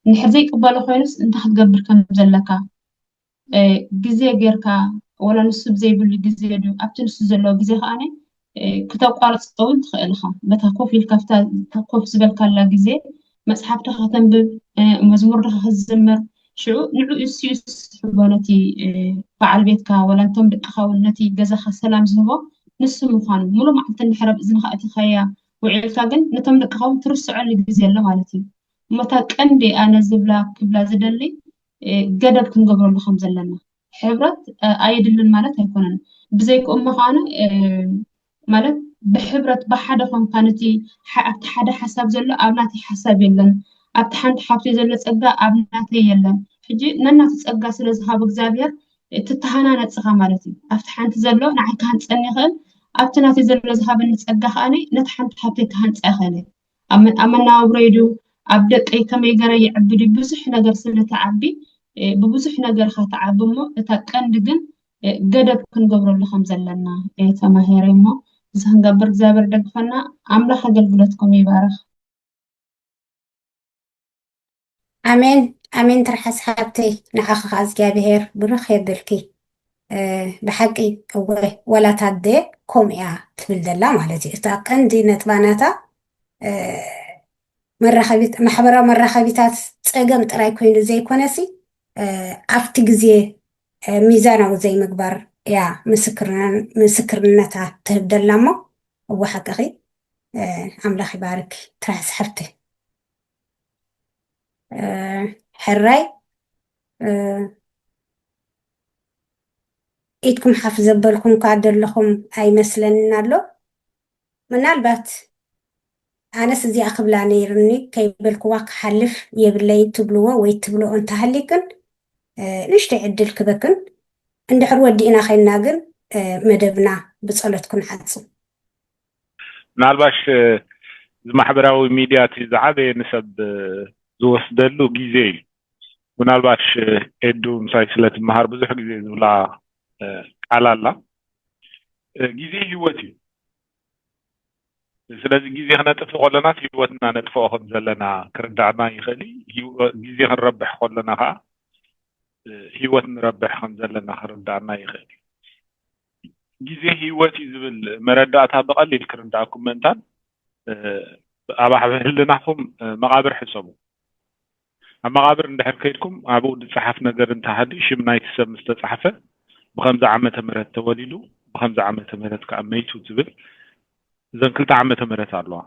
እንድሕር ዘይቅበሎ ኮይኑስ እንታይ ክትገብር ከም ዘለካ ግዜ ጌርካ ወላ ንሱ ብዘይብሉ ግዜ ድዩ ኣብቲ ንሱ ዘለዎ ግዜ ከዓነ ክተቋርፅ እውን ትኽእል ኢኻ በታ ኮፍ ኢልካ ኮፍ ዝበልካላ ግዜ መፅሓፍቲ ከተንብብ መዝሙር ዲኻ ክትዝምር ሽዑ ንዑ እሲዩስ ዝሕቦ ነቲ በዓል ቤትካ ወላ እንቶም ደቅኻ እውን ነቲ ገዛኻ ሰላም ዝህቦ ንሱ ምዃኑ ሙሉእ መዓልቲ እንድሕር ኣብ እዝንኻ እቲኸያ ውዒልካ ግን ነቶም ደቅኻ እውን ትርስዐሉ ግዜ ኣሎ ማለት እዩ እሞታ ቀንዲ ኣነ ዝብላ ክብላ ዝደሊ ገደብ ክንገብረሉ ከም ዘለና ሕብረት ኣይድልን ማለት ኣይኮነን ብዘይክኡ ምዃኑ ማለት ብሕብረት ብሓደ ኮንካ ነቲ ኣብቲ ሓደ ሓሳብ ዘሎ ኣብ ናተይ ሓሳብ የለን ኣብቲ ሓንቲ ሓብቲ ዘሎ ፀጋ ኣብ ናተይ የለን ሕጂ ነናቱ ፀጋ ስለ ዝሃብ እግዚኣብሔር ትተሃናነፅኻ ማለት እዩ ኣብቲ ሓንቲ ዘሎ ንዓይ ክሃንፀኒ ይኽእል ኣብቲ ናተይ ዘሎ ዝሃበኒ ፀጋ ከዓነ ነቲ ሓንቲ ሓብተይ ክሃንፀ ይኽእል ኣብ መነባብሮይ ድዩ ኣብ ደቀይ ከመይ ገረ ይዕብድ ብዙሕ ነገር ስለተዓቢ ብብዙሕ ነገር ካ ተዓቢ እሞ እታ ቀንዲ ግን ገደብ ክንገብረሉ ከም ዘለና ተማሂረ እሞ እዚ ክንገብር እግዚኣብሔር ደግፈና ኣምላኽ ኣገልግሎትኩም ይባርኽ ኣሜን ኣሜን ትርሓስ ሓብተይ ንዓኻ ከዓ እግዚኣብሔር ብሩኽ የብልኪ ብሓቂ እወይ ወላታደ ከምኡ እያ ትብል ዘላ ማለት እዩ እታ ቀንዲ ነጥባናታ ማሕበራዊ መራኸቢታት ፀገም ጥራይ ኮይኑ ዘይኮነሲ ኣብቲ ግዜ ሚዛናዊ ዘይምግባር እያ ምስክርነታ ትህብ ዘላ እሞ እወ ሓቂኺ ኣምላኽ ይባርክ ትርሓስ ሓብተይ ሕራይ ኢድኩም ሓፍ ዘበልኩም ካ ዘለኹም ኣይመስለንን ኣሎ ምናልባት ኣነስ እዚኣ ክብላ ነይሩኒ ከይበልክዋ ክሓልፍ የብለይ ትብልዎ ወይ ትብልኦ እንተሃሊክን ንሽተይ ዕድል ክበክን እንድሕር ወዲእና ኸይና ግን መደብና ብፀሎት ክንሓፅብ ምናልባሽ ማሕበራዊ ሚድያ እቲ ዝዓበየ ንሰብ ዝወስደሉ ግዜ እዩ ምናልባሽ ኤዱ ምሳይ ስለትመሃር ብዙሕ ግዜ ዝብላ ቃል ኣላ ግዜ ሂወት እዩ ስለዚ ግዜ ክነጥፍ ከለናት ሂወትና ነጥፍኦ ከም ዘለና ክርዳዕና ይኽእል ግዜ ክንረብሕ ከለና ከዓ ሂወት ንረብሕ ከም ዘለና ክርዳዕና ይኽእል ግዜ ሂወት እዩ ዝብል መረዳእታ ብቐሊል ክርዳእኩም ምእንታን ኣብ ህልናኹም መቃብር ሕሰቡ ኣብ መቃብር እንድሕር ከይድኩም ኣብኡ ዝፀሓፍ ነገር እንተሃዲ ሽም ናይቲ ሰብ ምስ ተፃሓፈ ብከምዚ ዓመተ ምህረት ተወሊዱ ብከምዚ ዓመተ ምህረት ከዓ መይቱ ዝብል እዘን 2 ዓመተ ምህረት ኣለዋ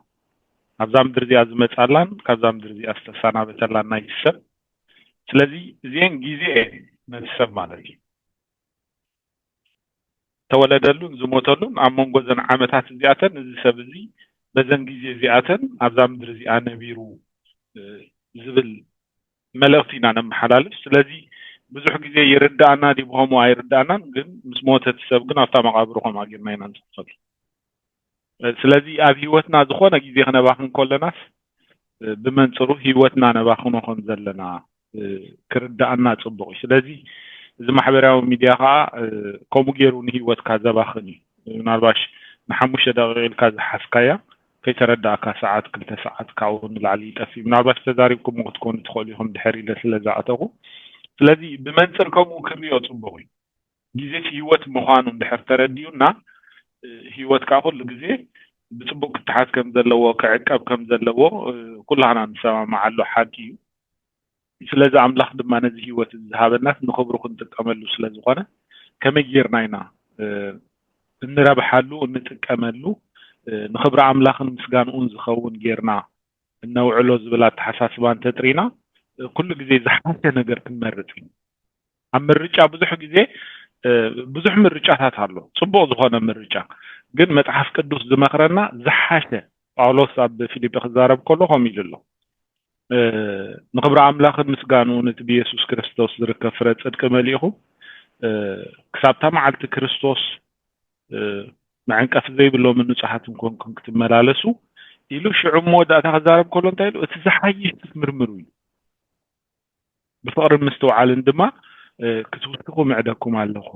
ኣብዛ ምድሪ እዚኣ ዝመፃላን ካብዛ ምድሪ እዚኣ ዝተሰናበተላን ናይ ሰብ ስለዚ እዚአን ግዜ ነቲ ሰብ ማለት እዩ ተወለደሉን ዝሞተሉን ኣብ መንጎ ዘን ዓመታት እዚኣተን እዚ ሰብ እዚ በዘን ግዜ እዚኣተን ኣብዛ ምድሪ እዚኣ ነቢሩ ዝብል መልእኽቲ ኢና ነመሓላልፍ ስለዚ ብዙሕ ግዜ ይርዳእና ዲብሆሞ ኣይርዳእናን ግን ምስ ሞተት ሰብ ግን ኣብታ መቃብሩ ከም ኣጊርና ኢና ንፅፈሉ ስለዚ ኣብ ሂወትና ዝኾነ ግዜ ክነባኽን ከለናስ ብመንፅሩ ሂወትና ነባኽኖ ከም ዘለና ክርዳእና ፅቡቅ እዩ ስለዚ እዚ ማሕበራዊ ሚድያ ከዓ ከምኡ ገይሩ ንሂወትካ ዘባኽን እዩ ምናልባሽ ን5 ደቂቃ ኢልካ ዝሓዝካያ ከይተረዳእካ ሰዓት 2 ሰዓት ካብኡ ንላዕሊ ይጠፍእ ምናልባሽ ተዛሪብኩም ክትኮኑ ትኽእሉ ኢኹም ድሕር ኢለ ስለዝኣተኹ ስለዚ ብመንፅር ከምኡ ክርዮ ፅቡቅ እዩ ግዜ ሂወት ምዃኑ እንድሕር ተረዲዩና ሂወትካ ኩሉ ግዜ ብፅቡቅ ክትሓዝ ከም ዘለዎ ክዕቀብ ከም ዘለዎ ኩላና ንሰማማዓሉ ሓቂ እዩ ስለዚ ኣምላኽ ድማ ነዚ ሂወት ዝሃበናት ንክብሩ ክንጥቀመሉ ስለዝኾነ ከመይ ጌርና ኢና እንረብሓሉ እንጥቀመሉ ንክብሪ ኣምላኽን ምስጋንኡን ዝኸውን ጌርና እነውዕሎ ዝብል ኣተሓሳስባ እንተጥሪና ኩሉ ግዜ ዝሓሸ ነገር ክንመርፅ እዩ ኣብ ምርጫ ብዙሕ ግዜ ብዙሕ ምርጫታት ኣሎ ፅቡቅ ዝኾነ ምርጫ ግን መጽሐፍ ቅዱስ ዝመክረና ዝሓሸ ጳውሎስ ኣብ ፊልጵ ክዛረብ ከሎ ከምኡ ኢሉ ኣሎ ንክብሪ ኣምላኽን ምስጋኑን እቲ ብኢየሱስ ክርስቶስ ዝርከብ ፍረ ጽድቂ መሊእኹም ክሳብታ መዓልቲ ክርስቶስ መዕንቀፍ ዘይብሎም ንጹሓትን ኮንኩም ክትመላለሱ ኢሉ ሽዑ ሞዳእታ ክዛረብ ከሎ እንታይ ኢሉ እቲ ዝሓይሽ ትምርምሩ እዩ ብፍቅርን ምስትውዓልን ድማ ክትውስኹ ምዕደኩም ኣለኹ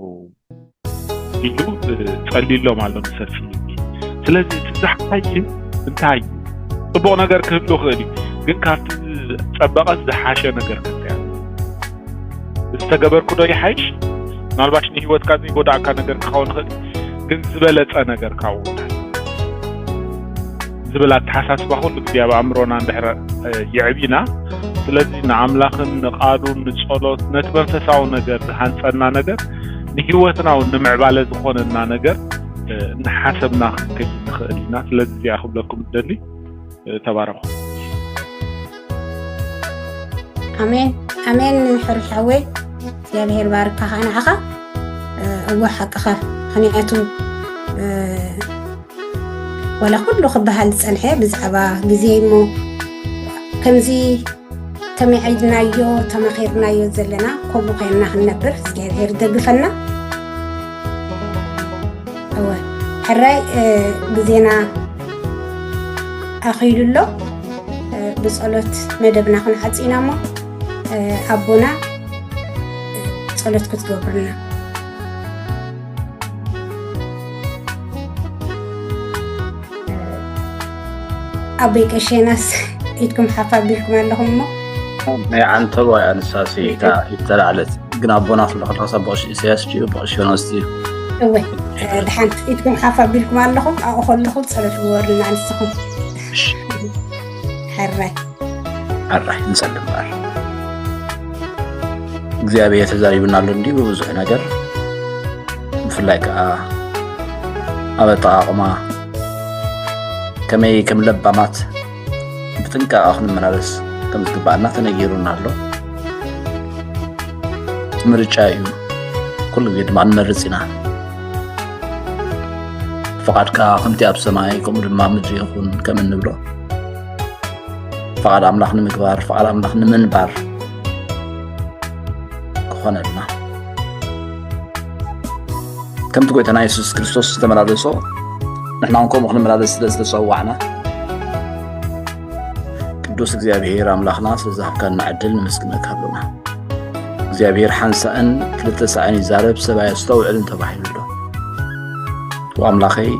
ኢሉ ጸሊሎም ኣሎ ንሰፊ ስለዚ እቲ ዝሓይሽ እንታይ ጽቡቕ ነገር ክህሉ ክእል ግን ካብቲ ፀበቐት ዝሓሸ ነገር ክትያ ዝተገበርኩ ዶ ይሓይሽ ምናልባሽ ንህይወትካ ዘይጎዳእካ ነገር ክኸውን ክእል ግን ዝበለፀ ነገር ካው ዝብል ኣተሓሳስባ ኩሉ ግዜ ኣብ ኣእምሮና እንድሕር ይዕቢና ስለዚ ንኣምላኽን ንቃሉን ንጸሎት ነቲ መንፈሳዊ ነገር ዝሃንፀና ነገር ንህይወትና እውን ንምዕባለ ዝኾነና ነገር ንሓሰብና ክንከይድ ንኽእል ኢና ስለዚ እዚኣ ክብለኩም እደሊ ተባረኹ ኣሜን ኣሜን ሕርሻወይ እግዚአብሔር ባርካ ንዓኻ እዋ ሓቅኻ ምክንያቱ ወላ ኩሉ ክበሃል ዝፀንሐ ብዛዕባ ግዜ እሞ ከምዚ ተመዒድናዮ ተመኺርናዮ ዘለና ከምኡ ኮይንና ክንነብር እግዚአብሔር ደግፈና ሕራይ ግዜና ኣኺሉሎ ብጸሎት መደብና ክንዓፂና እሞ ኣቦና ጸሎት ክትገብርና أبي كشيناس إيدكم حفابيلكم اللهم ما عنتلو يا أنساسي يتلع على جنابنا في الأخر صباش إساس جيو باش يناستي أوه دحين إيدكم حفابيلكم اللهم أخذ لخذ صلاة ورنا عن السخن حراي نسلم بار እግዚአብሔር ተዛሪብና ለንዲ በብዙ ነገር ፍላይካ አበጣቅማ ከመይ ከምለባማት ብጥንቃ አሁን መናለስ ከምዝግባና ተነጊሩናሎ ምርጫዩ ኩሉ ግዜ ድማ እንመርጽና ፈቃድካ ከምቲ ኣብ ሰማይ ከምኡ ድማ ምድሪ ይኹን ከምንብሎ ፈቃድ ኣምላኽ ንምግባር ፈቃድ ኣምላኽ ንምንባር كخوننا كم تقول أنا يسوع كريستوس تمرالسو نحن نكون مخنا مرالس لسوعنا كدوس እግዚአብሔር አምላኽና ስለዛፍ ካን ማዕድል ንምስግነካ ኣለና እግዚአብሔር ሓንሳእን ክልተ ሰዓን ይዛረብ ሰብኣይ ዝተውዕልን ተባሂሉሎ ወኣምላኸይ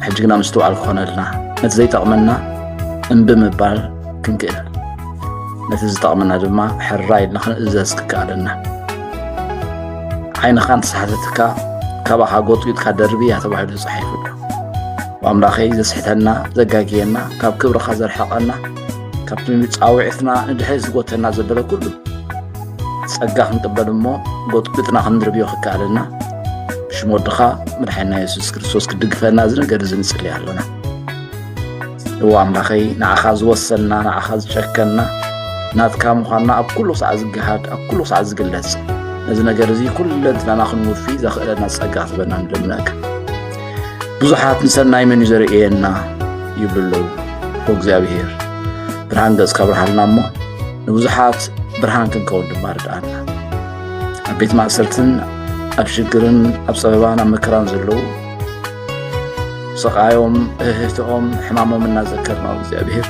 ሕጅግና ምስተውዓል ክኾነልና ነቲ ዘይጠቕመና እንብምባል ክንክእል ነቲ ዝጠቕመና ድማ ሕራይ ንኽንእዘዝ ክከኣለና عين خانت صحتك كباها قطويت كدربية تبعي لصحيح له وأملاخي إذا صحتنا زجاجينا كاب كبر خزر حقنا كاب تميت عوعثنا ندحيز قوتنا زبلا كله سجاه نتبل مو قطويتنا خندربيو خكالنا مش مودخا مرحنا يسوع كريستوس كدقفنا زنا جرزن سلي علينا هو أملاخي نأخذ وصلنا نأخذ شكلنا ناتكام خنا أبكله سعز جهاد أبكله سعز جلس نزنا جرزي كل الذين ناخذ فيه داخلنا سقاط بنا لمناك بزحات نسنا يمن يزرئنا يبللو وእግዚአብሔር برهان دز كبر حالنا مو بزحات برهان كنكون دماردانا بيت ما سلتن ابشكرن ابصبانا مكران زلو سقايوم اهتهم حمامهم نذكرنا وእግዚአብሔር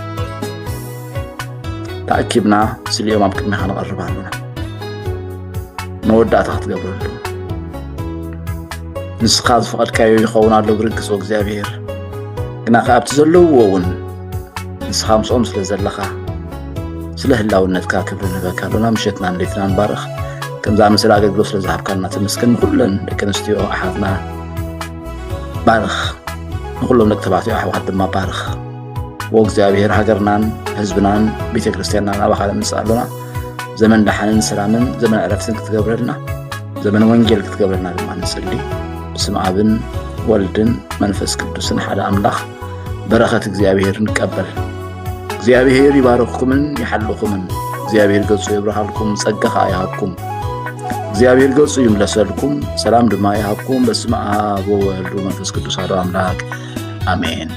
تاكيبنا سليوم امكن ما نقرب علينا نودات تقبل نسخات فقط كايو يخونا له بركس وእግዚአብሔር ግና ከኣብቲ ዘለውውን ንስኻም ጾም ስለ ዘለኻ ስለ ህላውነትካ ክብር ንበካሉና ምሸትና እንዴትና ንባርኽ ከምዛ ምስሊ ኣገልግሎት ስለ ዝሃብካልና ተመስገን ኩለን ደቂ ኣንስትዮ ኣሓትና ባርኽ ንኩሎም ደቂ ተባዕትዮ ኣሕዋት ድማ ባርኽ ወእግዚአብሔር ሃገርናን ህዝብናን ቤተ ክርስቲያንና ናባኻ ንምስኣሉና زمن دحنن سلامن زمن عرفتن كتقبلنا زمن وانجيل كتقبلنا لما نصلي بسم ابن ولدن منفس قدوسن حدا املاح بركه እግዚአብሔር نقبل እግዚአብሔር ይባርክኩምን ይحلكم እግዚአብሔር ገጹ ይብራሃልኩም ጸጋኻ ያሃብኩም እግዚአብሔር ገጹ ይምለሰልኩም ሰላም ድማ ይሃብኩም በስመ አብ ወወልድ ወመንፈስ ቅዱስ አሐዱ አምላክ አሜን